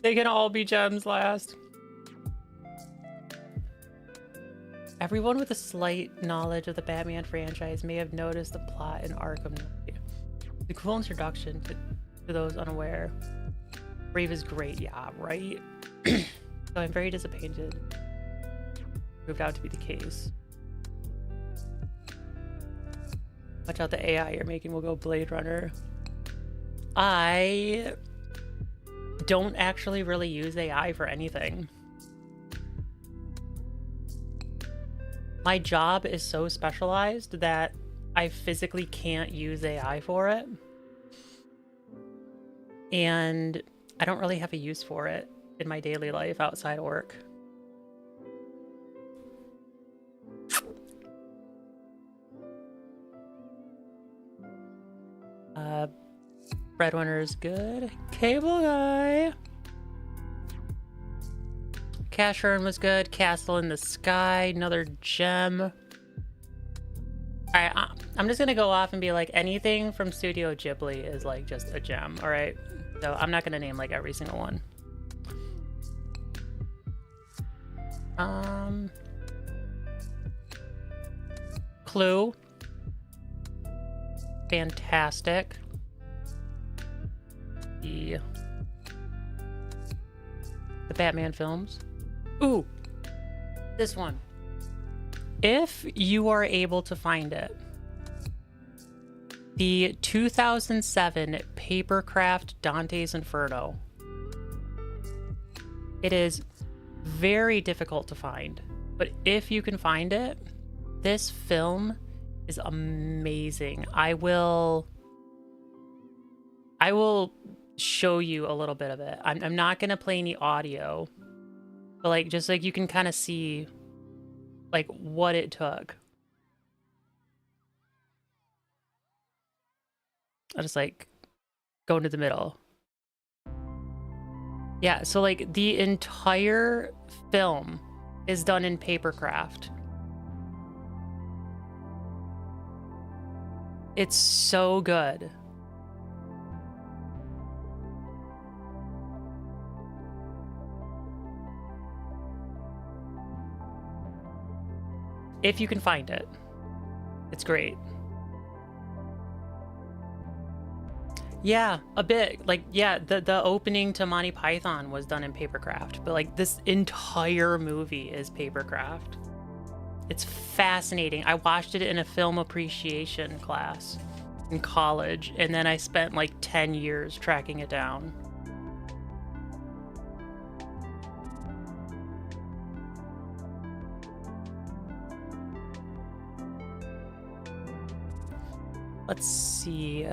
They can all be gems last. Everyone with a slight knowledge of the Batman franchise may have noticed the plot in Arkham Knight. The cool introduction to those unaware. Brave is great, yeah, right? So I'm very disappointed. Proved out to be the case. Watch out, the AI you're making will go Blade Runner. I don't actually really use AI for anything. My job is so specialized that I physically can't use AI for it. And I don't really have a use for it in my daily life outside of work. Breadwinner is good. Cable Guy. Cash Earn was good. Castle in the Sky, another gem. Alright, I'm just gonna go off and be like, anything from Studio Ghibli is like just a gem, alright? So I'm not gonna name like every single one. Clue. Fantastic. The Batman films. Ooh, this one. if you are able to find it, the 2007 Papercraft Dante's Inferno. It is very difficult to find, but if you can find it, this film is amazing. I will show you a little bit of it. I'm not gonna play any audio, but like just like you can kind of see like what it took. I'll just like go into the middle. Yeah, so like the entire film is done in Papercraft. It's so good. If you can find it, it's great. Yeah, a bit. Like, yeah, the opening to Monty Python was done in Papercraft, but like this entire movie is Papercraft. It's fascinating. I watched it in a film appreciation class in college, and then I spent like 10 years tracking it down. Let's see.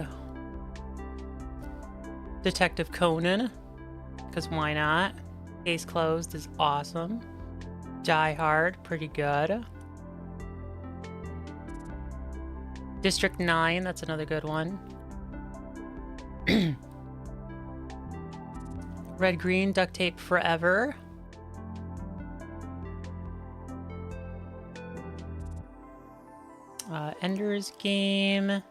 Detective Conan, because why not? Case Closed is awesome. Die Hard, pretty good. District 9, that's another good one. Red Green, Duct Tape Forever. Ender's Game.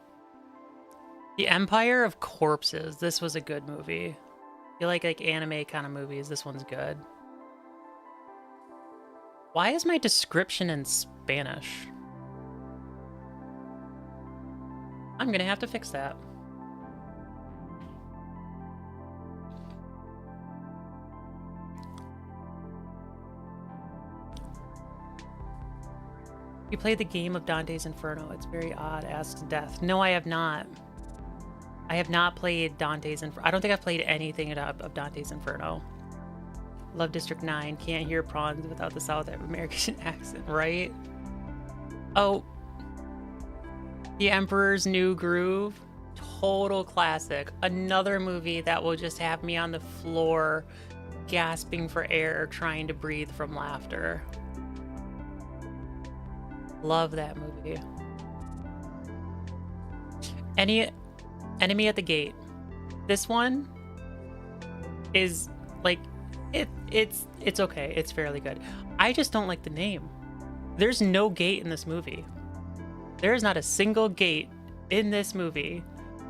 The Empire of Corpses. This was a good movie. If you like anime kind of movies, this one's good. Why is my description in Spanish? I'm gonna have to fix that. You played the game of Dante's Inferno. It's very odd, asks Death. No, I have not. I have not played Dante's Inferno. I don't think I've played anything of Dante's Inferno. Love District 9. Can't hear prawns without the South American accent, right? Oh. The Emperor's New Groove. Total classic. Another movie that will just have me on the floor gasping for air, trying to breathe from laughter. Love that movie. Enemy at the Gate. This one is like it's okay. It's fairly good. I just don't like the name. There's no gate in this movie. There is not a single gate in this movie.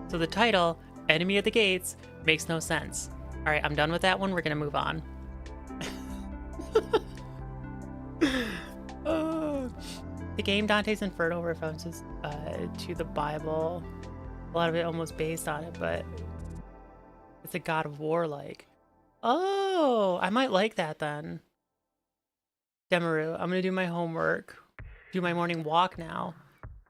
So the title, Enemy at the Gates, makes no sense. All right, I'm done with that one. We're gonna move on. The game Dante's Inferno references to the Bible. A lot of it almost based on it, but it's a God of War like. Oh, I might like that then. Demaru, I'm gonna do my homework, do my morning walk now.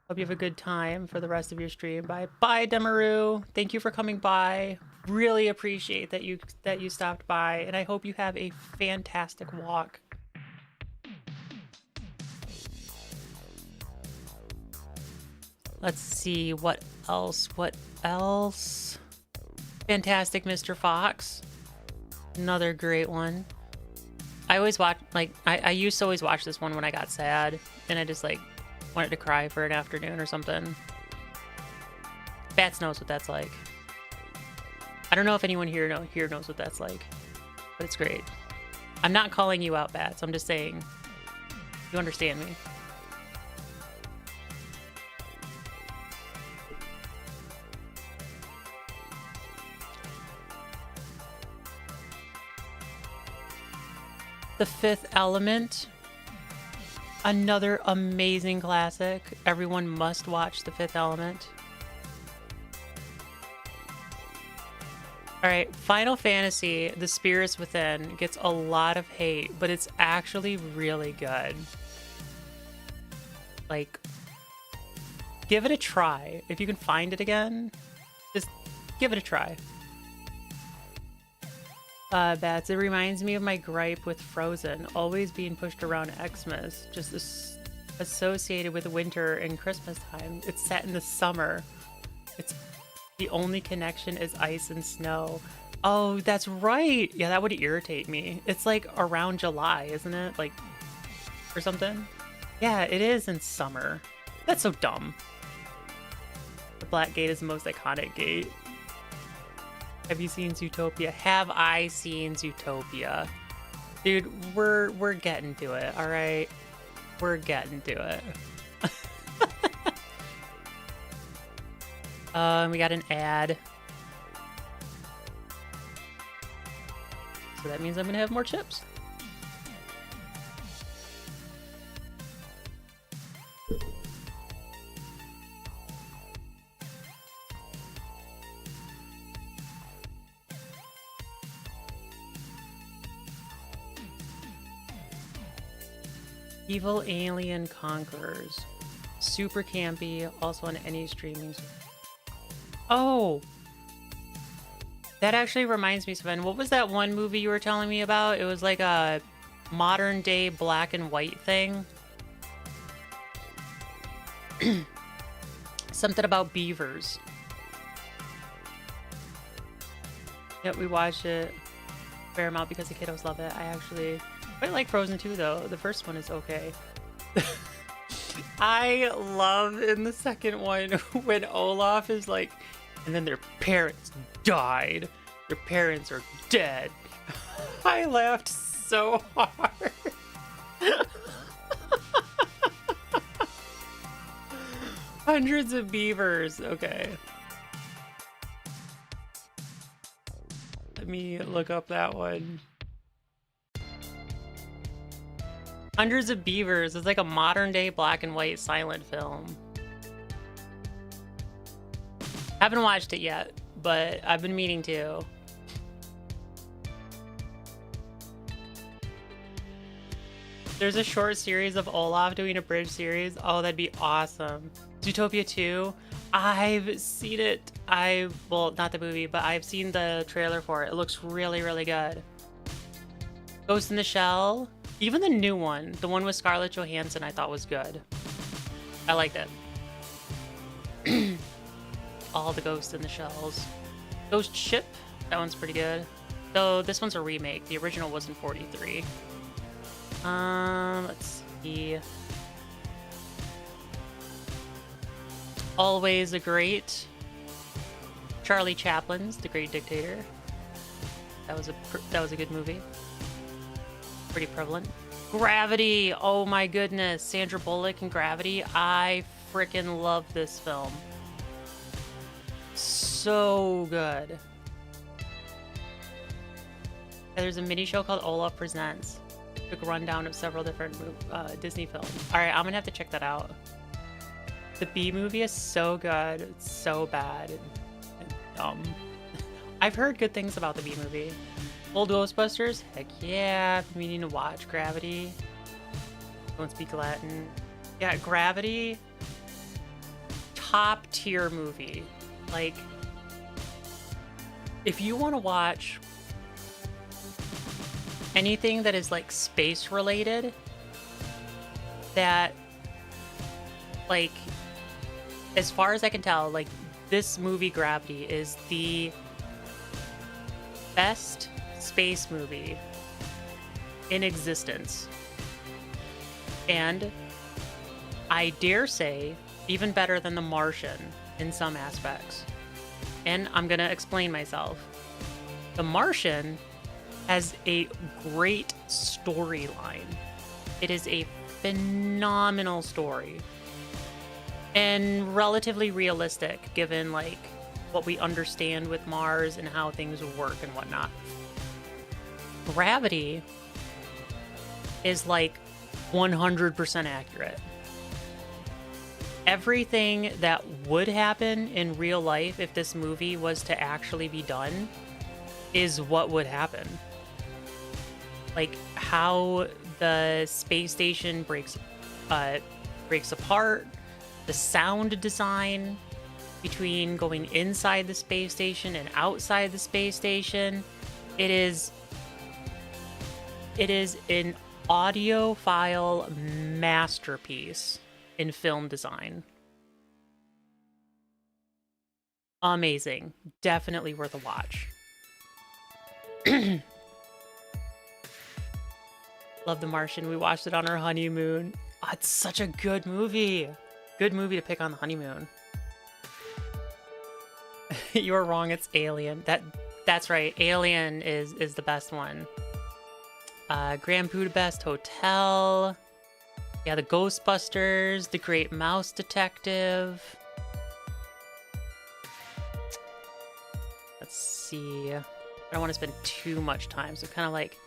Hope you have a good time for the rest of your stream. Bye, Demaru. Thank you for coming by. Really appreciate that you stopped by, and I hope you have a fantastic walk. Let's see what else. Fantastic Mr. Fox. Another great one. I always watch, like, I used to always watch this one when I got sad and I just like wanted to cry for an afternoon or something. Bats knows what that's like. I don't know if anyone here knows what that's like, but it's great. I'm not calling you out, Bats. I'm just saying you understand me. The Fifth Element, another amazing classic. Everyone must watch The Fifth Element. All right, Final Fantasy, The Spirits Within gets a lot of hate, but it's actually really good. Like, give it a try. If you can find it again, just give it a try. Bats, it reminds me of my gripe with Frozen, always being pushed around Xmas, just associated with winter and Christmas time. It's set in the summer. It's the only connection is ice and snow. Oh, that's right. Yeah, that would irritate me. It's like around July, isn't it? Like, or something? Yeah, it is in summer. That's so dumb. The Black Gate is the most iconic gate. Have you seen Zootopia? Have I seen Zootopia? Dude, we're getting to it, all right? We're getting to it. We got an ad. So that means I'm gonna have more chips. Evil Alien Conquerors. Super campy, also on any streaming. Oh! That actually reminds me, Sven. What was that one movie you were telling me about? It was like a modern day black and white thing. Something about beavers. Yep, we watched it a fair amount because the kiddos love it. I actually quite like Frozen 2 though. The first one is okay. I love in the second one when Olaf is like, and then their parents died. Their parents are dead. I laughed so hard. Hundreds of beavers. Okay. Let me look up that one. Hundreds of Beavers is like a modern day black and white silent film. Haven't watched it yet, but I've been meaning to. There's a short series of Olaf doing a bridge series. Oh, that'd be awesome. Zootopia 2. I've seen it. Well, not the movie, but I've seen the trailer for it. It looks really, really good. Ghost in the Shell. Even the new one, the one with Scarlett Johansson, I thought was good. I liked it. All the Ghost in the Shells. Ghost Ship. That one's pretty good. Though this one's a remake. The original was in 43. Let's see. Always a Great. Charlie Chaplin's The Great Dictator. That was a good movie. Pretty prevalent. Gravity. Oh my goodness. Sandra Bullock in Gravity. I freaking love this film. So good. There's a mini show called Olaf Presents. Quick rundown of several different Disney films. Alright, I'm gonna have to check that out. The B movie is so good. It's so bad and dumb. I've heard good things about the B movie. Old Ghostbusters? Heck yeah. I've been meaning to watch Gravity. Don't speak Latin. Yeah, Gravity. Top tier movie. Like, if you want to watch anything that is like space related, that, like, as far as I can tell, like, this movie Gravity is the best space movie in existence, and I dare say even better than The Martian in some aspects. And I'm gonna explain myself. The Martian has a great storyline. It is a phenomenal story and relatively realistic given like what we understand with Mars and how things work and whatnot. Gravity is like 100% accurate. Everything that would happen in real life if this movie was to actually be done is what would happen. Like how the space station breaks, breaks apart. The sound design between going inside the space station and outside the space station. It is an audiophile masterpiece in film design. Amazing. Definitely worth a watch. Love The Martian. We watched it on our honeymoon. Oh, it's such a good movie. Good movie to pick on the honeymoon. You're wrong, it's Alien. That's right. Alien is the best one. Grand Budapest Hotel. Yeah, the Ghostbusters, The Great Mouse Detective. Let's see. I don't want to spend too much time, so kind of like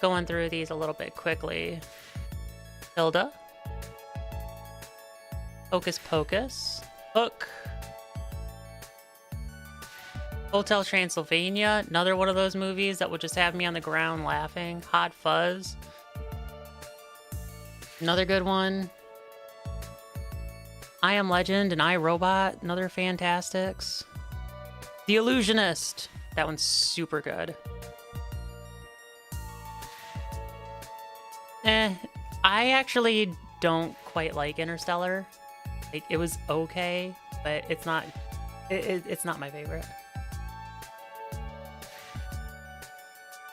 going through these a little bit quickly. Hilda. Hocus Pocus. Hook. Hotel Transylvania. Another one of those movies that would just have me on the ground laughing. Hot Fuzz. Another good one. I Am Legend and I, Robot. Another Fantastics. The Illusionist. That one's super good. I actually don't quite like Interstellar. Like, it was okay, but it's not my favorite.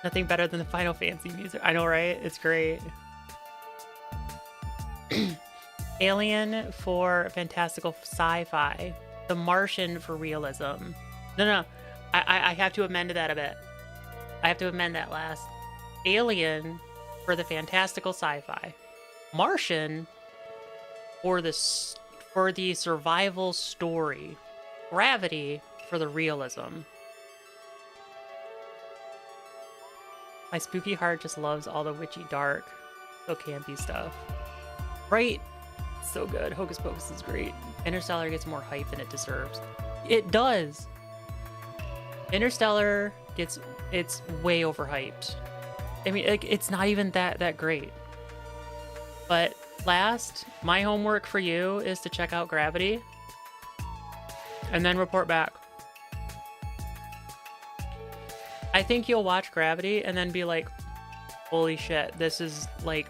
Nothing better than the Final Fantasy music. I know, right? It's great. Alien for fantastical sci-fi. The Martian for realism. No. I have to amend that a bit. I have to amend that last. Alien for the fantastical sci-fi. Martian for the survival story. Gravity for the realism. My spooky heart just loves all the witchy, dark, so campy stuff. Right? So good. Hocus Pocus is great. Interstellar gets more hype than it deserves. It does. Interstellar it's way overhyped. I mean, like, it's not even that great. But last, my homework for you is to check out Gravity and then report back. I think you'll watch Gravity and then be like, holy shit, this is like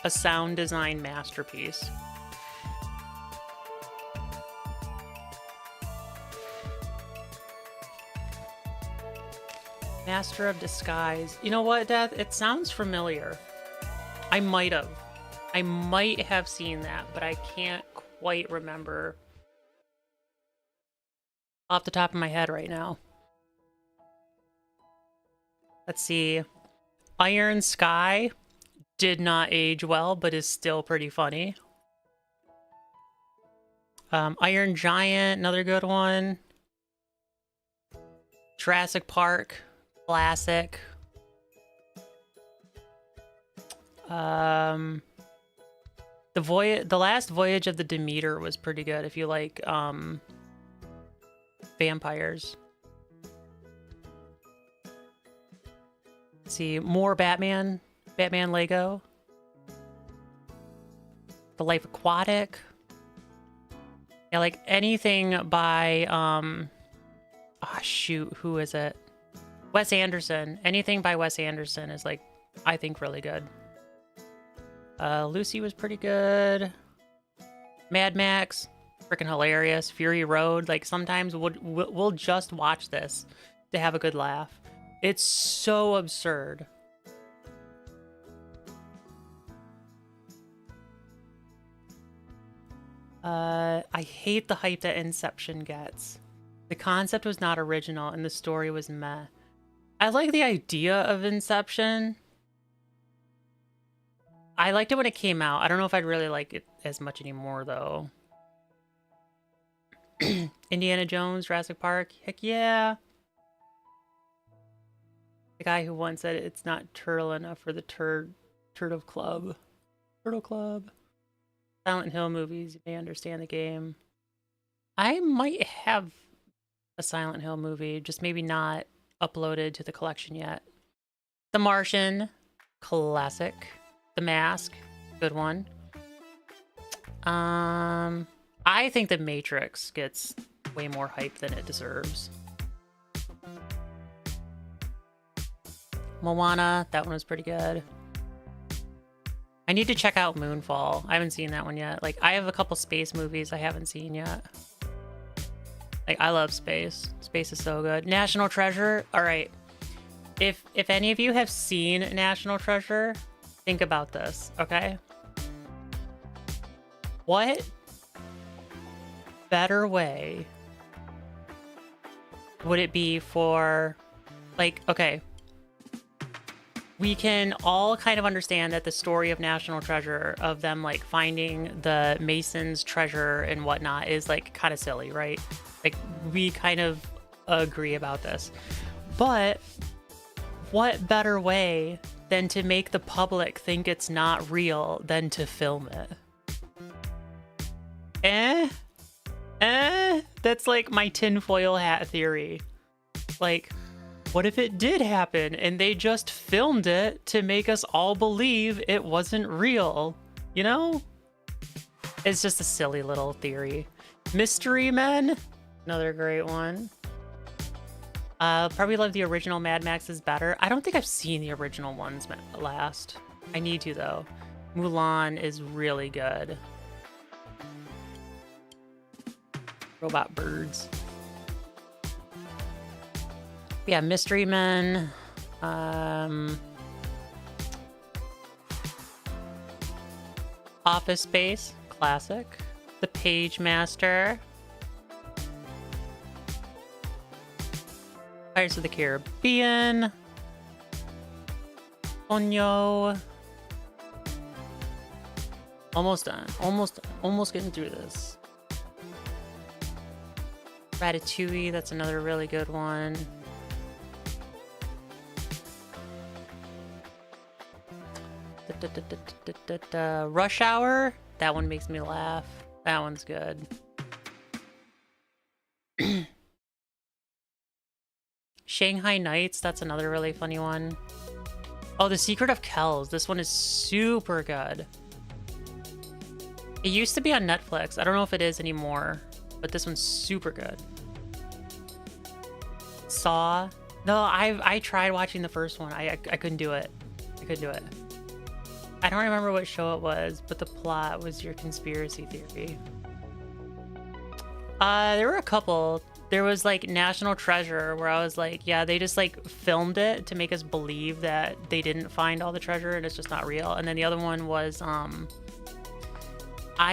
a sound design masterpiece. Master of Disguise. You know what, Death? It sounds familiar. I might have seen that, but I can't quite remember off the top of my head right now. Let's see. Iron Sky did not age well, but is still pretty funny. Iron Giant, another good one. Jurassic Park, classic. The Last Voyage of the Demeter was pretty good if you like vampires. Let's see, more Batman Lego. The Life Aquatic. Yeah, like anything by shoot, who is it? Wes Anderson. Anything by Wes Anderson is, like, I think really good. Lucy was pretty good. Mad Max, freaking hilarious. Fury Road, like, sometimes we'll just watch this to have a good laugh. It's so absurd. I hate the hype that Inception gets. The concept was not original and the story was meh. I like the idea of Inception. I liked it when it came out. I don't know if I'd really like it as much anymore, though. Indiana Jones, Jurassic Park. Heck yeah. The guy who once said it's not turtle enough for the Turtle Club. Turtle Club. Silent Hill movies, you may understand the game. I might have a Silent Hill movie, just maybe not uploaded to the collection yet. The Martian, classic. The Mask, good one. I think The Matrix gets way more hype than it deserves. Moana, that one was pretty good. I need to check out Moonfall. I haven't seen that one yet. Like, I have a couple space movies I haven't seen yet. Like, I love space. Space is so good. National Treasure. All right. If any of you have seen National Treasure, think about this, okay? What better way would it be for, like, okay, we can all kind of understand that the story of National Treasure, of them like finding the Mason's treasure and whatnot, is like kind of silly, right? Like, we kind of agree about this. But what better way than to make the public think it's not real than to film it? That's like my tinfoil hat theory. Like, what if it did happen and they just filmed it to make us all believe it wasn't real? You know? It's just a silly little theory. Mystery Men, another great one. Probably love the original Mad Max is better. I don't think I've seen the original ones last. I need to, though. Mulan is really good. Robot birds. Yeah, Mystery Men. Office Space, classic. The Page Master. Pirates of the Caribbean. Ponyo. Almost done. Almost getting through this. Ratatouille, that's another really good one. Rush Hour, that one makes me laugh. That one's good. Shanghai Nights, that's another really funny one. Oh, The Secret of Kells, this one is super good. It used to be on Netflix. I don't know if it is anymore, but this one's super good. Saw. No, I tried watching the first one. I couldn't do it. I couldn't do it. I don't remember what show it was, but the plot was your conspiracy theory. There were a couple. There was like National Treasure, where I was like, yeah, they just like filmed it to make us believe that they didn't find all the treasure and it's just not real. And then the other one was I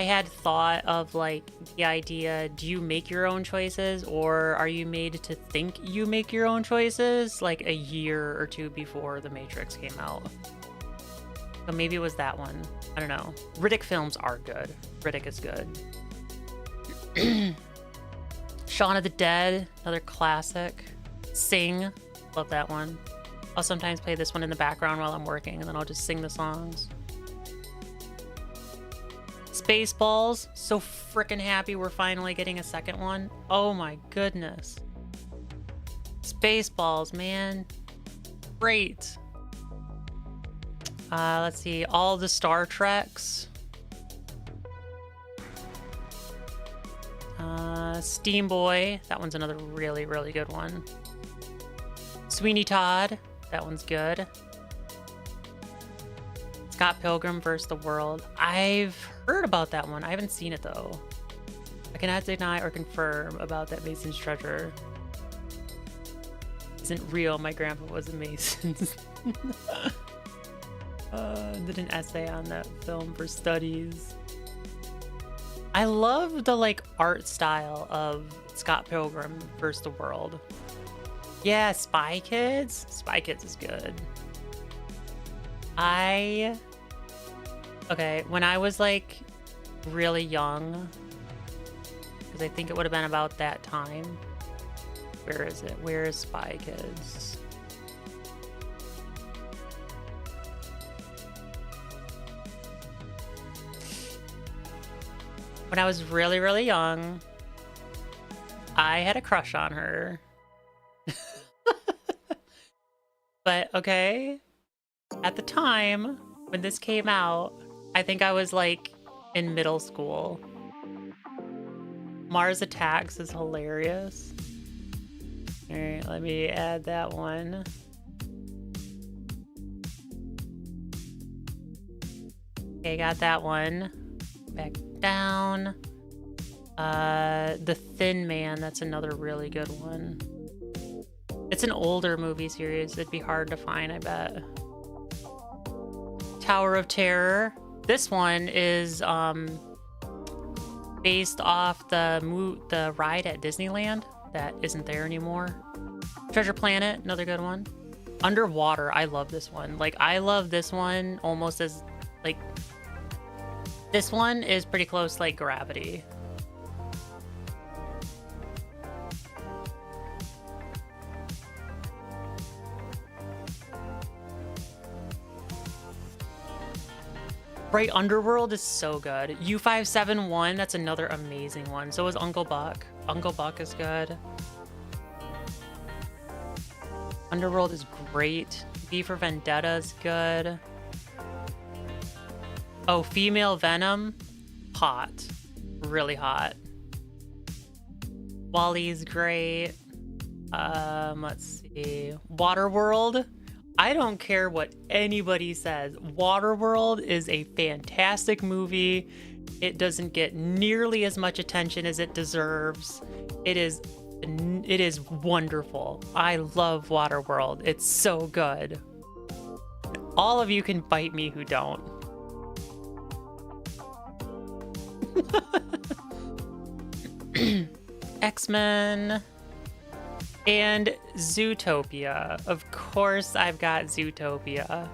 had thought of like the idea, do you make your own choices or are you made to think you make your own choices, like a year or two before The Matrix came out? So maybe it was that one. I don't know. Riddick films are good. Riddick is good. Shaun of the Dead, another classic. Sing, love that one. I'll sometimes play this one in the background while I'm working, and then I'll just sing the songs. Spaceballs, so freaking happy we're finally getting a second one. Oh my goodness. Spaceballs, man. Great. Let's see, all the Star Treks. Steam Boy, that one's another really, really good one. Sweeney Todd, that one's good. Scott Pilgrim vs. the World. I've heard about that one. I haven't seen it though. I cannot deny or confirm about that Mason's treasure. Isn't real. My grandpa was a Mason. Did an essay on that film for studies. I love the like art style of Scott Pilgrim vs. the World. Yeah, Spy Kids. Spy Kids is good. Okay, when I was like really young, because I think it would have been about that time. Where is it? Where is Spy Kids? When I was really, really young, I had a crush on her. But, okay, at the time when this came out, I think I was like in middle school. Mars Attacks is hilarious. All right, let me add that one. Okay, got that one. Back down. The Thin Man, that's another really good one. It's an older movie series. It'd be hard to find, I bet. Tower of Terror. This one is based off the ride at Disneyland that isn't there anymore. Treasure Planet, another good one. Underwater, I love this one. Like, I love this one almost as, like, this one is pretty close, like, Gravity. Right, Underworld is so good. U571, that's another amazing one. So is Uncle Buck. Uncle Buck is good. Underworld is great. V for Vendetta is good. Oh, Female Venom, hot. Really hot. Wally's great. Let's see. Waterworld. I don't care what anybody says. Waterworld is a fantastic movie. It doesn't get nearly as much attention as it deserves. It is wonderful. I love Waterworld. It's so good. All of you can bite me who don't. X-Men and Zootopia. Of course I've got Zootopia.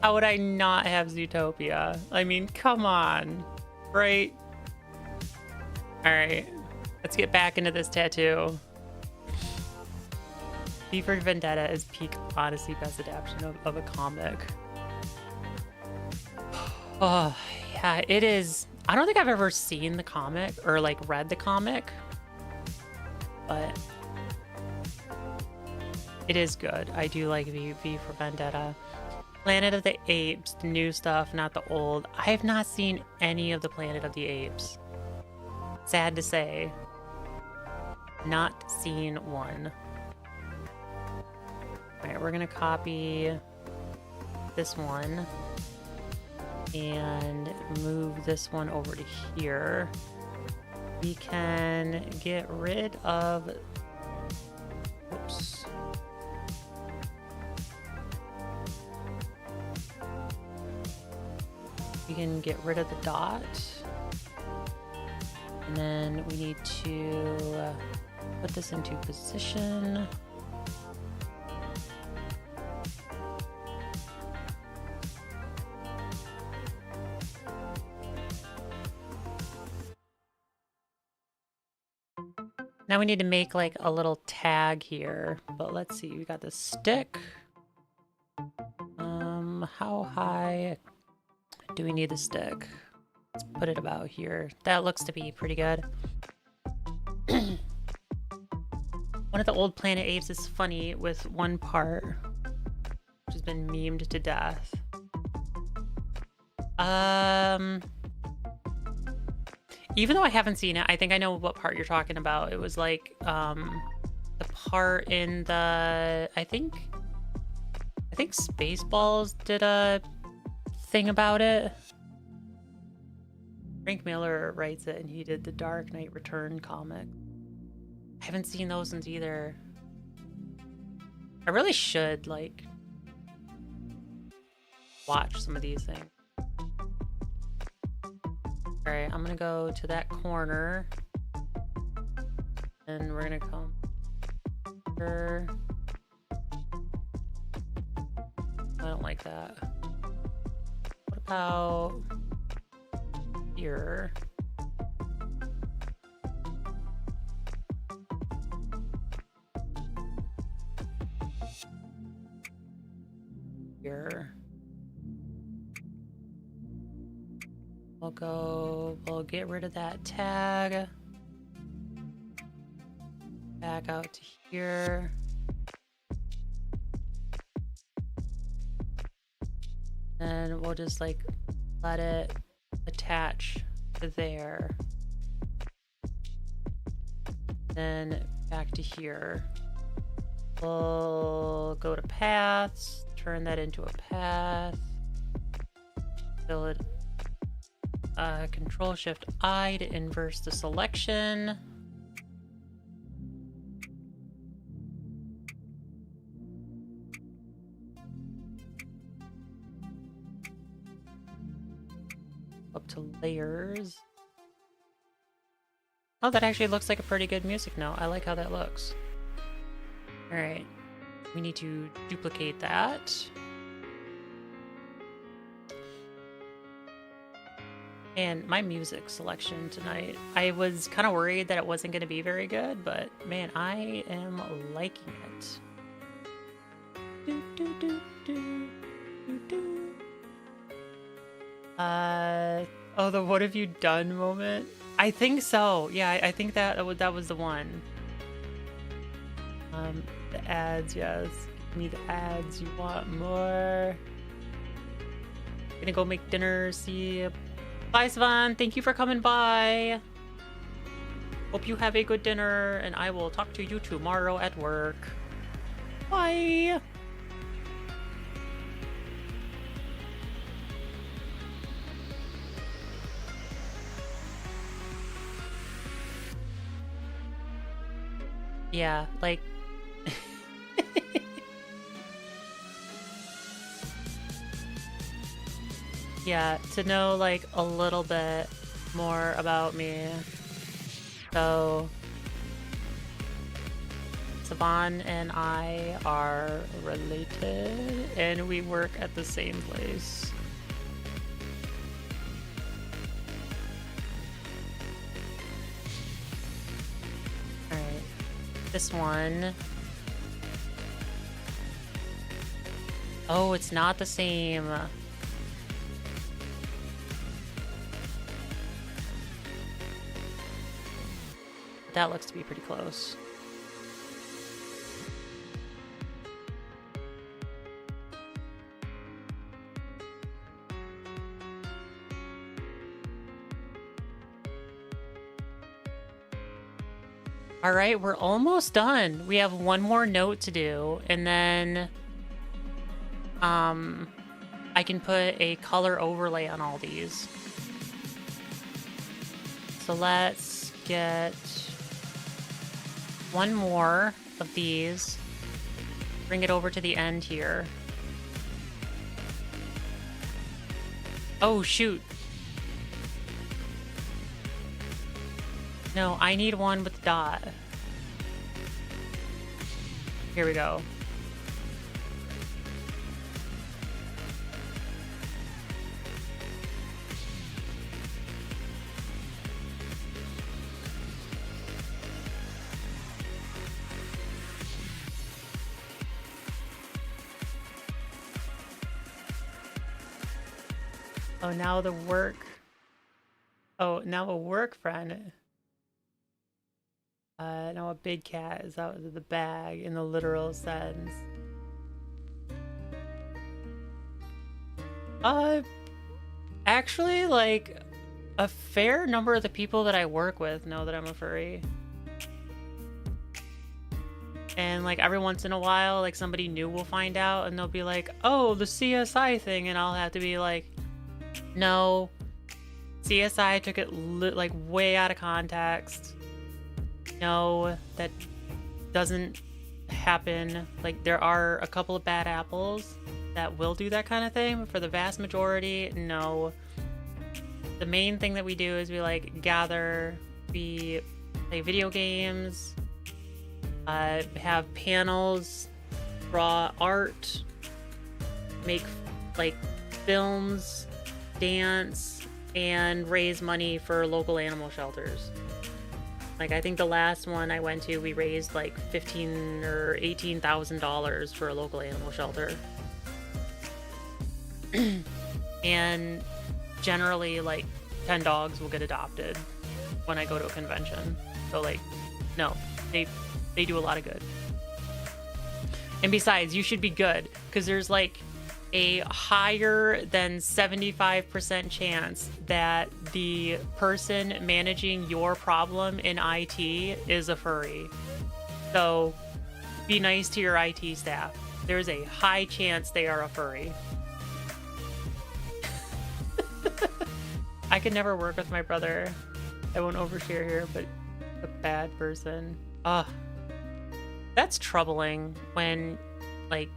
How would I not have Zootopia? I mean, come on, right? All right, let's get back into this tattoo. V for Vendetta is peak Odyssey best adaptation of a comic. Oh, yeah, it is. I don't think I've ever seen the comic or like read the comic, but it is good. I do like V for Vendetta. Planet of the Apes, the new stuff, not the old. I have not seen any of the Planet of the Apes. Sad to say. Not seen one. Alright, we're gonna copy this one and move this one over to here. We can get rid of... Oops. We can get rid of the dot. And then we need to put this into position. Now we need to make like a little tag here, but let's see, we got the stick. How high do we need the stick? Let's put it about here. That looks to be pretty good. One of the old Planet Apes is funny with one part, which has been memed to death. Even though I haven't seen it, I think I know what part you're talking about. It was like the part in the I think Spaceballs did a thing about it. Frank Miller writes it, and he did the Dark Knight Return comic. I haven't seen those ones either. I really should like watch some of these things. All right, I'm gonna go to that corner, and we're gonna come here. I don't like that. What about here? Here. We'll get rid of that tag. Back out to here. And we'll just like let it attach attach to there. Then back to here. We'll go to paths, turn that into a path. Fill it. Control Shift I to inverse the selection. Up to layers. Oh, that actually looks like a pretty good music note. I like how that looks. All right, we need to duplicate that. And my music selection tonight, I was kind of worried that it wasn't going to be very good, but man, I am liking it. Do, do, do, do, do, do. Oh, the what have you done moment? I think so. Yeah, I think that was the one. The ads, yes. Give me the ads. You want more? Gonna go make dinner. See you. Bye, Svan. Thank you for coming by. Hope you have a good dinner, and I will talk to you tomorrow at work. Bye. Yeah, like... yeah, to know, like, a little bit more about me. So... Saban and I are related, and we work at the same place. Alright. This one. Oh, it's not the same. That looks to be pretty close. All right, we're almost done. We have one more note to do, and then I can put a color overlay on all these. So let's get one more of these. Bring it over to the end here. Oh, shoot. No, I need one with the dot. Here we go. Oh, now the work. Oh, now a work friend. Now a big cat is out of the bag in the literal sense. Actually, like, a fair number of the people that I work with know that I'm a furry. And, like, every once in a while, like, somebody new will find out and they'll be like, oh, the CSI thing, and I'll have to be like, no. CSI took it, like, way out of context. No, that doesn't happen. Like, there are a couple of bad apples that will do that kind of thing, but for the vast majority, no. The main thing that we do is we, like, gather, we play video games, have panels, draw art, make, like, films, dance, and raise money for local animal shelters. Like, I think the last one I went to, we raised like $15,000 or $18,000 for a local animal shelter. And generally, like, 10 dogs will get adopted when I go to a convention. So, like, no, they do a lot of good. And besides, you should be good, because there's like a higher than 75% chance that the person managing your problem in IT is a furry. So be nice to your IT staff. There's a high chance they are a furry. I could never work with my brother. I won't overshare here, but a bad person. Ugh. That's troubling when, like,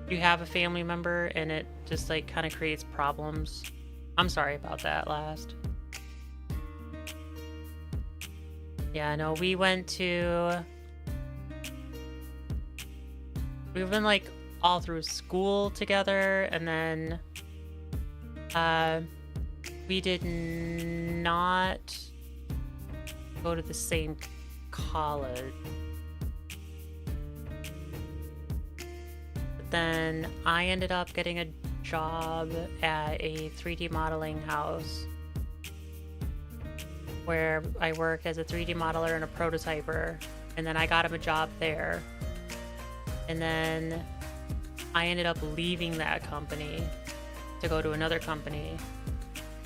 you have a family member and it just, like, kind of creates problems. I'm sorry about that last. Yeah, no, we've been, like, all through school together, and then, we did not go to the same college. But then I ended up getting a job at a 3D modeling house where I worked as a 3D modeler and a prototyper, and then I got him a job there. And then I ended up leaving that company to go to another company.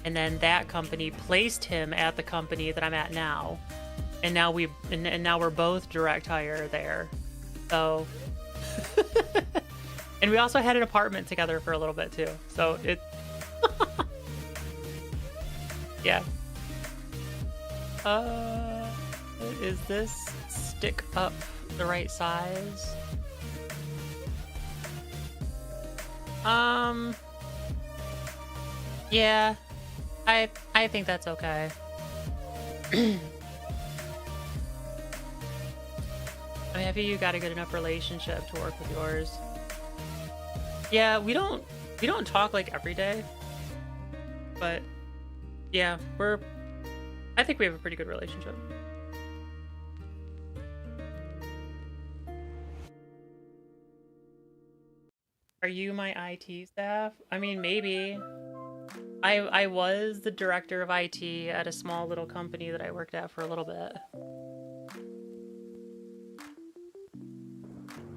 And then that company placed him at the company that I'm at now. And now now we're both direct hire there. So and we also had an apartment together for a little bit too. So it yeah. Is this stick up the right size? Yeah, I think that's okay. I'm happy you got a good enough relationship to work with yours. Yeah, we don't talk like every day, but yeah, I think we have a pretty good relationship. Are you my IT staff? I mean, maybe. I was the director of IT at a small little company that I worked at for a little bit.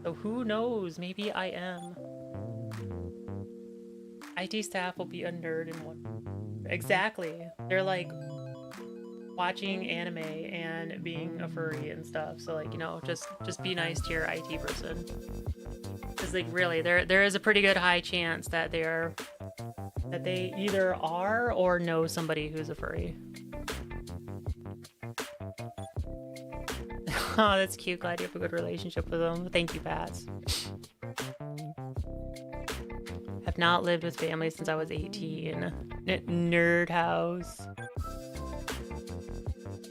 So who knows? Maybe I am. IT staff will be a nerd in one. Exactly. They're like watching anime and being a furry and stuff. So like, you know, just be nice to your IT person. Because like really, there is a pretty good high chance that they either are or know somebody who's a furry. Oh, that's cute. Glad you have a good relationship with them. Thank you, Pats. Have not lived with family since I was 18. Nerd house.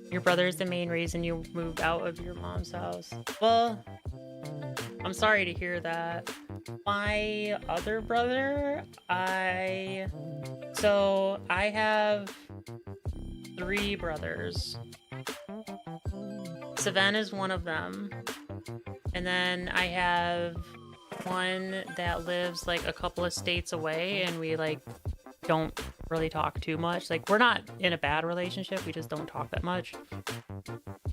Your brother is the main reason you moved out of your mom's house. Well, I'm sorry to hear that. My other brother, so I have 3 brothers. Savannah is one of them. And then I have one that lives like a couple of states away, and we like don't really talk too much. Like we're not in a bad relationship, we just don't talk that much.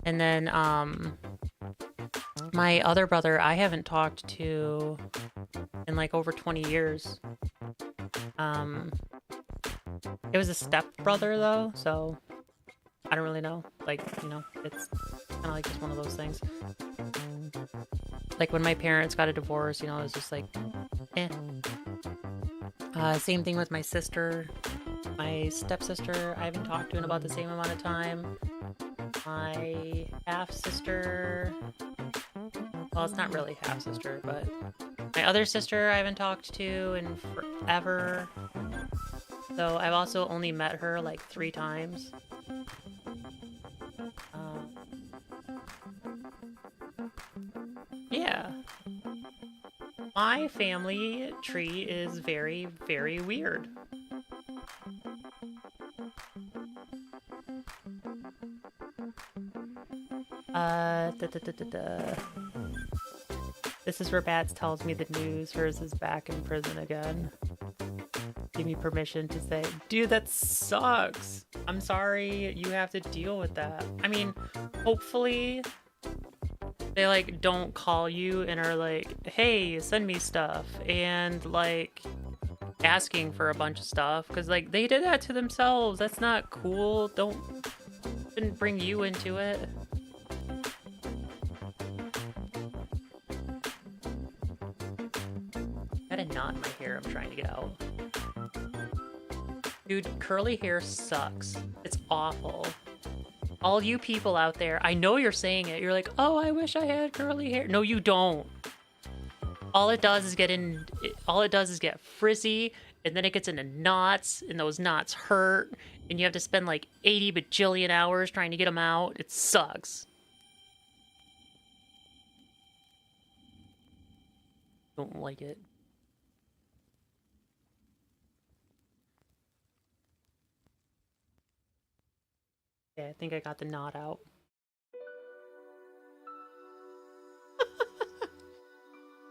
And then my other brother I haven't talked to in like over 20 years. It was a step brother though, so I don't really know. Like, you know, it's kind of like just one of those things. Like when my parents got a divorce, you know, it was just like, eh. Same thing with my sister. My stepsister, I haven't talked to in about the same amount of time. My half-sister, well, it's not really half-sister, but my other sister I haven't talked to in forever. So I've also only met her like 3 times. Yeah. My family tree is very, very weird. This is where Bats tells me the news. Hers is back in prison again. Give me permission to say, dude, that sucks. I'm sorry you have to deal with that. I mean, hopefully They like don't call you and are like, hey, send me stuff, and like asking for a bunch of stuff because like they did that to themselves. That's not cool. Didn't bring you into it. Got a knot in my hair I'm trying to get out. Dude, curly hair sucks. It's awful. All you people out there, I know you're saying it. You're like, oh, I wish I had curly hair. No, you don't. All it does is get frizzy, and then it gets into knots, and those knots hurt, and you have to spend like 80 bajillion hours trying to get them out. It sucks. Don't like it. Okay, I think I got the knot out.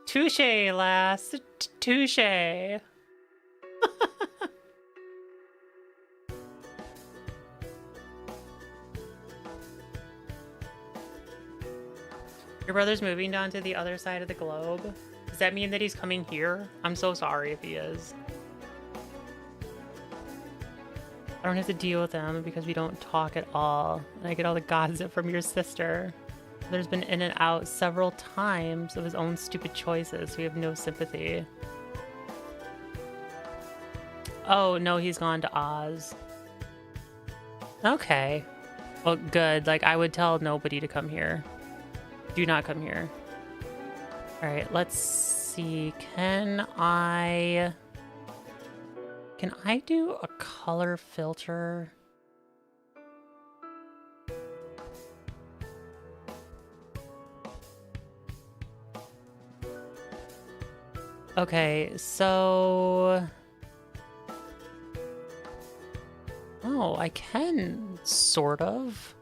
Touche, lass. Touche. Your brother's moving down to the other side of the globe? Does that mean that he's coming here? I'm so sorry if he is. I don't have to deal with him because we don't talk at all. And I get all the gossip from your sister. There's been in and out several times of his own stupid choices. So we have no sympathy. Oh, no, he's gone to Oz. Okay. Well, good. Like, I would tell nobody to come here. Do not come here. Alright, let's see. Can I do a color filter? Okay, so... Oh, I can, sort of.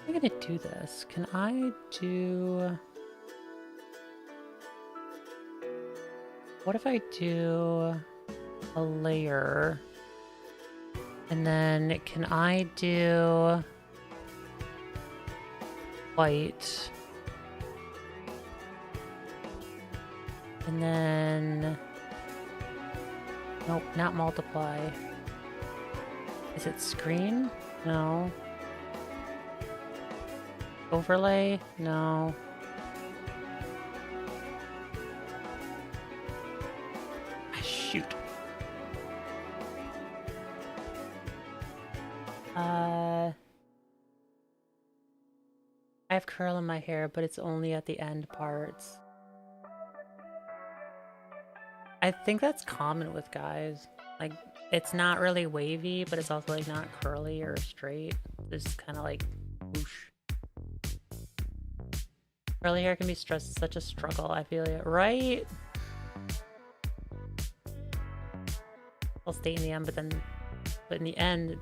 I'm gonna do this. Can I do... What if I do a layer? And then can I do white? And then... Nope, not multiply. Is it screen? No. Overlay? No. Shoot. I have curl in my hair, but it's only at the end parts. I think that's common with guys. Like, it's not really wavy, but it's also like not curly or straight. It's kind of like whoosh. Curly hair can be such a struggle, I feel it, right? I'll stay in the end, but in the end,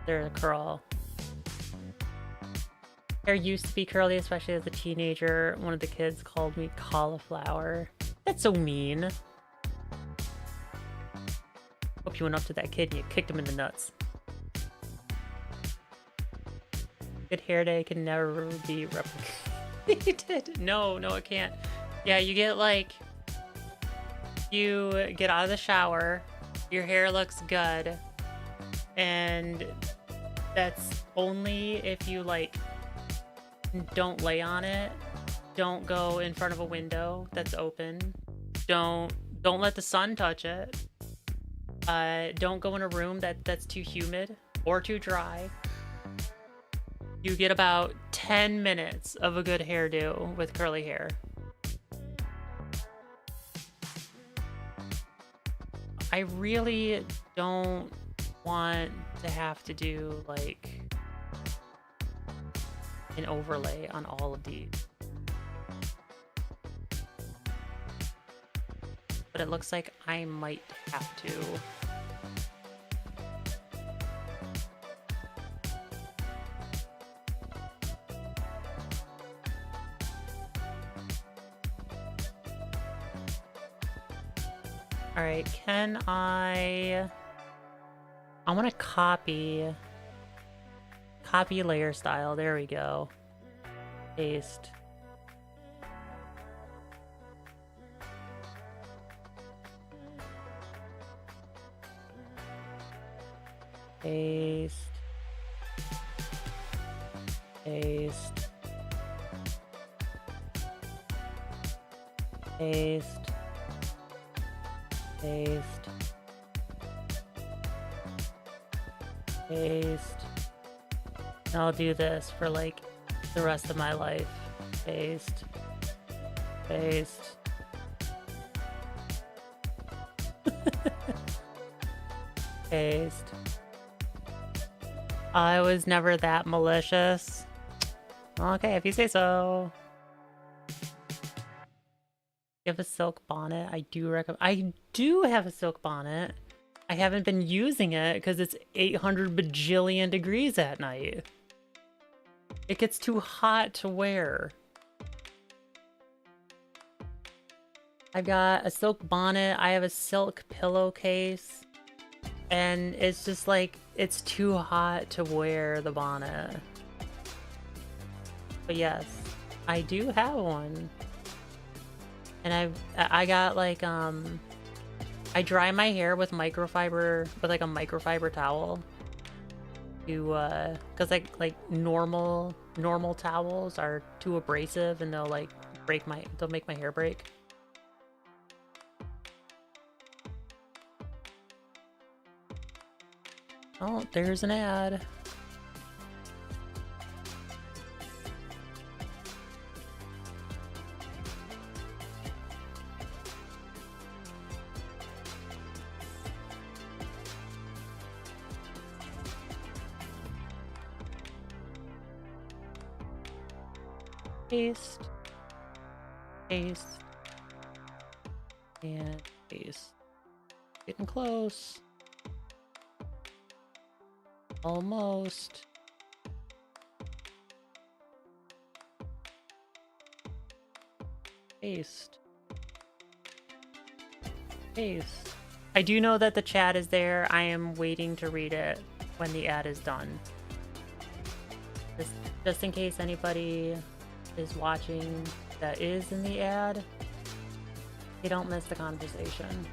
they're a curl. Hair used to be curly, especially as a teenager. One of the kids called me cauliflower. That's so mean. Hope you went up to that kid and you kicked him in the nuts. Good hair day can never be replicated. No, it can't. Yeah, you get like... You get out of the shower, your hair looks good, and that's only if you like don't lay on it, don't go in front of a window that's open, don't let the sun touch it, don't go in a room that's too humid or too dry. You get about 10 minutes of a good hairdo with curly hair. I really don't want to have to do like an overlay on all of these. But it looks like I might have to. All right, can I want to copy layer style. There we go. Paste. Paste. Paste. Paste. Paste. Paste. And I'll do this for like the rest of my life. Paste. Paste. Paste. I was never that malicious. Okay, if you say so. You have a silk bonnet? I do recommend. I do have a silk bonnet. I haven't been using it because it's 800 bajillion degrees at night. It gets too hot to wear. I've got a silk bonnet. I have a silk pillowcase. And it's just like, it's too hot to wear the bonnet. But yes, I do have one. And I got like, I dry my hair with microfiber, with like a microfiber towel. To, cause like normal towels are too abrasive and they'll like they'll make my hair break. Oh, there's an ad. Paste. Paste. And paste. Getting close. Almost. Paste. Paste. I do know that the chat is there. I am waiting to read it when the ad is done. Just in case anybody is watching that is in the ad, they don't miss the conversation.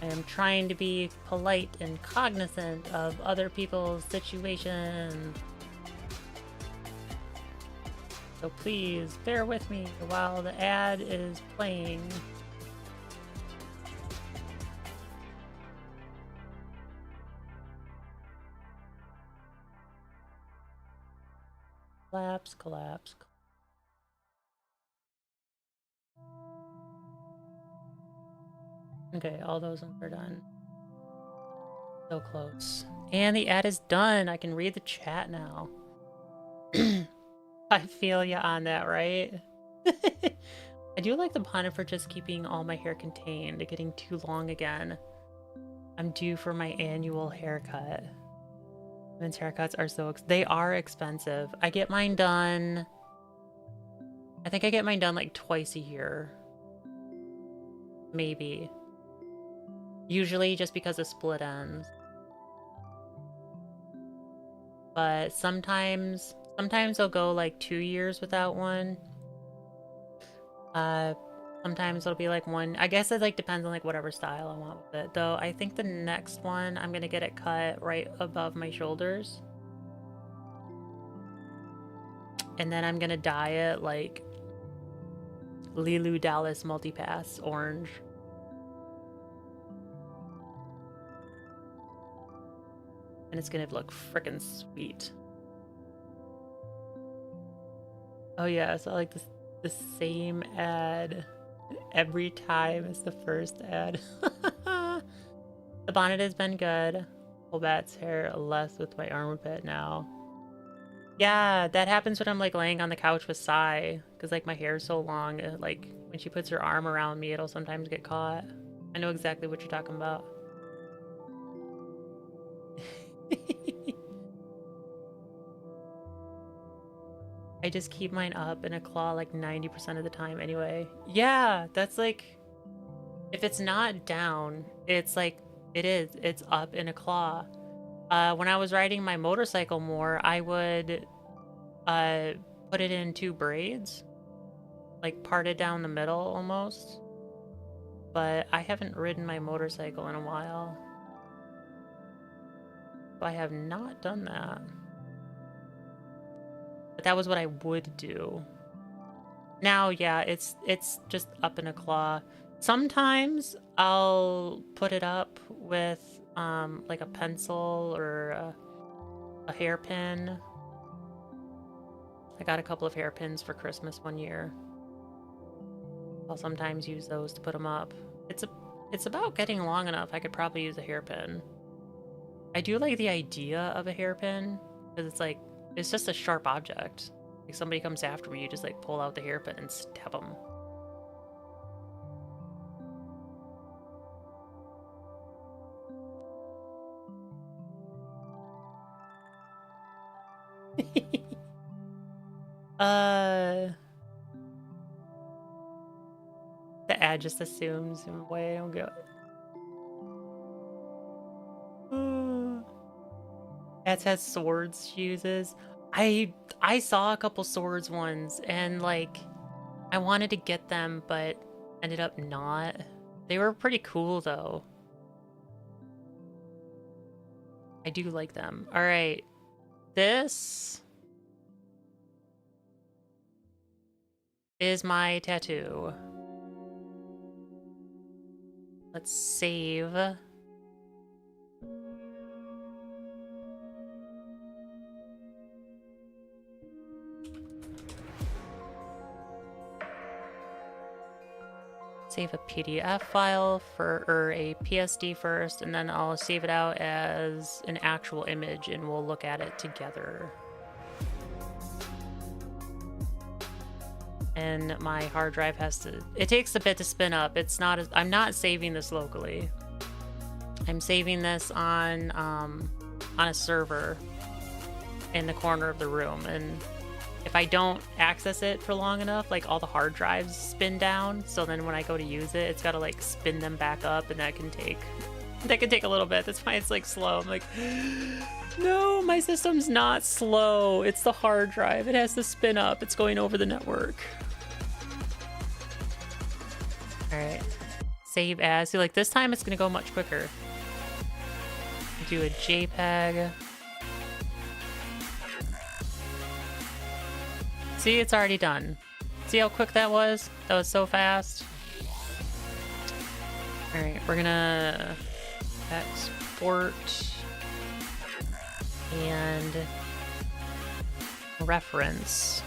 I am trying to be polite and cognizant of other people's situations. So please bear with me while the ad is playing. Collapse, collapse. Okay, all those ones are done. So close. And the ad is done. I can read the chat now. I feel ya on that, right? I do like the bonnet for just keeping all my hair contained. It's getting too long again. I'm due for my annual haircut. Men's haircuts are they are expensive. I get mine done. I think I get mine done like twice a year. Maybe. Usually just because of split ends. But sometimes I'll go like 2 years without one. Sometimes it'll be like one. I guess it like depends on like whatever style I want with it. Though I think the next one I'm gonna get it cut right above my shoulders. And then I'm gonna dye it like Lilu Dallas Multipass orange. And it's gonna look frickin' sweet. Oh yeah, so like the same ad every time as the first ad. The bonnet has been good. Bat's hair less with my armor pit now. Yeah, that happens when I'm like laying on the couch with Sai, because like my hair is so long. Like when she puts her arm around me, it'll sometimes get caught. I know exactly what you're talking about. I just keep mine up in a claw like 90% of the time anyway. Yeah, that's like If it's not down, it's like, it's up in a claw. When I was riding my motorcycle more, I would put it in 2 braids, like parted down the middle almost. But I haven't ridden my motorcycle in a while. So I have not done that. But that was what I would do. Now, yeah, it's just up in a claw. Sometimes I'll put it up with like a pencil or a hairpin. I got a couple of hairpins for Christmas one year. I'll sometimes use those to put them up. It's about getting long enough. I could probably use a hairpin. I do like the idea of a hairpin because it's like, it's just a sharp object. Like somebody comes after me, you just like pull out the hairpin and stab them. The ad just assumes in a way I don't go. Ads has swords she uses. I saw a couple swords ones and like I wanted to get them but ended up not. They were pretty cool though. I do like them. All right. This is my tattoo. Let's save. Save a PDF file or a PSD first, and then I'll save it out as an actual image and we'll look at it together. And my hard drive has to, it takes a bit to spin up. It's not as, I'm not saving this locally. I'm saving this on a server in the corner of the room, and if I don't access it for long enough, like all the hard drives spin down, so then when I go to use it, it's got to like spin them back up, and that can take a little bit. That's why it's like slow. I'm like, no, my system's not slow. It's the hard drive. It has to spin up. It's going over the network. All right, save as. See, like this time it's gonna go much quicker. Do a JPEG. See, it's already done. See how quick that was? That was so fast. All right, we're gonna export and reference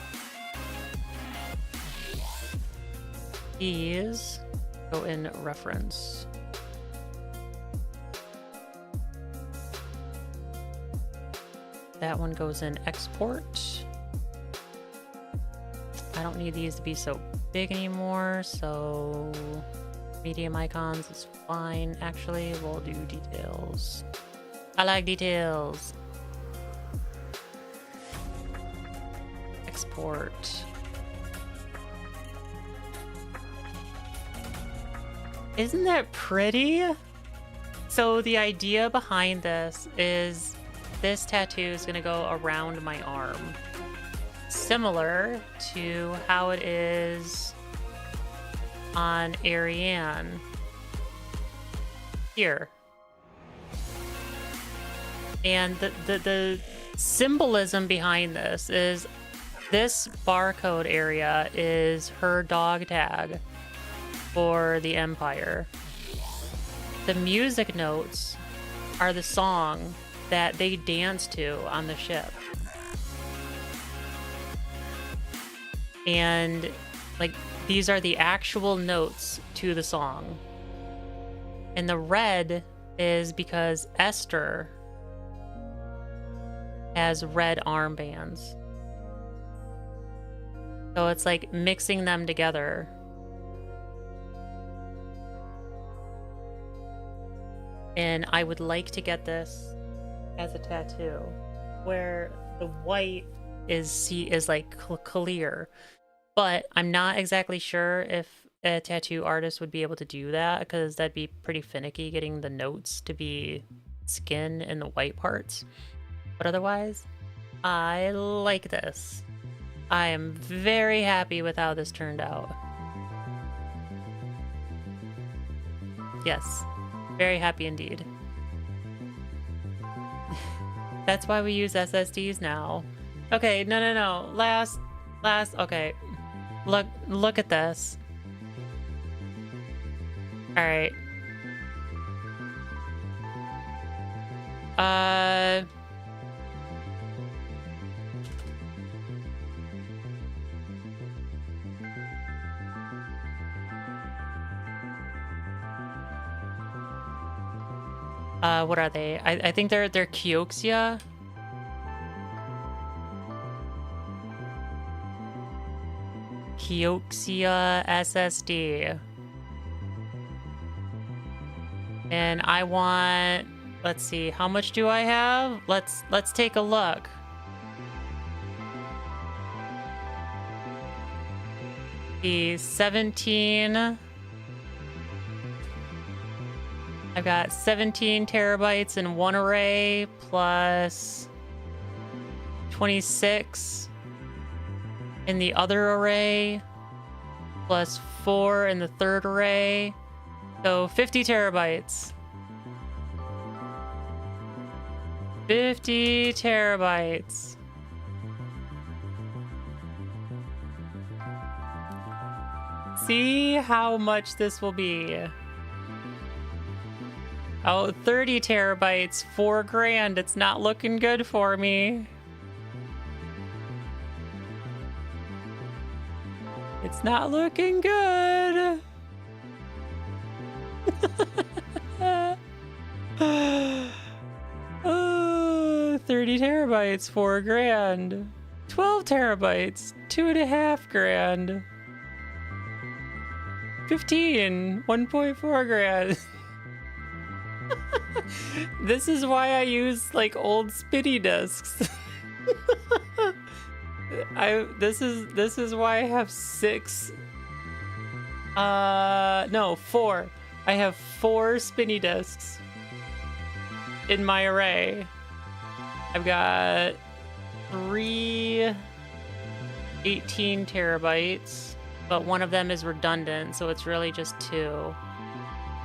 these. Go in reference. That one goes in export. I don't need these to be so big anymore, so medium icons is fine. Actually, we'll do details. I like details. Export. Isn't that pretty? So the idea behind this is this tattoo is gonna go around my arm. Similar to how it is on Ariane here. And the symbolism behind this is this barcode area is her dog tag for the Empire. The music notes are the song that they dance to on the ship. And like these are the actual notes to the song. And the red is because Esther has red armbands. So it's like mixing them together. And I would like to get this as a tattoo where the white is like clear, but I'm not exactly sure if a tattoo artist would be able to do that, because that'd be pretty finicky getting the notes to be skin in the white parts. But otherwise, I like this. I am very happy with how this turned out. Yes, very happy indeed. That's why we use SSDs now. Okay, no. Last, okay. Look at this. All right. What are they? I think they're Kioxia. Kioxia SSD. And I want, let's see, how much do I have? Let's take a look. The 17. I've got 17 terabytes in one array plus 26 in the other array plus 4 in the third array. So 50 terabytes. 50 terabytes. See how much this will be. Oh, 30 terabytes, $4,000. It's not looking good for me. It's not looking good. 30 terabytes, $4,000. 12 terabytes, $2,500. 15, $1.4 grand. This is why I use like old spinny discs. This is why I have 6. No, 4. I have 4 spinny discs in my array. I've got 3 18 terabytes, but one of them is redundant, so it's really just 2.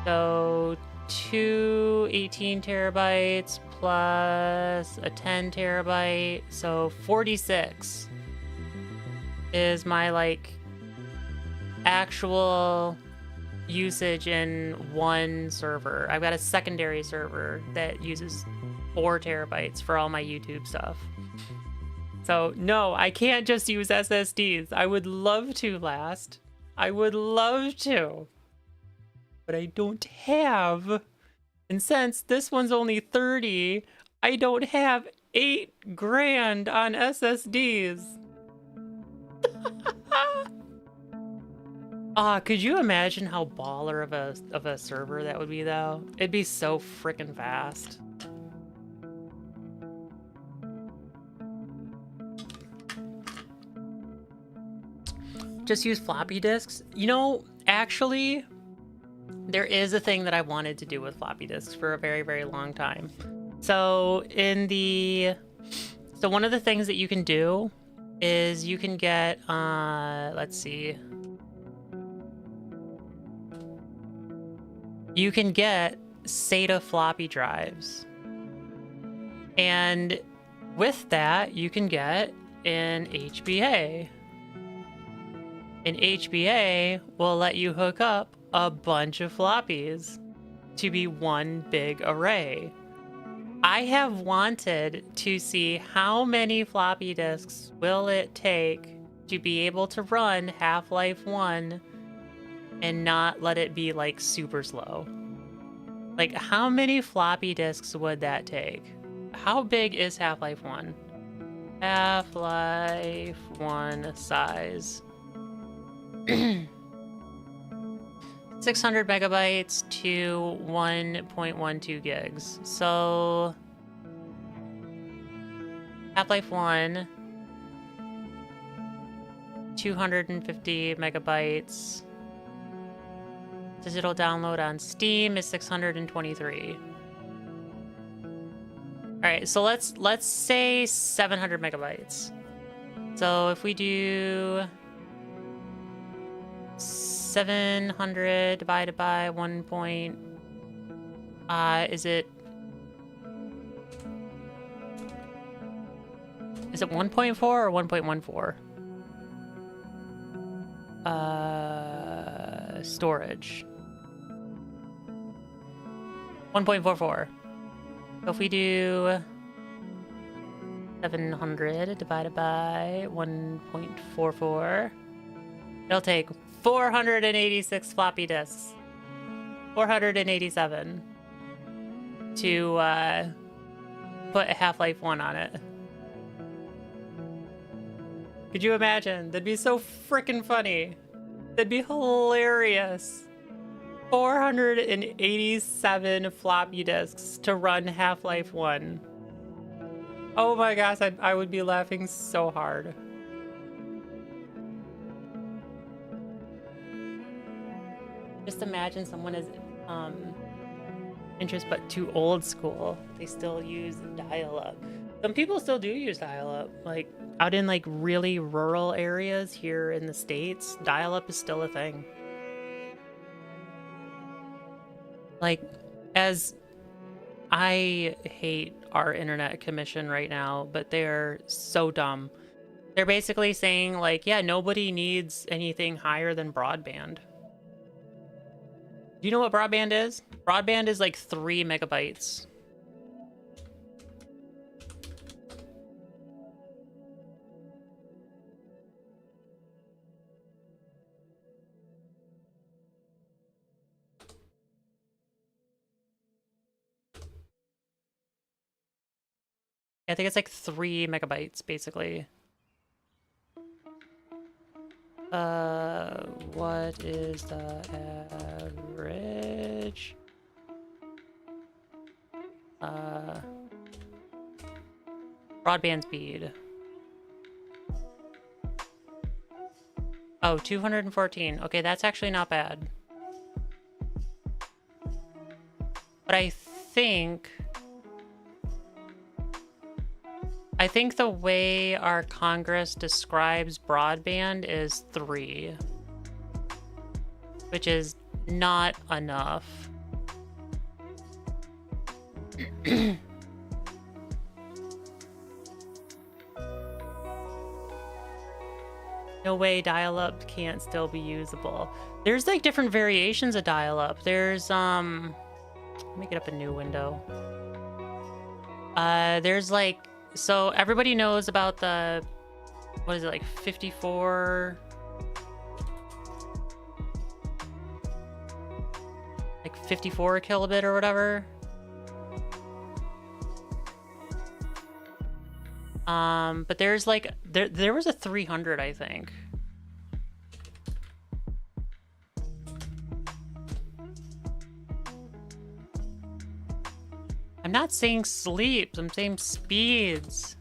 So 2 18 terabytes plus a 10 terabyte, so 46 is my like actual usage in one server. I've got a secondary server that uses 4 terabytes for all my YouTube stuff. So no, I can't just use SSDs. I would love to, Last. I would love to. But I don't have. And since this one's only 30, I don't have $8,000 on SSDs. Could you imagine how baller of a server that would be though? It'd be so freaking fast. Just use floppy disks. You know, actually, there is a thing that I wanted to do with floppy disks for a very, very long time. So one of the things that you can do is you can get, let's see. You can get SATA floppy drives. And with that, you can get an HBA. An HBA will let you hook up a bunch of floppies to be one big array. I have wanted to see how many floppy disks will it take to be able to run Half-Life 1 and not let it be like super slow. Like, how many floppy disks would that take? How big is Half-Life 1? Half-Life 1 size. 600 megabytes to 1.12 gigs. So Half-Life 1, 250 megabytes Digital download on Steam is 623. All right, so let's say 700 megabytes. So if we do 700 divided by 1 point, is it 1.4 or 1.14? Storage. 1.44. So if we do 700 divided by 1.44, it'll take 486 floppy disks. 487 to put a Half-Life 1 on it. Could you imagine? That'd be so freaking funny. That'd be hilarious. 487 floppy disks to run Half-Life 1. Oh my gosh, I would be laughing so hard. Just imagine someone is interest but too old school. They still use dial-up. Some people still do use dial-up. Like out in like really rural areas here in the States, dial-up is still a thing. Like, as I hate our internet commission right now, but they're so dumb. They're basically saying like, yeah, nobody needs anything higher than broadband. Do you know what broadband is? Broadband is like 3 megabytes. I think it's like 3 megabytes, basically. What is the average? Broadband speed. Oh, 214. Okay, that's actually not bad. But I think the way our Congress describes broadband is 3, which is not enough. No way dial-up can't still be usable. There's like different variations of dial-up. There's let me get up a new window. There's like, so everybody knows about the, what is it, like 54, like 54 kilobit or whatever. But there's like, there was a 300, I think. I'm not saying sleeps, I'm saying speeds.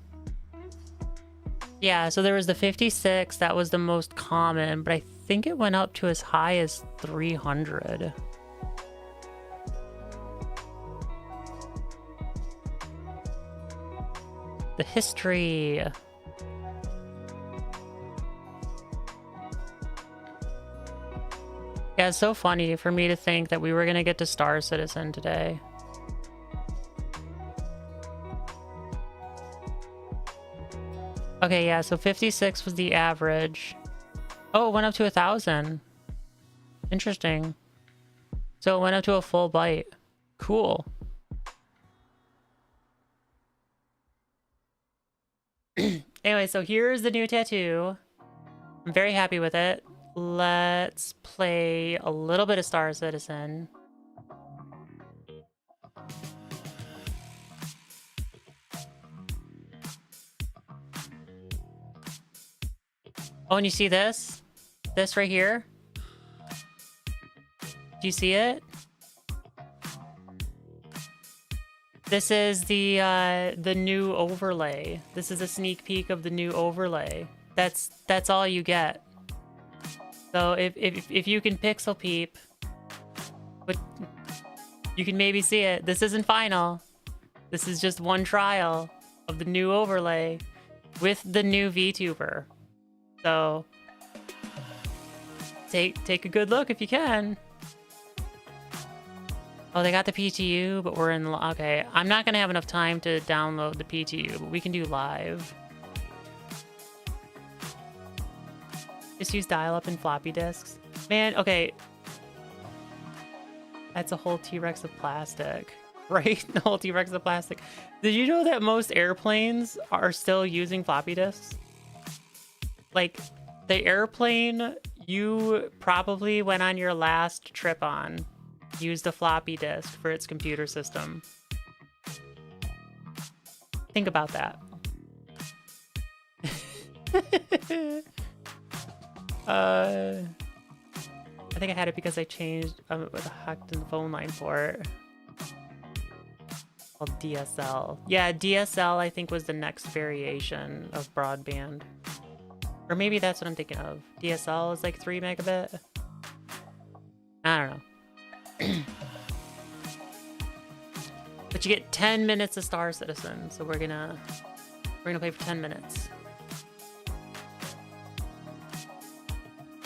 Yeah, so there was the 56, that was the most common, but I think it went up to as high as 300. The history. Yeah, it's so funny for me to think that we were gonna get to Star Citizen today. Okay, yeah, so 56 was the average. Oh, it went up to 1,000. Interesting. So it went up to a full byte. Cool. Anyway, so here's the new tattoo. I'm very happy with it. Let's play a little bit of Star Citizen. Oh, and you see this? This right here? Do you see it? This is the new overlay. This is a sneak peek of the new overlay. That's all you get. So if you can pixel peep But you can maybe see it. This isn't final. This is just one trial of the new overlay with the new VTuber. So take a good look if you can. Oh, they got the PTU, but we're in... Okay, I'm not going to have enough time to download the PTU, but we can do live. Just use dial-up and floppy disks. Man, okay. That's a whole T-Rex of plastic. Right? The whole T-Rex of plastic. Did you know that most airplanes are still using floppy disks? Like, the airplane you probably went on your last trip on used a floppy disk for its computer system. Think about that. I think I had it because I changed with a hacked in the phone line port. Called DSL. Yeah, DSL I think was the next variation of broadband. Or maybe that's what I'm thinking of. DSL is like 3 megabit. I don't know. But you get 10 minutes of Star Citizen, so we're gonna play for 10 minutes.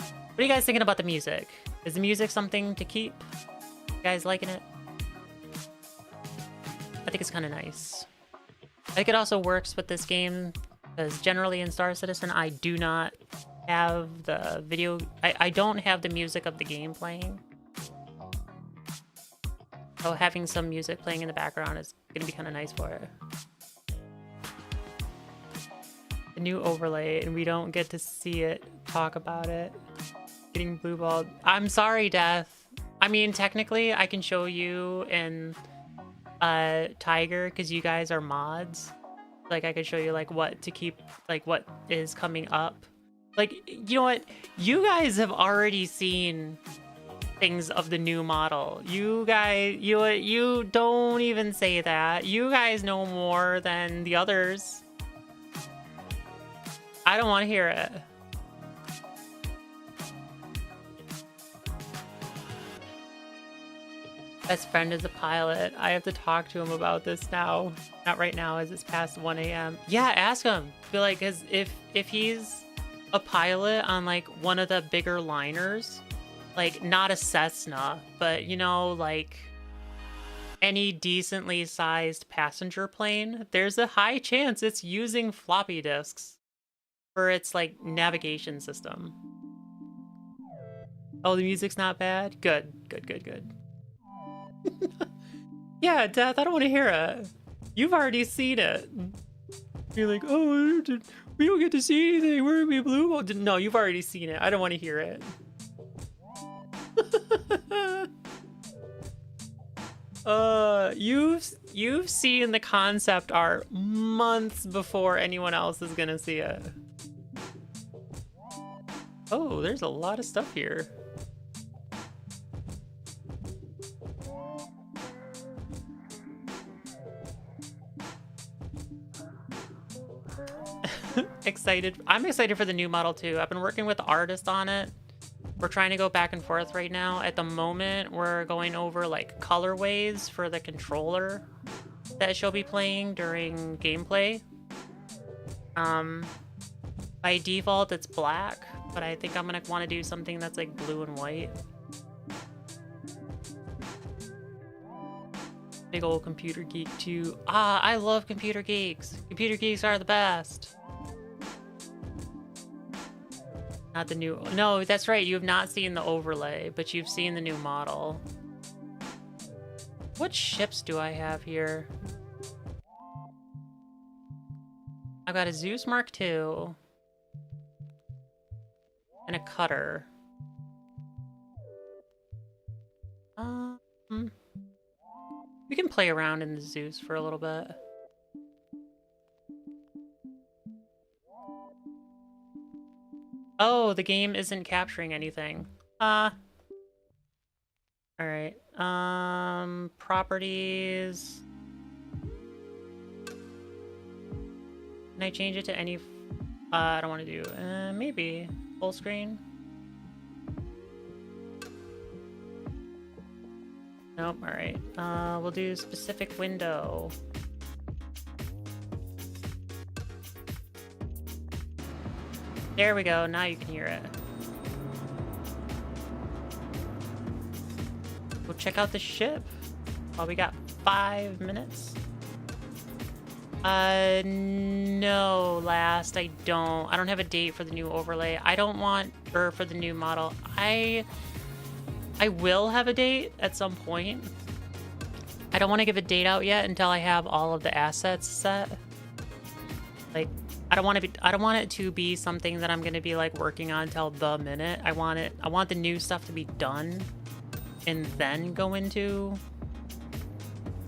What are you guys thinking about the music? Is the music something to keep? You guys liking it? I think it's kind of nice. I think it also works with this game, because generally in Star Citizen, I do not have the video... I don't have the music of the game playing. So having some music playing in the background is going to be kind of nice for it. The new overlay, and we don't get to see it, talk about it. Getting blue balled. I'm sorry, Death. I mean, technically, I can show you in Tiger, because you guys are mods. Like, I could show you, like, what to keep, like, what is coming up. Like, you know what? You guys have already seen things of the new model. You guys, you don't even say that. You guys know more than the others. I don't want to hear it. Best friend is a pilot. I have to talk to him about this now. Not right now, as it's past 1 a.m. Yeah, ask him. Feel like, cause if he's a pilot on like one of the bigger liners, like not a Cessna, but you know, like any decently sized passenger plane, there's a high chance it's using floppy disks for its like navigation system. Oh, the music's not bad? Good, good, good, good. Yeah, Death, I don't want to hear it. You've already seen it. You're like, oh, we don't get to see anything. We're gonna be blue. No, you've already seen it. I don't want to hear it. You've seen the concept art months before anyone else is gonna see it. Oh, there's a lot of stuff here. Excited. I'm excited for the new model too. I've been working with the artist on it. We're trying to go back and forth right now. At the moment, we're going over like colorways for the controller that she'll be playing during gameplay. By default, it's black, but I think I'm gonna want to do something that's like blue and white. Big old computer geek too. Ah, I love computer geeks. Computer geeks are the best. Not the new... No, that's right. You have not seen the overlay, but you've seen the new model. What ships do I have here? I've got a Zeus Mark II. And a cutter. We can play around in the Zeus for a little bit. Oh, the game isn't capturing anything. Alright. Properties. Can I change it to any... I don't want to do... maybe. Full screen. Nope. All right. We'll do specific window. There we go. Now you can hear it. Go check out the ship. Oh, we got 5 minutes. No, last. I don't have a date for the new overlay. I don't want, or for the new model. I will have a date at some point. I don't want to give a date out yet until I have all of the assets set. Like, I don't want it to be something that I'm going to be like working on till the minute. I want the new stuff to be done and then go into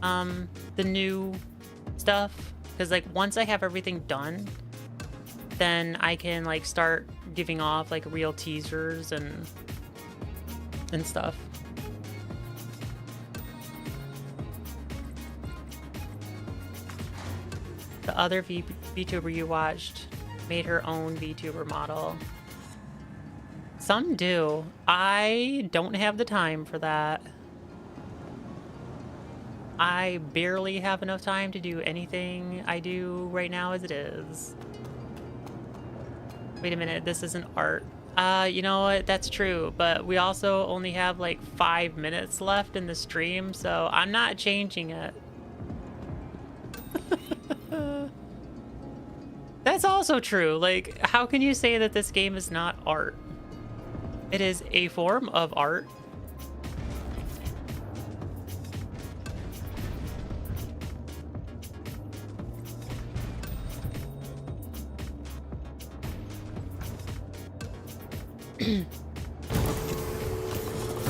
the new stuff, because like once I have everything done, then I can like start giving off like real teasers and stuff. The other VTuber you watched made her own VTuber model. Some do. I don't have the time for that. I barely have enough time to do anything I do right now as it is. Wait a minute, this isn't art. You know what? That's true, but we also only have like 5 minutes left in the stream, so I'm not changing it. That's also true. Like, how can you say that this game is not art? It is a form of art.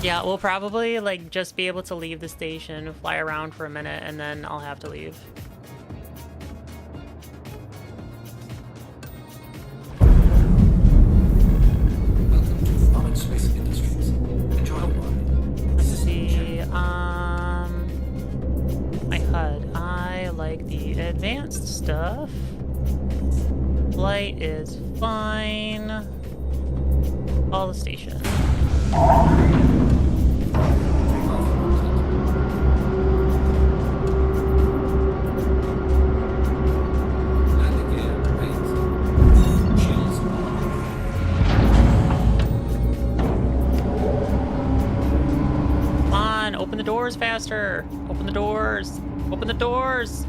Yeah, we'll probably like just be able to leave the station, fly around for a minute, and then I'll have to leave. Welcome to Falling Space Industries. Enjoy the ride. Let's see. My HUD. I like the advanced stuff. Light is fine. All the station. Come on, open the doors faster. Open the doors. Open the doors.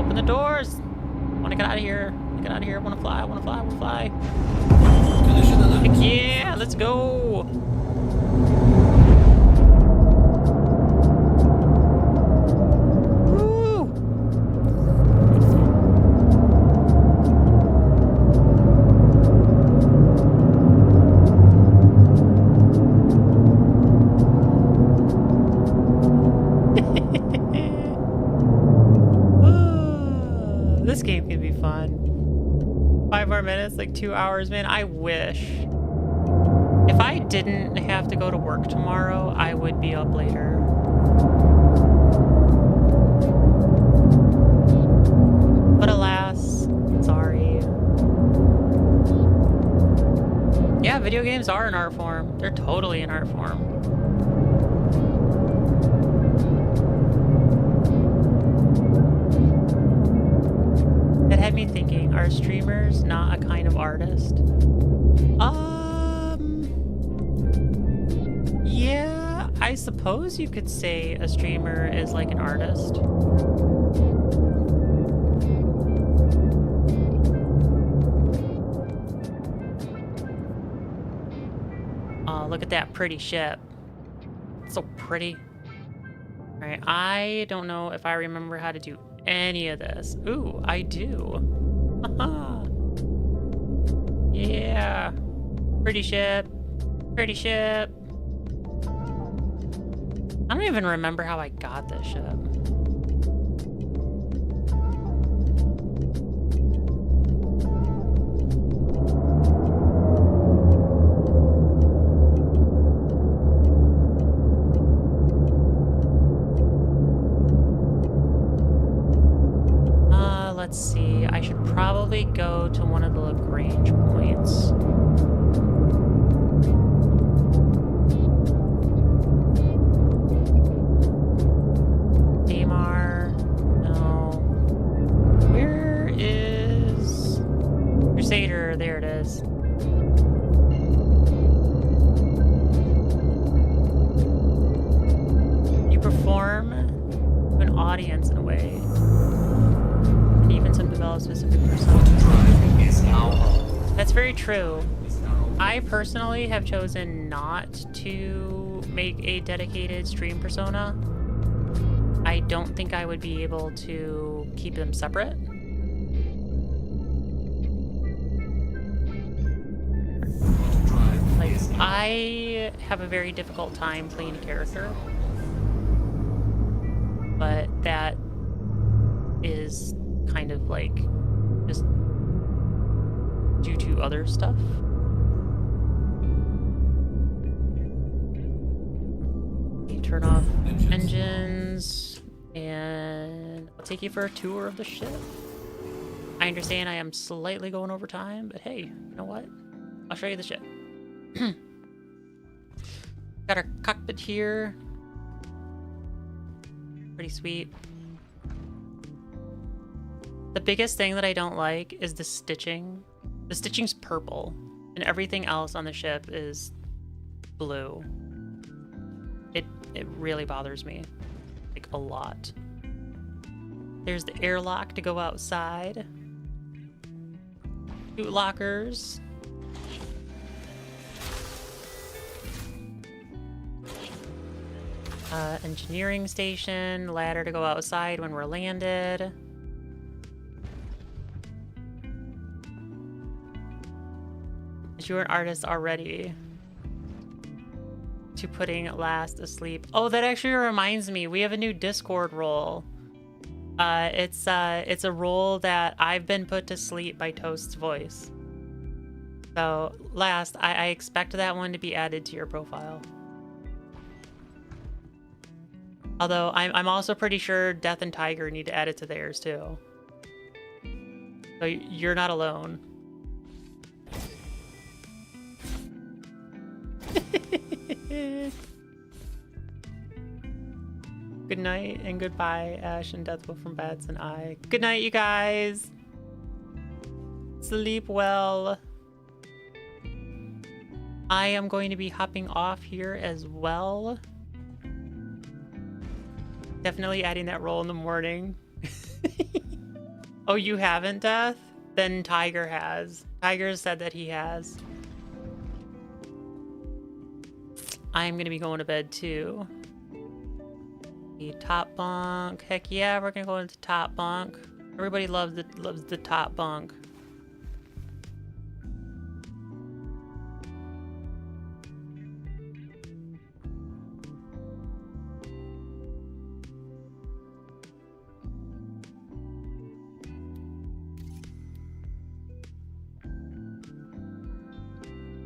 Open the doors. I want to get out of here. Get out of here. I want to fly. I want to fly. I want to fly. Heck yeah, let's go. Woo. This game can be fun. 5 more minutes, like 2 hours, man. I wish. If I didn't have to go to work tomorrow, I would be up later. But alas, sorry. Yeah, video games are an art form. They're totally an art form. That had me thinking, are streamers not a kind of artist? Yeah, I suppose you could say a streamer is like an artist. Oh, look at that pretty ship. It's so pretty. All right, I don't know if I remember how to do any of this. Ooh, I do. Yeah. Pretty ship. Pretty ship. I don't even remember how I got this ship. Let's see. I should probably go to one of the Lagrange points. this. You perform to an audience in a way, and even some develop specific personas. Is now on. That's very true. I personally have chosen not to make a dedicated stream persona. I don't think I would be able to keep them separate. Like, I have a very difficult time playing a character, but that is kind of like just due to other stuff. You turn off engines, and I'll take you for a tour of the ship. I understand I am slightly going over time, but hey, you know what? I'll show you the ship. Got our cockpit here. Pretty sweet. The biggest thing that I don't like is the stitching. The stitching's purple, and everything else on the ship is blue. It really bothers me, like a lot. There's the airlock to go outside. 2 lockers. Engineering station, ladder to go outside when we're landed. You're an artist already. To putting last asleep. Oh, that actually reminds me, we have a new Discord role. It's a role that I've been put to sleep by Toast's voice. So last, I expect that one to be added to your profile. Although I'm also pretty sure Death and Tiger need to add it to theirs too. So you're not alone. Good night and goodbye, Ash and Deathwolf from Bats and I. Good night, you guys. Sleep well. I am going to be hopping off here as well. Definitely adding that role in the morning. Oh, you haven't, Death? Then Tiger has. Tiger said that he has. I'm gonna be going to bed too. The top bunk. Heck yeah, we're gonna go into top bunk. Everybody loves the top bunk.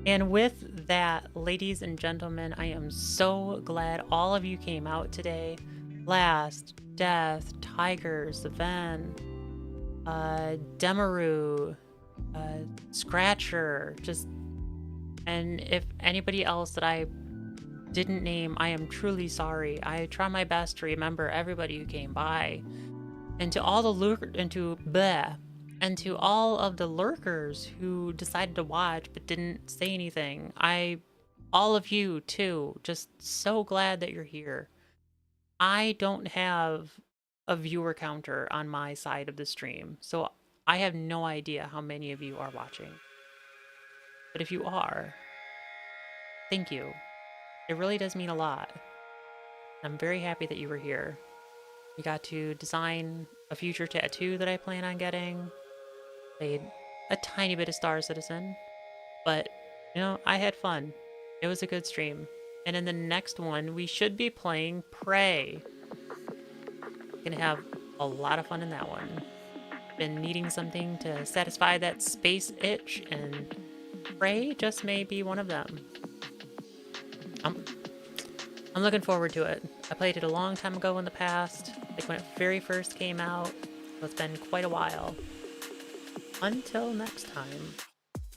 And with that, ladies and gentlemen, I am so glad all of you came out today. Blast, Death, Tigers, Ven, Demaru, Scratcher, and if anybody else that I didn't name, I am truly sorry. I try my best to remember everybody who came by. And to all the and to all of the lurkers who decided to watch but didn't say anything, all of you too, just so glad that you're here. I don't have a viewer counter on my side of the stream, so I have no idea how many of you are watching. But if you are, thank you. It really does mean a lot. I'm very happy that you were here. We got to design a future tattoo that I plan on getting. Played a tiny bit of Star Citizen, but you know, I had fun. It was a good stream. And in the next one, we should be playing Prey. Gonna have a lot of fun in that one. Been needing something to satisfy that space itch, and Prey just may be one of them. I'm looking forward to it. I played it a long time ago in the past, like when it very first came out, so it's been quite a while. Until next time.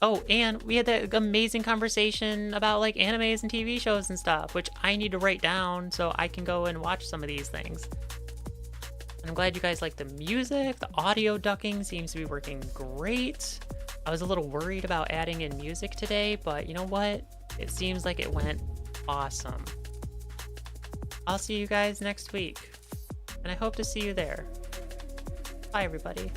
Oh, and we had that amazing conversation about like animes and TV shows and stuff, which I need to write down so I can go and watch some of these things. And I'm glad you guys like the music. The audio ducking seems to be working great. I was a little worried about adding in music today, but you know what? It seems like it went awesome. I'll see you guys next week, and I hope to see you there. Bye, everybody.